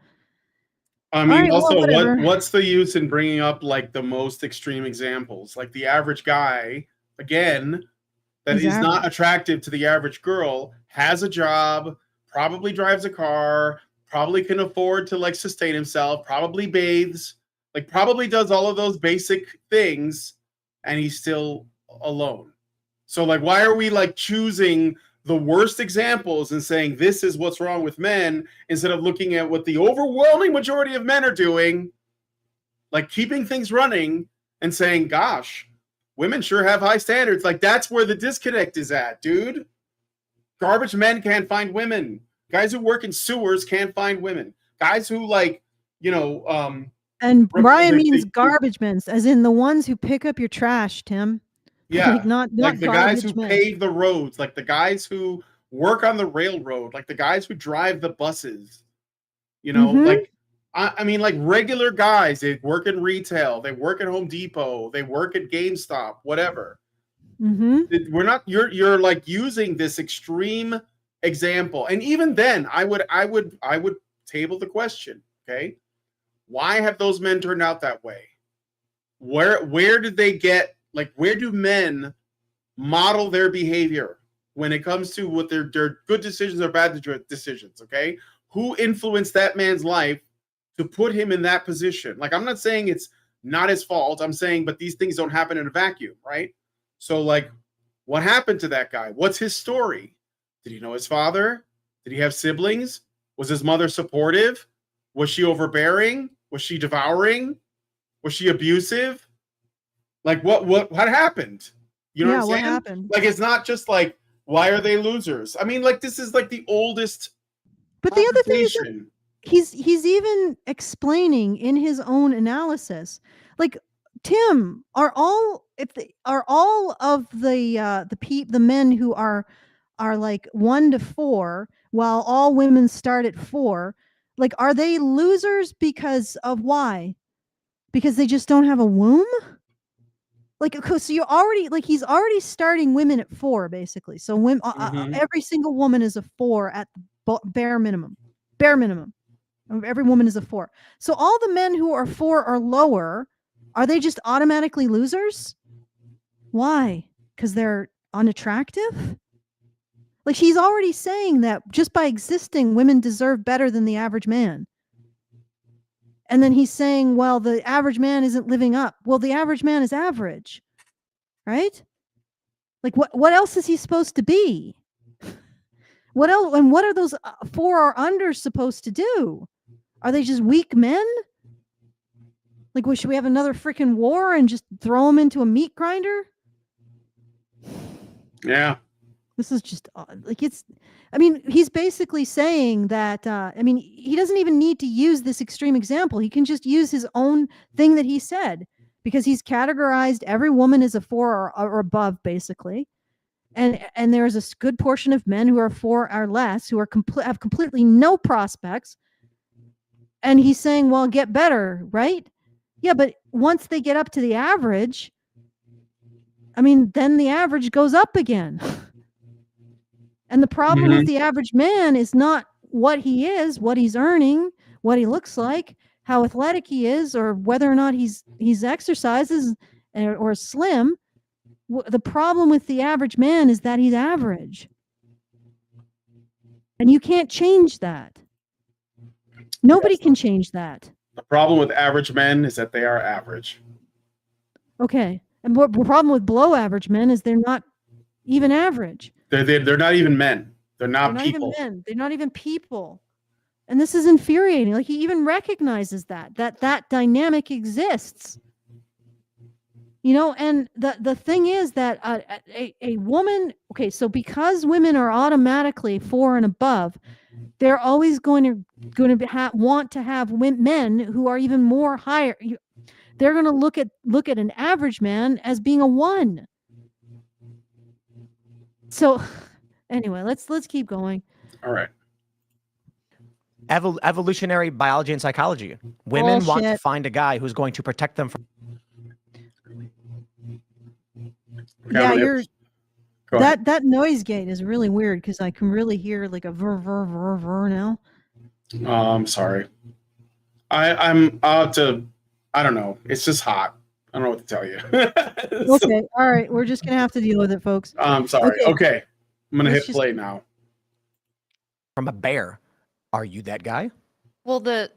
I mean, right, also, well, what's the use in bringing up like the most extreme examples? Like the average guy, again, that is not attractive to the average girl, has a job, probably drives a car, probably can afford to like sustain himself, probably bathes, like probably does all of those basic things, and he's still alone. So like, why are we like choosing the worst examples and saying this is what's wrong with men instead of looking at what the overwhelming majority of men are doing, like keeping things running and saying, gosh, women sure have high standards. Like that's where the disconnect is at, dude. Garbage men can't find women. Guys who work in sewers can't find women. Guys who like, And Brian means they- garbage men, as in the ones who pick up your trash, Tim. yeah, Like not like the guys who garbage men. pave the roads, like the guys who work on the railroad, like the guys who drive the buses. Like I mean, like regular guys. They work in retail. They work at Home Depot. They work at GameStop. Whatever. We're not. You're like using this extreme example, and even then, I would table the question. Okay, why have those men turned out that way? Where did they get? Like, where do men model their behavior when it comes to what their good decisions or bad decisions? Okay, who influenced that man's life to put him in that position? Like, I'm not saying it's not his fault. I'm saying, but these things don't happen in a vacuum, right? So, like, what happened to that guy? What's his story? Did he know his father? Did he have siblings? Was his mother supportive? Was she overbearing? Was she devouring? Was she abusive? Like, what happened? You know what I'm saying? What happened? Like, it's not just like, why are they losers? I mean, like, this is like the oldest. But the other thing is that he's even explaining in his own analysis, like, Tim, are all of the men who are like 1 to 4, while all women start at 4, like, are they losers because of why? Because they just don't have a womb? Like, so you're already, like, he's already starting women at 4, basically. So women, every single woman is a 4 at the bare minimum. Bare minimum. Every woman is a 4. So all the men who are 4 or lower, are they just automatically losers? Why? Because they're unattractive? Like, he's already saying that just by existing, women deserve better than the average man. And then he's saying, well, the average man isn't living up. Well, the average man is average, right? Like, what else is he supposed to be? What else? And what are those 4 or under supposed to do? Are they just weak men? Like, should we have another freaking war and just throw them into a meat grinder? Yeah. This is just like, it's, I mean, he's basically saying that, I mean, he doesn't even need to use this extreme example. He can just use his own thing that he said, because he's categorized every woman as a 4 or above, basically. And there's a good portion of men who are 4 or less, who are have completely no prospects. And he's saying, well, get better, right? Yeah, but once they get up to the average, I mean, then the average goes up again. And the problem with the average man is not what he is, what he's earning, what he looks like, how athletic he is, or whether or not he's exercises or slim. The problem with the average man is that he's average. And you can't change that. Nobody can change that. The problem with average men is that they are average. Okay. And the problem with below average men is they're not even average. They're not even men. They're not people. Even men. They're not even people. And this is infuriating. Like, he even recognizes that dynamic exists. You know, and the thing is that a woman, okay, so because women are automatically 4 and above, they're always going to want to have men who are even more higher. They're going to look at an average man as being a 1. So, anyway, let's keep going. All right. Evolutionary biology and psychology. Women want to find a guy who's going to protect them from. Yeah, that noise gate is really weird, because I can really hear like a ver now. I'm sorry. I'm out to. I don't know. It's just hot. I don't know what to tell you. Okay, all right. We're just gonna have to deal with it, folks. I'm sorry. Okay. I'm gonna hit play now. From a bear. Are you that guy? Well, what?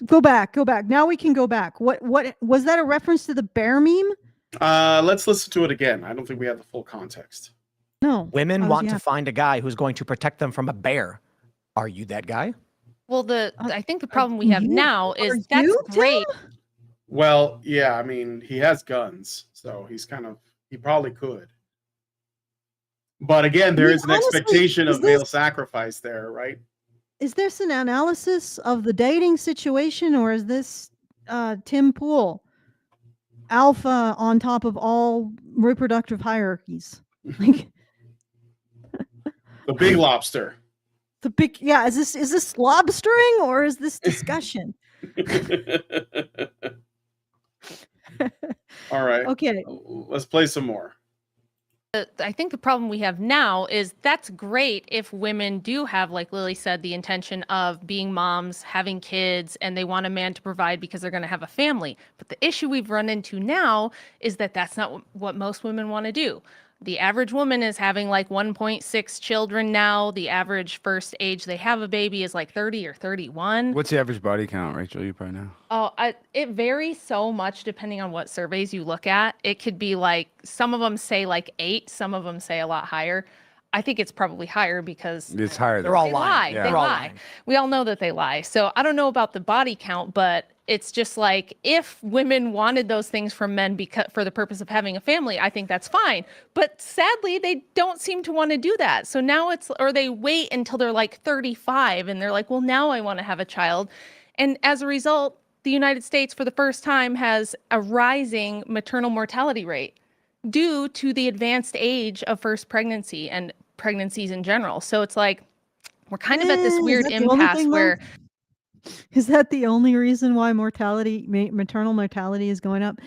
Go back. Now we can go back. What was that a reference to the bear meme? Let's listen to it again. I don't think we have the full context. No. Women want to find a guy who's going to protect them from a bear. Are you that guy? Well, I think the problem we have now is that's great. Well, yeah, I mean, he has guns, so he probably could. But again, there is an honestly, expectation is of male this sacrifice there, right? is this an analysis of the dating situation, or is this Tim Pool alpha on top of all reproductive hierarchies? Like The Big Lobster. the big, yeah. Is this lobstering or is this discussion? All right. Okay. Let's play some more. I think the problem we have now is that's great if women do have, like Lily said, the intention of being moms, having kids, and they want a man to provide because they're going to have a family. But the issue we've run into now is that that's not what most women want to do. The average woman is having like 1.6 children now. The average first age they have a baby is like 30 or 31. What's the average body count, Rachel? You probably know. Oh, it varies so much depending on what surveys you look at. It could be like, some of them say like 8, some of them say a lot higher. I think it's probably higher because It's higher. They're all they lying. lie. Yeah. They They're all lie. lying. We all know that they lie. So I don't know about the body count, but it's just like, if women wanted those things from men because for the purpose of having a family, I think that's fine. But sadly, they don't seem to want to do that. So now or they wait until they're like 35 and they're like, well, now I want to have a child. And as a result, the United States for the first time has a rising maternal mortality rate due to the advanced age of first pregnancy and pregnancies in general. So it's like, we're kind of at this Is weird that the only impasse thing, though? where Is that the only reason why maternal mortality is going up?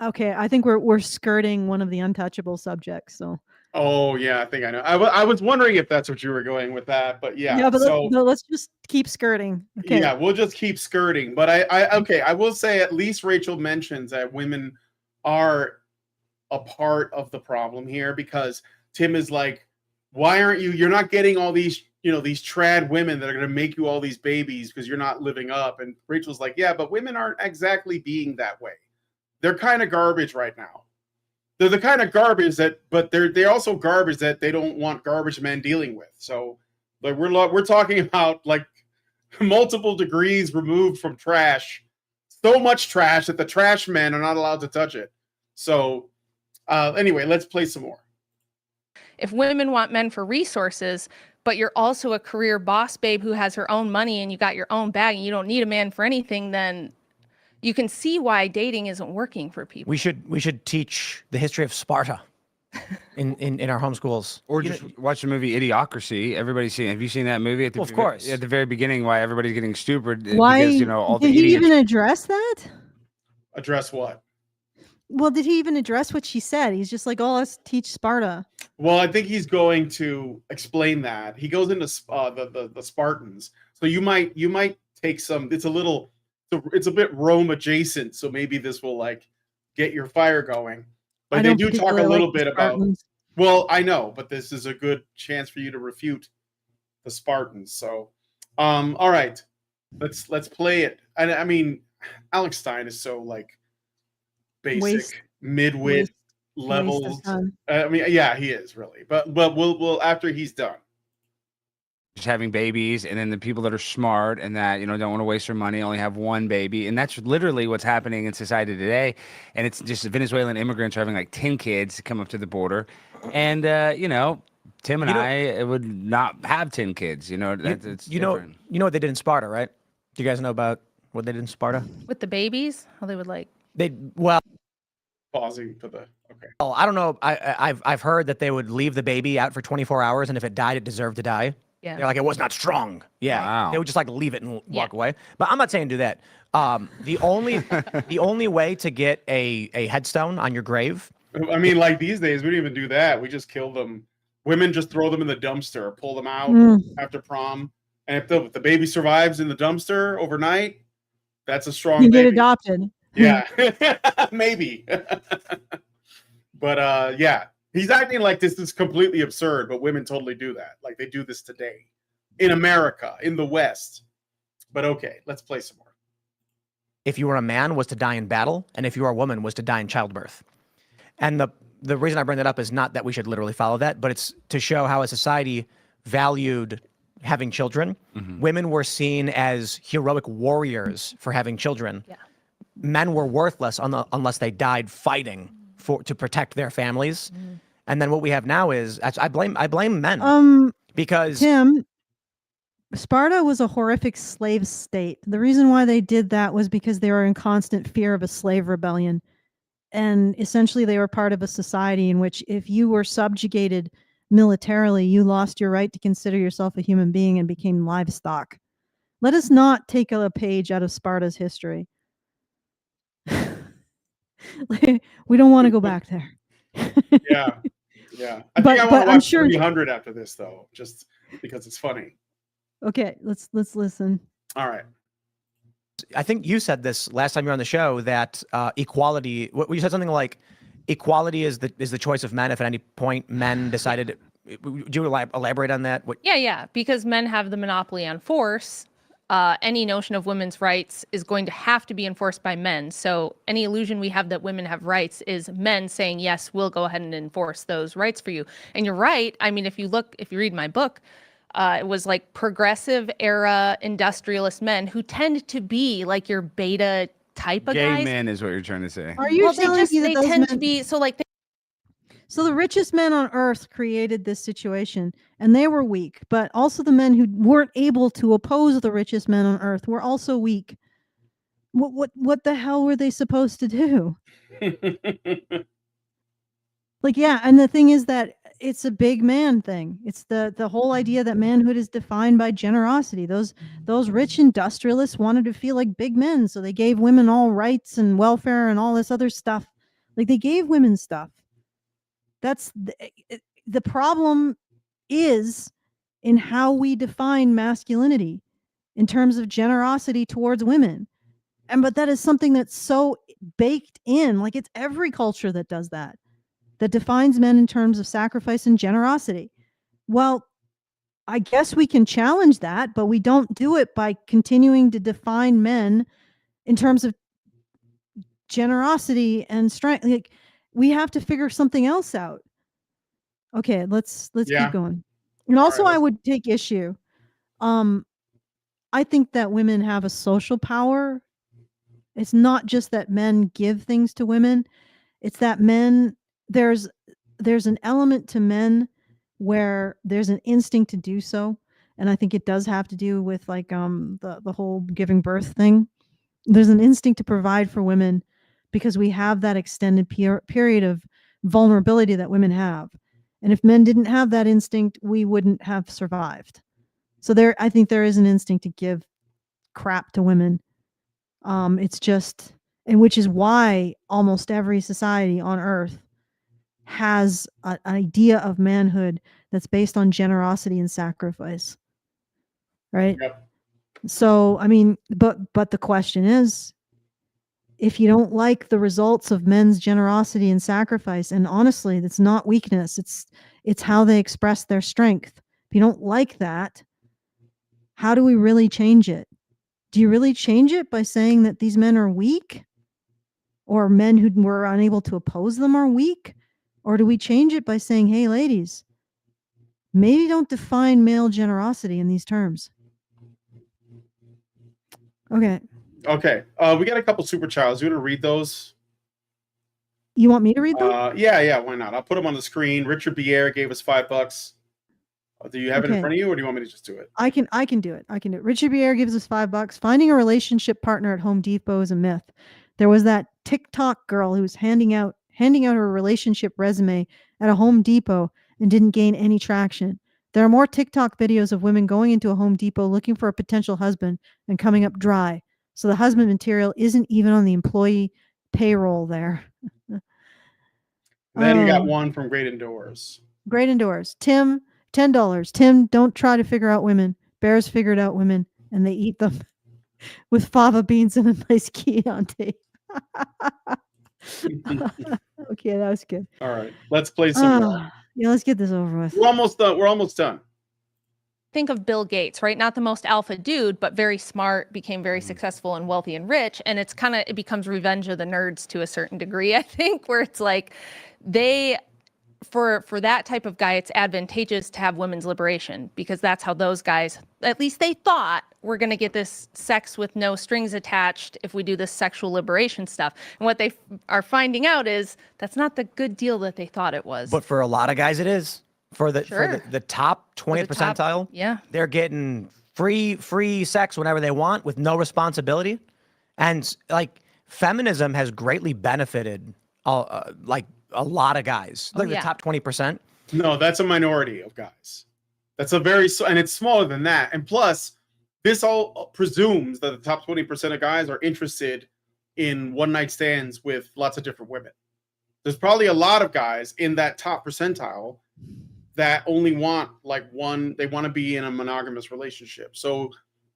Okay, I think we're skirting one of the untouchable subjects. So Oh yeah, I think I know. I was wondering if that's what you were going with that, but yeah. but So let's just keep skirting. Okay. yeah, we'll just keep skirting. But I will say at least Rachel mentions that women are a part of the problem here, because Tim is like, why aren't you're not getting all these, these trad women that are going to make you all these babies because you're not living up. And Rachel's like, yeah, but women aren't exactly being that way. They're kind of garbage right now. They're the kind of garbage but they're also garbage that they don't want garbage men dealing with. So like we're talking about like multiple degrees removed from trash, so much trash that the trash men are not allowed to touch it. So anyway, let's play some more. if women want men for resources, but you're also a career boss babe who has her own money and you got your own bag and you don't need a man for anything, then you can see why dating isn't working for people. We should teach the history of Sparta in our home schools. Or just watch the movie Idiocracy. Everybody's seen. Have you seen that movie? Well, of course. At the very beginning, why everybody's getting stupid? Why Because all the did he idiots. even address that? Address what? Well, did he even address what she said? He's just like, oh, let's teach Sparta. Well, I think he's going to explain that. He goes into the Spartans. So you might take some. It's a bit Rome adjacent. So maybe this will like get your fire going. But they do talk a little bit about. Well, I know, but this is a good chance for you to refute the Spartans. So, all right, let's play it. And I mean, Alex Stein is so like basic, mid-wit levels. I mean, yeah, he is really. But we'll after he's done. Just having babies, and then the people that are smart and that don't want to waste their money only have one baby, and that's literally what's happening in society today. And it's just Venezuelan immigrants are having like 10 kids to come up to the border, and Tim and I would not have 10 kids. It's different. You know what they did in Sparta, right? Do you guys know about what they did in Sparta? With the babies, how they would like. Pausing for the okay. Well, I don't know. I've heard that they would leave the baby out for 24 hours, and if it died, it deserved to die. Yeah. They're like, it was not strong. Yeah. Wow. They would just like leave it and walk away. But I'm not saying do that. The only way to get a headstone on your grave. I mean, like these days, we don't even do that. We just kill them. Women just throw them in the dumpster, pull them out after prom. And if the baby survives in the dumpster overnight, that's a strong You baby. get adopted. Yeah, maybe. But yeah, he's acting like this is completely absurd, but women totally do that. Like they do this today in America, in the West. But okay, let's play some more. If you were a man, was to die in battle, and if you were a woman, was to die in childbirth. And the reason I bring that up is not that we should literally follow that, but it's to show how a society valued having children. Mm-hmm. Women were seen as heroic warriors for having children. Yeah. Men were worthless unless they died fighting to protect their families. And then what we have now is I blame men because Tim, Sparta was a horrific slave state. The reason why they did that was because they were in constant fear of a slave rebellion. And essentially, they were part of a society in which if you were subjugated militarily, you lost your right to consider yourself a human being and became livestock. Let us not take a page out of Sparta's history. We don't want to go back there. Yeah. Yeah. I But- think I but want to I'm watch sure- 300 after this, though, just because it's funny. Okay, let's listen. All right. I think you said this last time you were on the show that equality. You said something like equality is the choice of men. If at any point men decided, would you elaborate on that? Yeah, because men have the monopoly on force. Any notion of women's rights is going to have to be enforced by men. So any illusion we have that women have rights is men saying, yes, we'll go ahead and enforce those rights for you. And you're right. I mean, if you read my book, it was like progressive era industrialist men who tend to be like your beta type of Gay guys. men is what you're trying to say. Are you Well, they telling me that they those tend to men- be so like So the richest men on earth created this situation and they were weak, but also the men who weren't able to oppose the richest men on earth were also weak. What the hell were they supposed to do? Like, yeah, and the thing is that it's a big man thing. It's the whole idea that manhood is defined by generosity. Those rich industrialists wanted to feel like big men, so they gave women all rights and welfare and all this other stuff. Like they gave women stuff. That's the problem is in how we define masculinity in terms of generosity towards women. But that is something that's so baked in, like it's every culture that does that defines men in terms of sacrifice and generosity. Well, I guess we can challenge that, but we don't do it by continuing to define men in terms of generosity and strength. Like we have to figure something else out. Okay, let's Yeah. keep going. And also right, I would take issue. I think that women have a social power. It's not just that men give things to women. It's that men there's an element to men where there's an instinct to do so, and I think it does have to do with like the whole giving birth thing. There's an instinct to provide for women because we have that extended period of vulnerability that women have, and if men didn't have that instinct, we wouldn't have survived. So I think there is an instinct to give crap to women. It's just, and which is why almost every society on earth has an idea of manhood that's based on generosity and sacrifice, right? Yep. So I mean, but the question is, if you don't like the results of men's generosity and sacrifice, and honestly, that's not weakness, it's how they express their strength. If you don't like that, how do we really change it? Do you really change it by saying that these men are weak, or men who were unable to oppose them are weak? Or do we change it by saying, hey, ladies, maybe don't define male generosity in these terms? Okay. Okay. We got a couple super chows. You want to read those? You want me to read them? Yeah. Why not? I'll put them on the screen. Richard Bier gave us $5. Do you have it in Okay. front of you, or do you want me to just do it? I can do it. I can do it. Richard Bier gives us $5. Finding a relationship partner at Home Depot is a myth. There was that TikTok girl who was handing out her relationship resume at a Home Depot and didn't gain any traction. There are more TikTok videos of women going into a Home Depot looking for a potential husband and coming up dry. So the husband material isn't even on the employee payroll there. Then we got Oh. one from Great Indoors. Great Indoors. Tim, $10. Tim, don't try to figure out women. Bears figured out women and they eat them with fava beans and a nice Chianti. Okay, that was good. All right, let's play some more. Yeah, let's get this over with. We're almost done. We're almost done. think of Bill Gates, right? Not the most alpha dude, but very smart, became very successful and wealthy and rich. And it's kind of, it becomes Revenge of the Nerds to a certain degree, I think, where it's like for that type of guy, it's advantageous to have women's liberation because that's how those guys, at least they thought, we're going to get this sex with no strings attached if we do this sexual liberation stuff. And what they are finding out is that's not the good deal that they thought it was. But for a lot of guys, it is. For the Sure. for the top 20th the top- percentile, yeah. they're getting free sex whenever they want with no responsibility, and like feminism has greatly benefited like a lot of guys, like the yeah. top 20%. No, that's a minority of guys. That's a very, and it's smaller than that. And plus, this all presumes that the top 20% of guys are interested in one night stands with lots of different women. There's probably a lot of guys in that top percentile that only want like one, they want to be in a monogamous relationship. So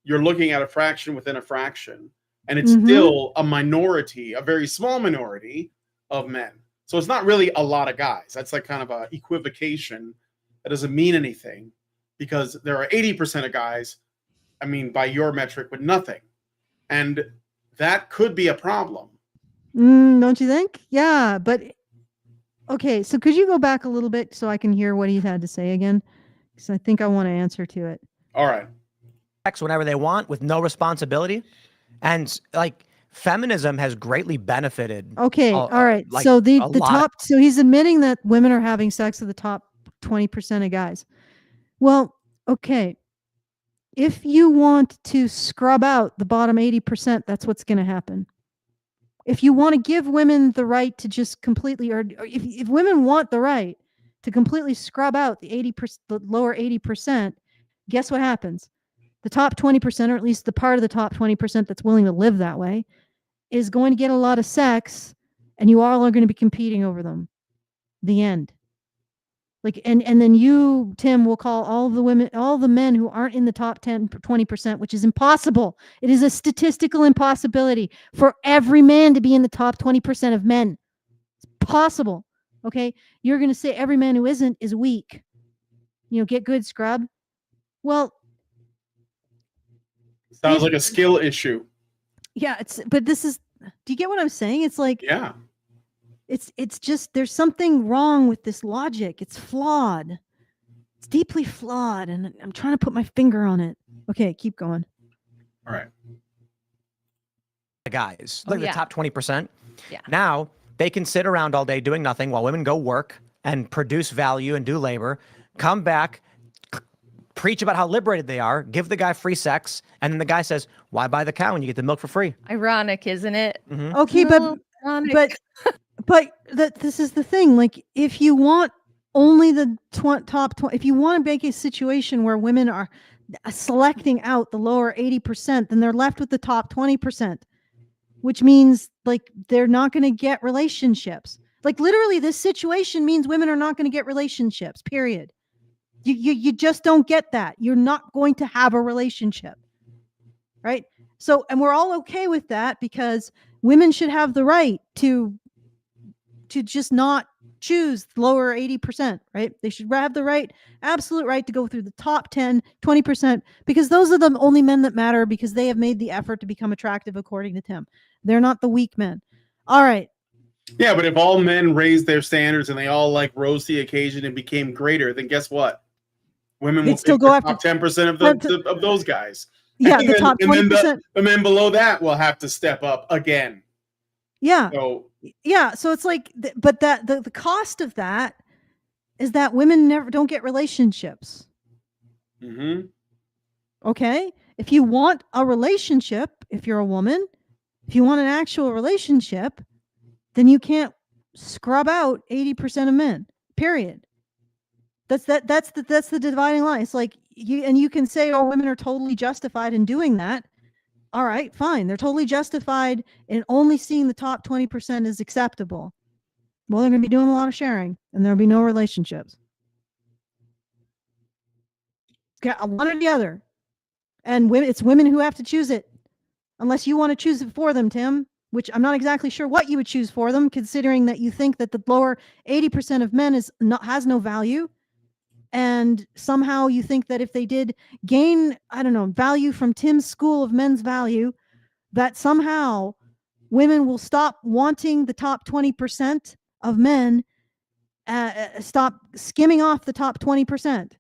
you're looking at a fraction within a fraction, and it's still a minority, a very small minority of men. So it's not really a lot of guys. That's like kind of a equivocation that doesn't mean anything, because there are 80% of guys, I mean, by your metric, with nothing. And that could be a problem. Don't you think? Yeah, but okay, so could you go back a little bit so I can hear what he had to say again? Because I think I want to answer to it. All right. Sex whenever they want with no responsibility, and like feminism has greatly benefited. Okay, all right. Like so the a lot top, so he's admitting that women are having sex with the top 20% of guys. Well, okay. If you want to scrub out the bottom 80%, that's what's going to happen. If you want to give women the right to just completely, or if women want the right to completely scrub out the 80%, the lower 80%, guess what happens? The top 20%, or at least the part of the top 20% that's willing to live that way, is going to get a lot of sex, and you all are going to be competing over them. The end. Like, and then you, Tim, will call all the women, all the men who aren't in the top 10, 20%, which is impossible. It is a statistical impossibility for every man to be in the top 20% of men. It's possible. Okay. You're going to say every man who isn't is weak. Get good, scrub. Well, Sounds like a skill issue. yeah, but this is, do you get what I'm saying? It's like, Yeah. It's just, there's something wrong with this logic. It's flawed. It's deeply flawed, and I'm trying to put my finger on it. Okay, keep going. All right. guys, like the yeah. top 20%. Yeah. Now they can sit around all day doing nothing while women go work and produce value and do labor, come back, preach about how liberated they are, give the guy free sex, and then the guy says, why buy the cow when you get the milk for free? Ironic, isn't it? Okay, Ironic. but this is the thing. Like, if you want only the top 20, if you want to make a situation where women are selecting out the lower 80%, then they're left with the top 20%, which means like they're not going to get relationships. Like, literally, this situation means women are not going to get relationships, period. You just don't get that. You're not going to have a relationship, right? So, and we're all okay with that because women should have the right to just not choose lower 80%, right? They should have the right, absolute right to go through the top 10, 20%, because those are the only men that matter because they have made the effort to become attractive, according to Tim. They're not the weak men. All right. Yeah, but if all men raised their standards and they all like rose to the occasion and became greater, then guess what? Women will still pick go the after top 10% of those guys. Yeah, and the then, top 20%. And then the men below that will have to step up again. Yeah. So yeah. So it's like, but that the cost of that is that women don't get relationships. Mm-hmm. Okay. If you want a relationship, if you're a woman, if you want an actual relationship, then you can't scrub out 80% of men, period. That's the dividing line. It's like you can say, oh, women are totally justified in doing that. All right, fine. They're totally justified in only seeing the top 20% as acceptable. Well, they're going to be doing a lot of sharing and there'll be no relationships. One or the other. And it's women who have to choose it. Unless you want to choose it for them, Tim, which I'm not exactly sure what you would choose for them, considering that you think that the lower 80% of men has no value. And somehow you think that if they did gain, I don't know, value from Tim's school of men's value, that somehow women will stop wanting the top 20% of men, stop skimming off the top 20%.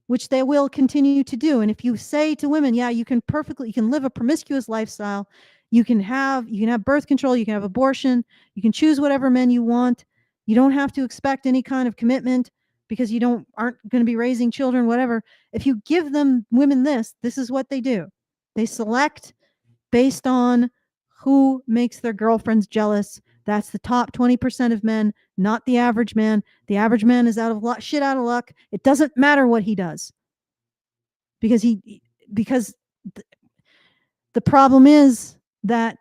which they will continue to do. And if you say to women, yeah, you can live a promiscuous lifestyle, you can have birth control, you can have abortion, you can choose whatever men you want, you don't have to expect any kind of commitment because you aren't going to be raising children, whatever. If you give women this is what they do. They select based on who makes their girlfriends jealous. That's the top 20% of men, not the average man. The average man is out of luck. It doesn't matter what he does. Because the problem is that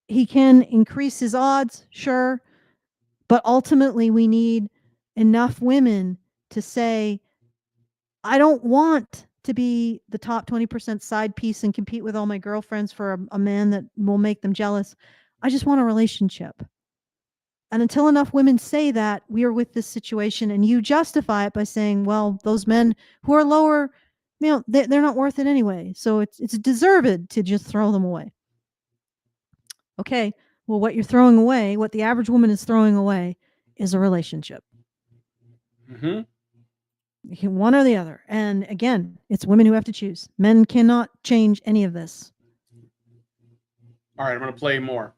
he can increase his odds, sure, but ultimately we need enough women to say, I don't want to be the top 20% side piece and compete with all my girlfriends for a man that will make them jealous. I just want a relationship. And until enough women say that, we are with this situation, and you justify it by saying, well, those men who are lower, they're not worth it anyway. So it's deserved to just throw them away. Okay, well, what you're throwing away, what the average woman is throwing away, is a relationship. Mm-hmm. One or the other. And again, it's women who have to choose. Men cannot change any of this. All right, I'm going to play more.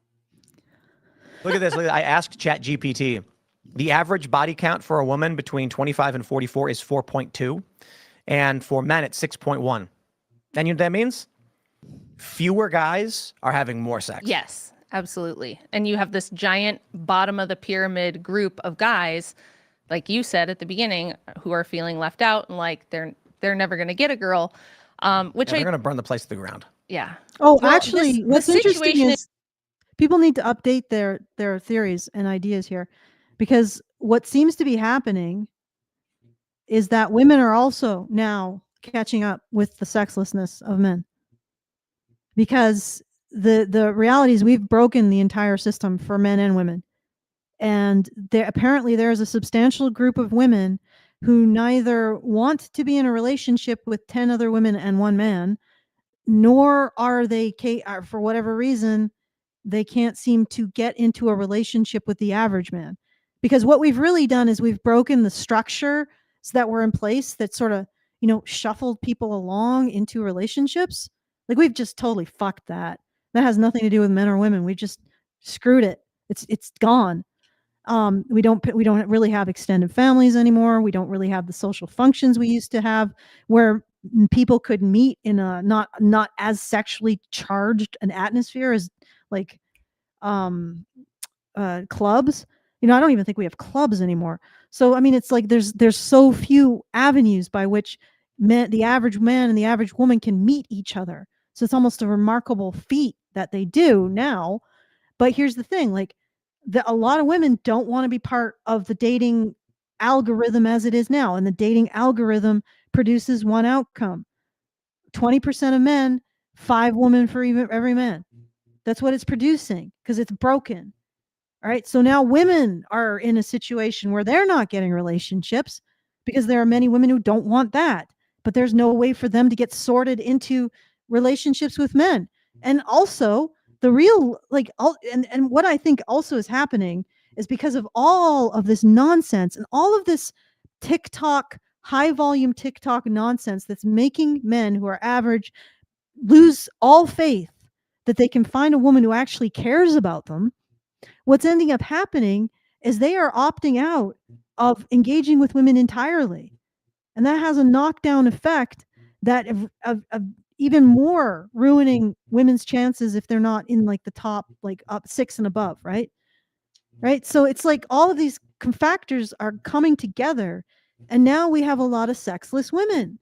Look at this. I asked ChatGPT. The average body count for a woman between 25 and 44 is 4.2. And for men, it's 6.1. And you know what that means? Fewer guys are having more sex. Yes, absolutely. And you have this giant bottom of the pyramid group of guys, like you said at the beginning, who are feeling left out and like they're never going to get a girl. They're going to burn the place to the ground. Yeah. Oh, Well, actually, what's interesting is people need to update their theories and ideas here, because what seems to be happening is that women are also now catching up with the sexlessness of men, because the reality is we've broken the entire system for men and women. And apparently there's a substantial group of women who neither want to be in a relationship with 10 other women and one man, nor are they, for whatever reason, they can't seem to get into a relationship with the average man. Because what we've really done is we've broken the structures that were in place that sort of, shuffled people along into relationships. Like, we've just totally fucked that. That has nothing to do with men or women. We just screwed it. It's gone. We don't really have extended families anymore. We don't really have the social functions we used to have, where people could meet in a not as sexually charged an atmosphere as like clubs. I don't even think we have clubs anymore. So I mean, it's like there's so few avenues by which the average man and the average woman can meet each other. So it's almost a remarkable feat that they do now. But here's the thing, like, a lot of women don't want to be part of the dating algorithm as it is now. And the dating algorithm produces one outcome: 20% of men, 5 women for every man. That's what it's producing, because it's broken. All right. So now women are in a situation where they're not getting relationships because there are many women who don't want that. But there's no way for them to get sorted into relationships with men. And also, the real, and what I think also is happening is because of all of this nonsense and all of this TikTok, high volume TikTok nonsense that's making men who are average lose all faith that they can find a woman who actually cares about them. What's ending up happening is they are opting out of engaging with women entirely. And that has a knockdown effect that of even more ruining women's chances if they're not in like the top, like up 6 and above, right? So it's like all of these factors are coming together, and now we have a lot of sexless women.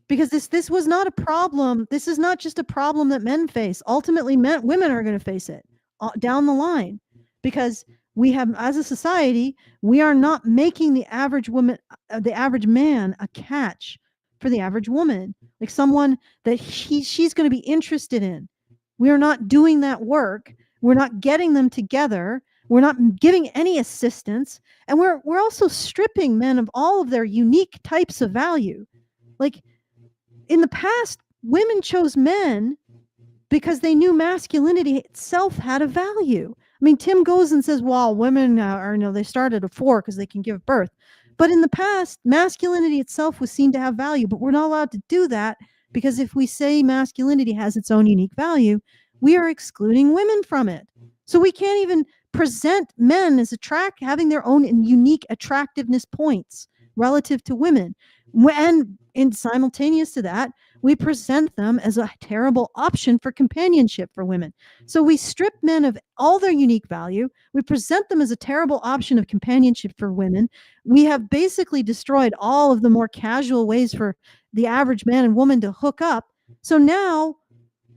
Because this was not a problem. This is not just a problem that men face. Ultimately, women are going to face it down the line, because we have, as a society, we are not making the average woman, the average man, a catch for the average woman, like someone that she's going to be interested in. We are not doing that work. We're not getting them together. We're not giving any assistance, and we're also stripping men of all of their unique types of value. Like, in the past, women chose men because they knew masculinity itself had a value. I mean, Tim goes and says, well, women are, they start at a 4 because they can give birth. But in the past, masculinity itself was seen to have value, but we're not allowed to do that because if we say masculinity has its own unique value, we are excluding women from it. So we can't even present men as having their own unique attractiveness points relative to women. And simultaneous to that, we present them as a terrible option for companionship for women. So we strip men of all their unique value. We present them as a terrible option of companionship for women. We have basically destroyed all of the more casual ways for the average man and woman to hook up. So now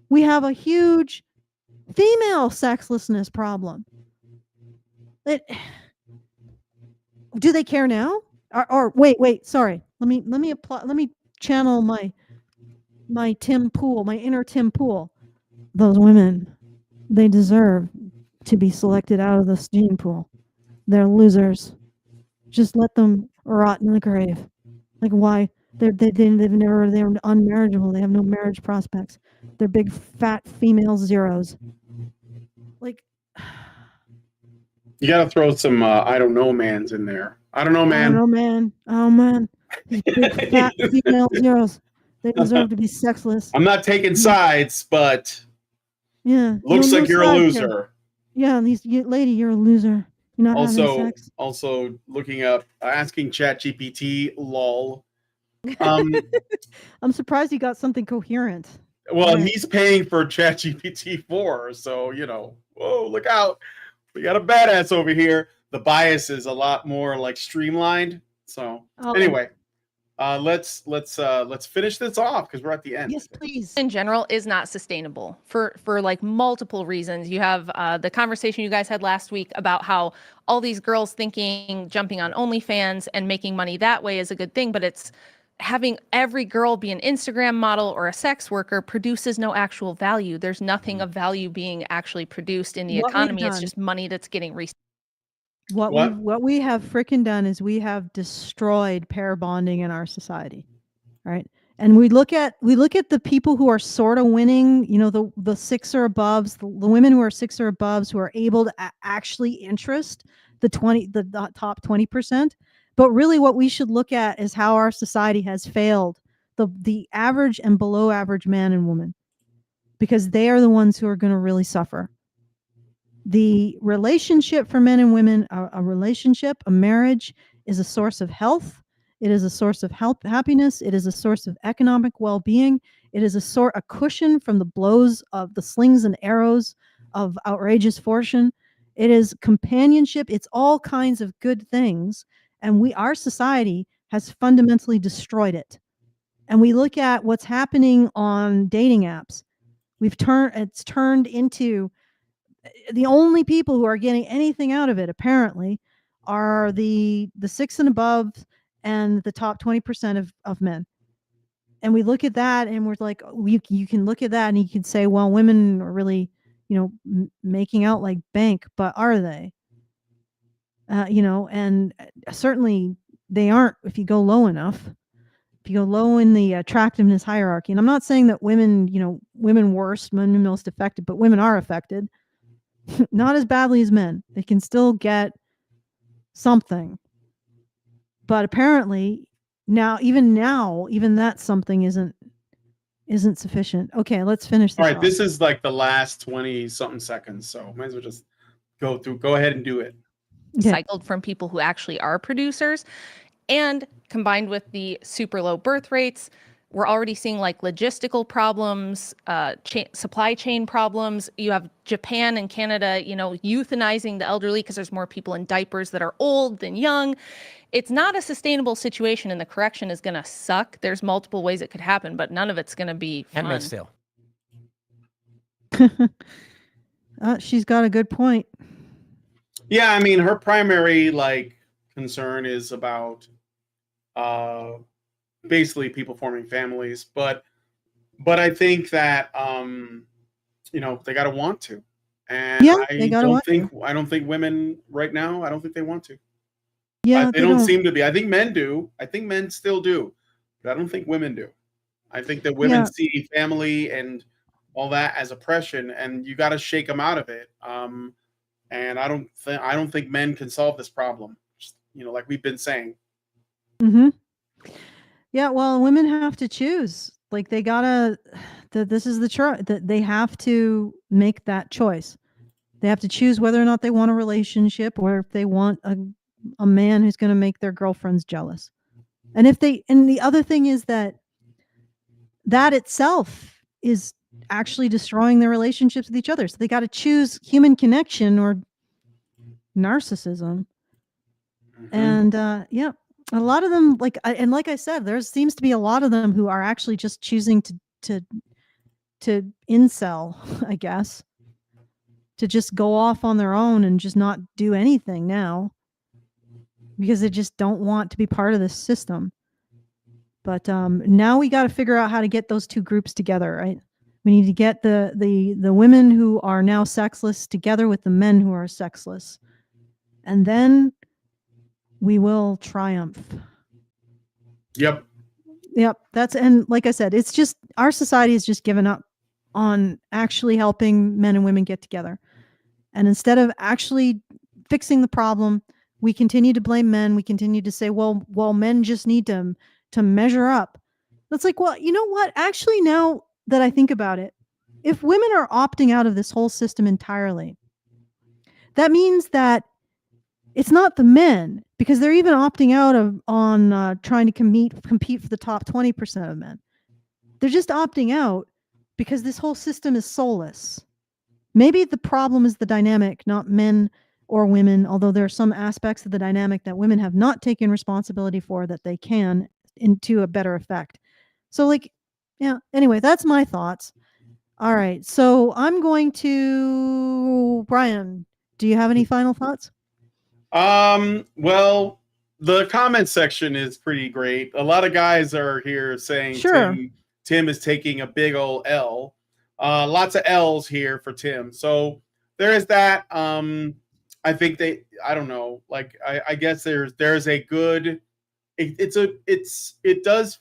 we have a huge female sexlessness problem. Do they care now? Or wait, sorry. Let me apply. Let me channel my Tim Pool, my inner Tim Pool. Those women, they deserve to be selected out of the gene pool. They're losers. Just let them rot in the grave. Like why? They're unmarriageable. They have no marriage prospects. They're big fat female zeros. Like You got to throw some I don't know mans in there. I don't know, I man. don't know, man. Oh man, these big fat female zeros. They deserve to be sexless. I'm not taking sides, but Yeah. looks no like you're a side loser. care. Yeah, lady, you're a loser. You're not having sex. Also looking up, asking ChatGPT, lol. I'm surprised you got something coherent. Well, Right. he's paying for ChatGPT 4, so whoa, look out. We got a badass over here. The bias is a lot more like streamlined. So anyway, let's finish this off because we're at the end. Yes, please. In general is not sustainable for like multiple reasons. You have the conversation you guys had last week about how all these girls thinking jumping on OnlyFans and making money that way is a good thing, but it's having every girl be an Instagram model or a sex worker produces no actual value. There's nothing of value being actually produced in the economy. It's just money that's getting What we have frickin' done is we have destroyed pair bonding in our society, right? And we look at the people who are sort of winning, the 6 or aboves, the women who are 6 or aboves who are able to actually interest the top 20%. But really what we should look at is how our society has failed the average and below average man and woman, because they are the ones who are going to really suffer. The relationship for men and women, a relationship, a marriage, is a source of health. It is a source of happiness. It is a source of economic well-being. It is a cushion from the blows of the slings and arrows of outrageous fortune. It is companionship. It's all kinds of good things. And our society has fundamentally destroyed it. And we look at what's happening on dating apps. It's turned into the only people who are getting anything out of it apparently are the 6 and above and the top 20% of men. And we look at that and we're like, you can look at that and you can say, well, women are really, making out like bank, but are they? And certainly they aren't if you go low enough. If you go low in the attractiveness hierarchy. And I'm not saying that women worst, women most affected, but women are affected. Not as badly as men. They can still get something. But apparently even that something isn't sufficient. Okay, let's finish this. All right, off. this is like the last 20 something seconds, so might as well just go ahead and do it. Okay. Cycled from people who actually are producers, and combined with the super low birth rates, we're already seeing like logistical problems, supply chain problems. You have Japan and Canada, euthanizing the elderly because there's more people in diapers that are old than young. It's not a sustainable situation, and the correction is going to suck. There's multiple ways it could happen, but none of it's going to be fun. Handmaid's Tale. She's got a good point. Yeah, I mean, her primary concern is about basically people forming families, but I think that they got to want to, and I don't think women right now, I don't think they want to. Yeah, they don't seem to be. I think men do. I think men still do, but I don't think women do. I think that women see family and all that as oppression, and you got to shake them out of it. And I don't think men can solve this problem. Like we've been saying. Mm-hmm. Yeah, well, women have to choose. Like they gotta. This is the choice that they have to make that choice. They have to choose whether or not they want a relationship or if they want a man who's going to make their girlfriends jealous. And if they, and the other thing is that that itself is actually destroying their relationships with each other. So they got to choose human connection or narcissism. And yeah, a lot of them, and like I said, there seems to be a lot of them who are actually just choosing to incel, I guess, to just go off on their own and just not do anything now because they just don't want to be part of this system. But now we got to figure out how to get those two groups together, right? We need to get the women who are now sexless together with the men who are sexless, and then we will triumph. Yep. Yep. And like I said, it's just our society has just given up on actually helping men and women get together. And instead of actually fixing the problem, we continue to blame men. We continue to say, well, men just need to measure up. That's like, well, you know what? Actually, now that I think about it, if women are opting out of this whole system entirely, that means that it's not the men, because they're even opting out on trying to compete for the top 20% of men. They're just opting out because this whole system is soulless. Maybe the problem is the dynamic, not men or women, although there are some aspects of the dynamic that women have not taken responsibility for that they can into a better effect. So yeah, anyway, that's my thoughts. All right. So I'm going to Brian. Do you have any final thoughts? Well, the comment section is pretty great. A lot of guys are here saying Sure. Tim is taking a big old L. Lots of L's here for Tim. So there is that. I think I don't know. Like I guess there's a good. It does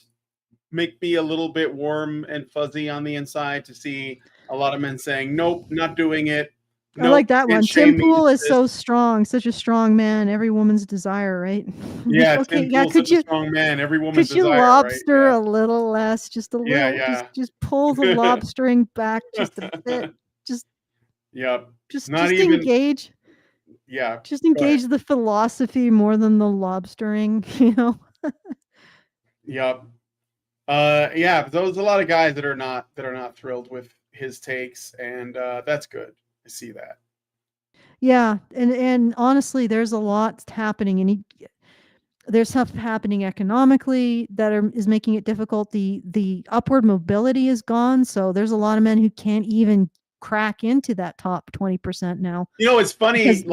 make me a little bit warm and fuzzy on the inside to see a lot of men saying, nope, not doing it. I like that one. Tim Pool is this. so strong, such a strong man, every woman's desire, right? Yeah, okay, Tim yeah. Pool's Could such a you strong man, every woman's could you desire, lobster right? a little less, just a little, Yeah. just pull the lobstering back just a bit, just Yep. just Not just even. engage, Yeah. just engage the philosophy more than the lobstering, you know. Yep. Yeah, but there's a lot of guys that are not thrilled with his takes, and that's good. I see that. Yeah, and honestly, there's a lot happening, and there's stuff happening economically that is making it difficult. The upward mobility is gone, so there's a lot of men who can't even crack into that top 20% now. You know, it's funny. Because,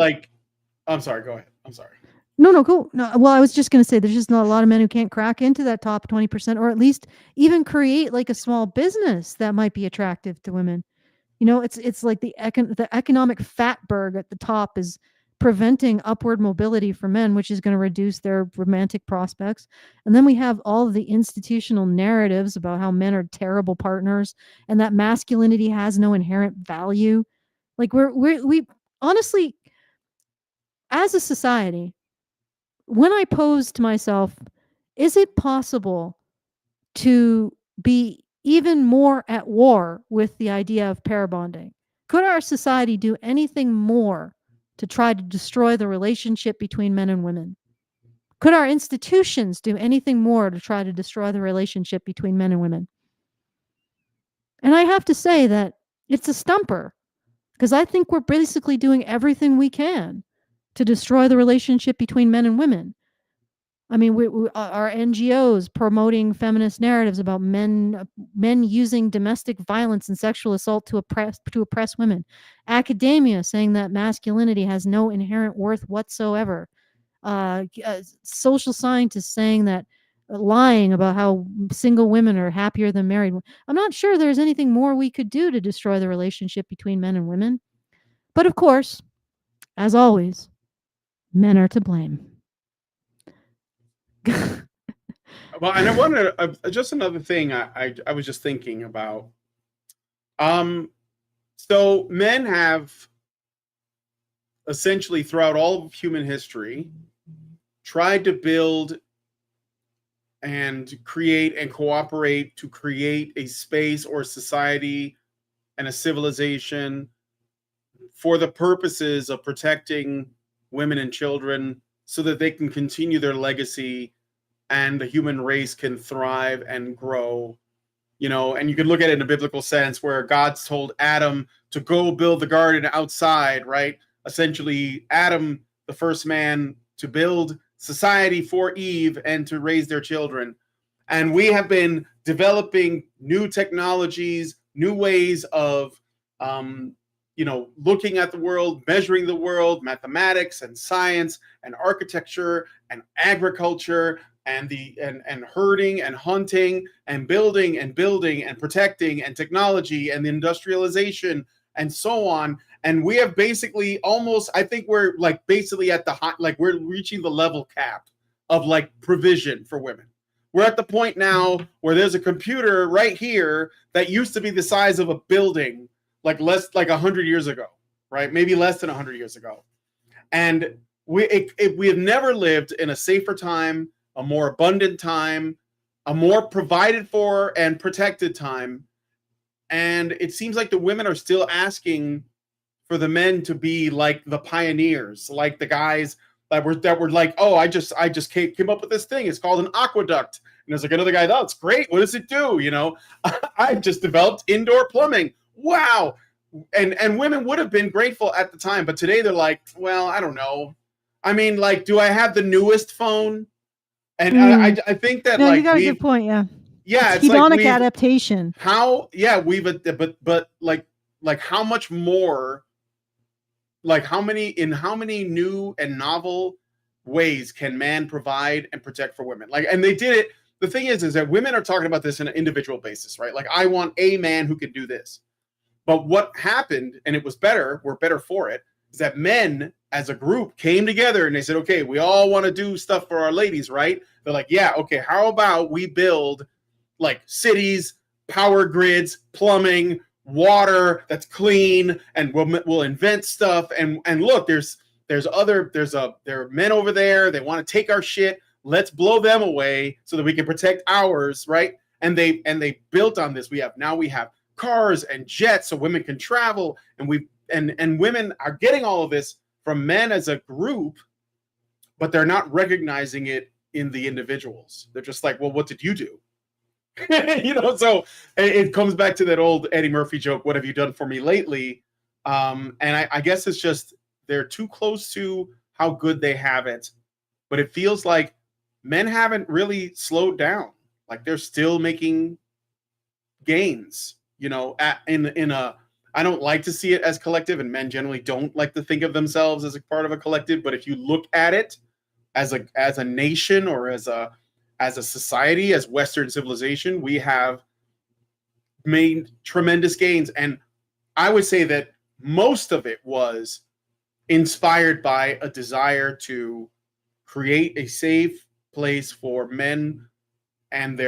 I'm sorry. Go ahead. I'm sorry. No, cool. No, well, I was just going to say there's just not a lot of men who can't crack into that top 20%, or at least even create like a small business that might be attractive to women. You know, it's like the economic fatberg at the top is preventing upward mobility for men, which is going to reduce their romantic prospects. And then we have all of the institutional narratives about how men are terrible partners and that masculinity has no inherent value. Like we honestly, as a society, when I pose to myself, is it possible to be even more at war with the idea of pair bonding? Could our society do anything more to try to destroy the relationship between men and women? Could our institutions do anything more to try to destroy the relationship between men and women? And I have to say that it's a stumper, because I think we're basically doing everything we can to destroy the relationship between men and women. I mean, our NGOs promoting feminist narratives about men using domestic violence and sexual assault to oppress women. Academia saying that masculinity has no inherent worth whatsoever. Social scientists saying that lying about how single women are happier than married. I'm not sure there's anything more we could do to destroy the relationship between men and women. But of course, as always, men are to blame. Well, and I wanted just another thing I was just thinking about. So men have essentially throughout all of human history tried to build and create and cooperate to create a space or society and a civilization for the purposes of protecting women and children so that they can continue their legacy and the human race can thrive and grow. You know, and you can look at it in a biblical sense where God's told Adam to go build the garden outside, right? Essentially, Adam, the first man, to build society for Eve and to raise their children. And we have been developing new technologies, new ways of, you know, looking at the world, measuring the world, mathematics and science and architecture and agriculture and herding and hunting and building and protecting and technology and the industrialization and so on. And we have basically almost, I think we're like basically at the high, like we're reaching the level cap of like provision for women. We're at the point now where there's a computer right here that used to be the size of a building, like less like 100 years ago, right? Maybe less than 100 years ago. And we have never lived in a safer time, a more abundant time, a more provided for and protected time. And it seems like the women are still asking for the men to be like the pioneers, like the guys that were like, oh, I just came up with this thing. It's called an aqueduct. And there's like another guy, oh, it's great. What does it do? You know, I just developed indoor plumbing. Wow. And women would have been grateful at the time, but today they're like, well, I don't know. I mean, like, do I have the newest phone? And I think that, no, like, you got a good point. Yeah. Yeah, it's hedonic like adaptation. But like how much more, like how many new and novel ways can man provide and protect for women? Like, and they did it. The thing is that women are talking about this on an individual basis, right? Like, I want a man who can do this. But what happened, and it was better, we're better for it, is that men as a group came together and they said, okay, we all want to do stuff for our ladies, right? They're like, yeah, okay, how about we build like cities, power grids, plumbing, water that's clean, and we'll invent stuff. And look, there are men over there, they want to take our shit. Let's blow them away so that we can protect ours, right? And they built on this. We have cars and jets so women can travel, and women are getting all of this from men as a group, but they're not recognizing it in the individuals. They're just like, well, what did you do? You know, so it comes back to that old Eddie Murphy joke, what have you done for me lately? And I guess it's just they're too close to how good they have it, but it feels like men haven't really slowed down. Like, they're still making gains, you know, I don't like to see it as collective, and men generally don't like to think of themselves as a part of a collective, but if you look at it as a nation or as a society, as Western civilization, we have made tremendous gains. And I would say that most of it was inspired by a desire to create a safe place for men and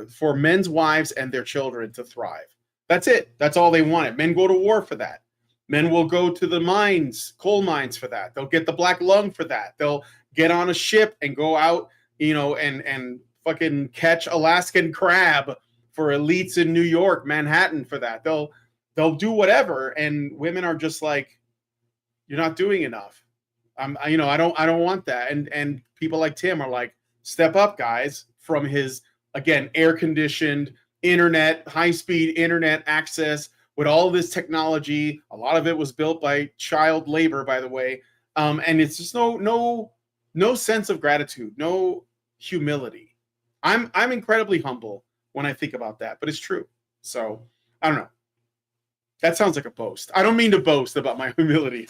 for men's wives and their children to thrive. That's it. That's all they wanted. Men go to war for that. Men will go to the mines, coal mines for that. They'll get the black lung for that. They'll get on a ship and go out, you know, and fucking catch Alaskan crab for elites in New York, Manhattan for that. They'll do whatever. And women are just like, you're not doing enough. I don't want that. And people like Tim are like, step up, guys, from his, again, air-conditioned internet, high-speed internet access with all this technology. A lot of it was built by child labor, by the way. And it's just no sense of gratitude, no humility. I'm incredibly humble when I think about that, but it's true. So I don't know. That sounds like a boast. I don't mean to boast about my humility.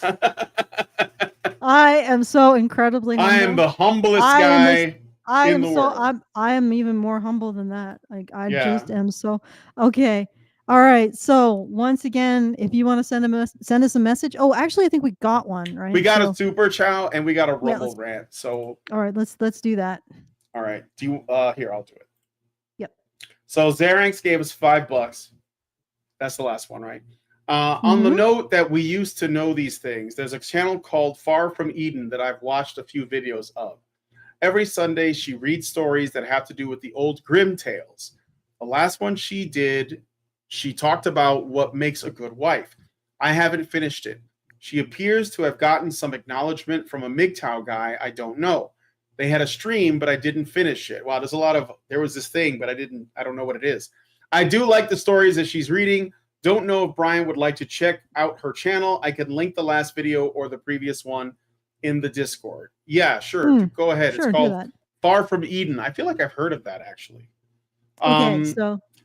I am so incredibly humble. I am the humblest guy in the world. I am even more humble than that. Like, I just am so okay. All right. So once again, if you want to send us a message. Oh, actually, I think we got one, right? We got a Super Chow and we got a Rumble rant. So all right, let's do that. All right. Do you here, I'll do it. Yep. So Xeranx gave us $5. That's the last one, right? On the note that we used to know these things, there's a channel called Far From Eden that I've watched a few videos of. Every Sunday, she reads stories that have to do with the old Grimm tales. The last one she did, she talked about what makes a good wife. I haven't finished it. She appears to have gotten some acknowledgement from a MGTOW guy I don't know. They had a stream, but I didn't finish it. Wow, there was this thing, but I don't know what it is. I do like the stories that she's reading. Don't know if Brian would like to check out her channel. I can link the last video or the previous one in the Discord. Yeah, sure. Go ahead. Sure, it's called Far From Eden. I feel like I've heard of that, actually. Okay,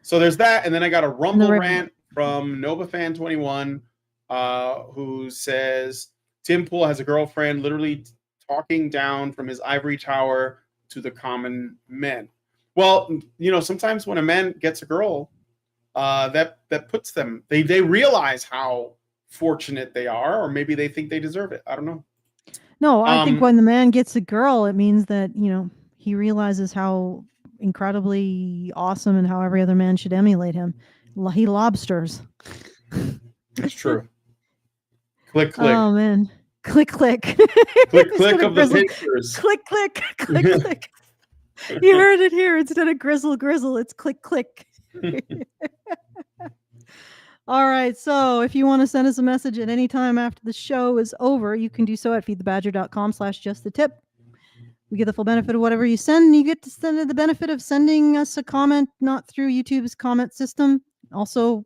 so there's that. And then I got a Rumble rant from NovaFan21 who says, Tim Pool has a girlfriend literally talking down from his ivory tower to the common men. Well, sometimes when a man gets a girl, that puts them, they realize how fortunate they are, or maybe they think they deserve it. I don't know. No, I think when the man gets a girl, it means that, he realizes how incredibly awesome and how every other man should emulate him. He lobsters. That's true. Click, click. Oh, man. Click, click. Click, click of the pictures. Click, click, click, click. You heard it here. Instead of grizzle, grizzle, it's click, click. All right. So if you want to send us a message at any time after the show is over, you can do so at feedthebadger.com/justthetip. We get the full benefit of whatever you send, and you get to send the benefit of sending us a comment, not through YouTube's comment system. Also,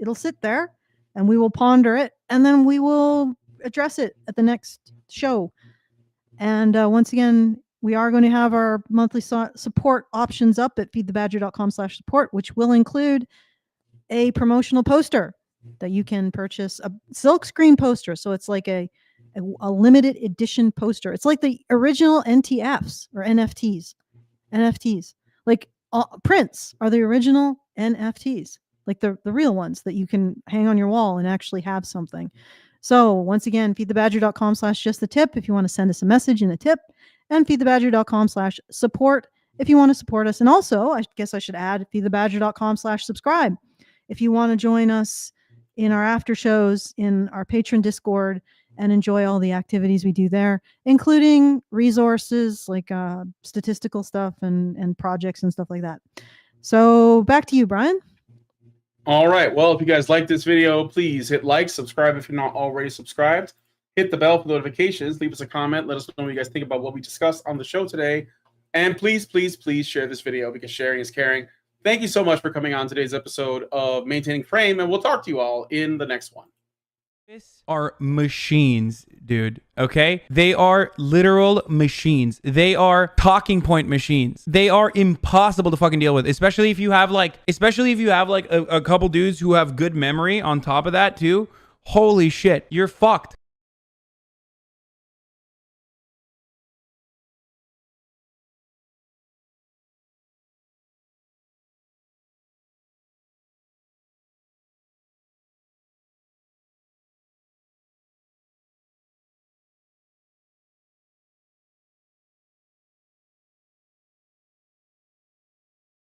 it'll sit there, and we will ponder it, and then we will address it at the next show. And once again, we are going to have our monthly support options up at feedthebadger.com/support, which will include a promotional poster that you can purchase, a silk screen poster. So it's like a limited edition poster. It's like the original NTFs or NFTs. Like prints are the original NFTs, like the real ones that you can hang on your wall and actually have something. So once again, feedthebadger.com/justthetip if you want to send us a message and a tip, and feedthebadger.com/support if you want to support us. And also, I guess I should add, feedthebadger.com/subscribe if you want to join us in our after shows in our patron Discord and enjoy all the activities we do there, including resources like statistical stuff and projects and stuff like that. So back to you, Brian. All right. Well, if you guys like this video, please hit like, subscribe if you're not already subscribed. Hit the bell for notifications. Leave us a comment. Let us know what you guys think about what we discussed on the show today. And please, please, please share this video because sharing is caring. Thank you so much for coming on today's episode of Maintaining Frame, and we'll talk to you all in the next one. Are machines, dude. Okay? They are literal machines. They are talking point machines. They are impossible to fucking deal with, especially if you have like a couple dudes who have good memory on top of that too. Holy shit, you're fucked.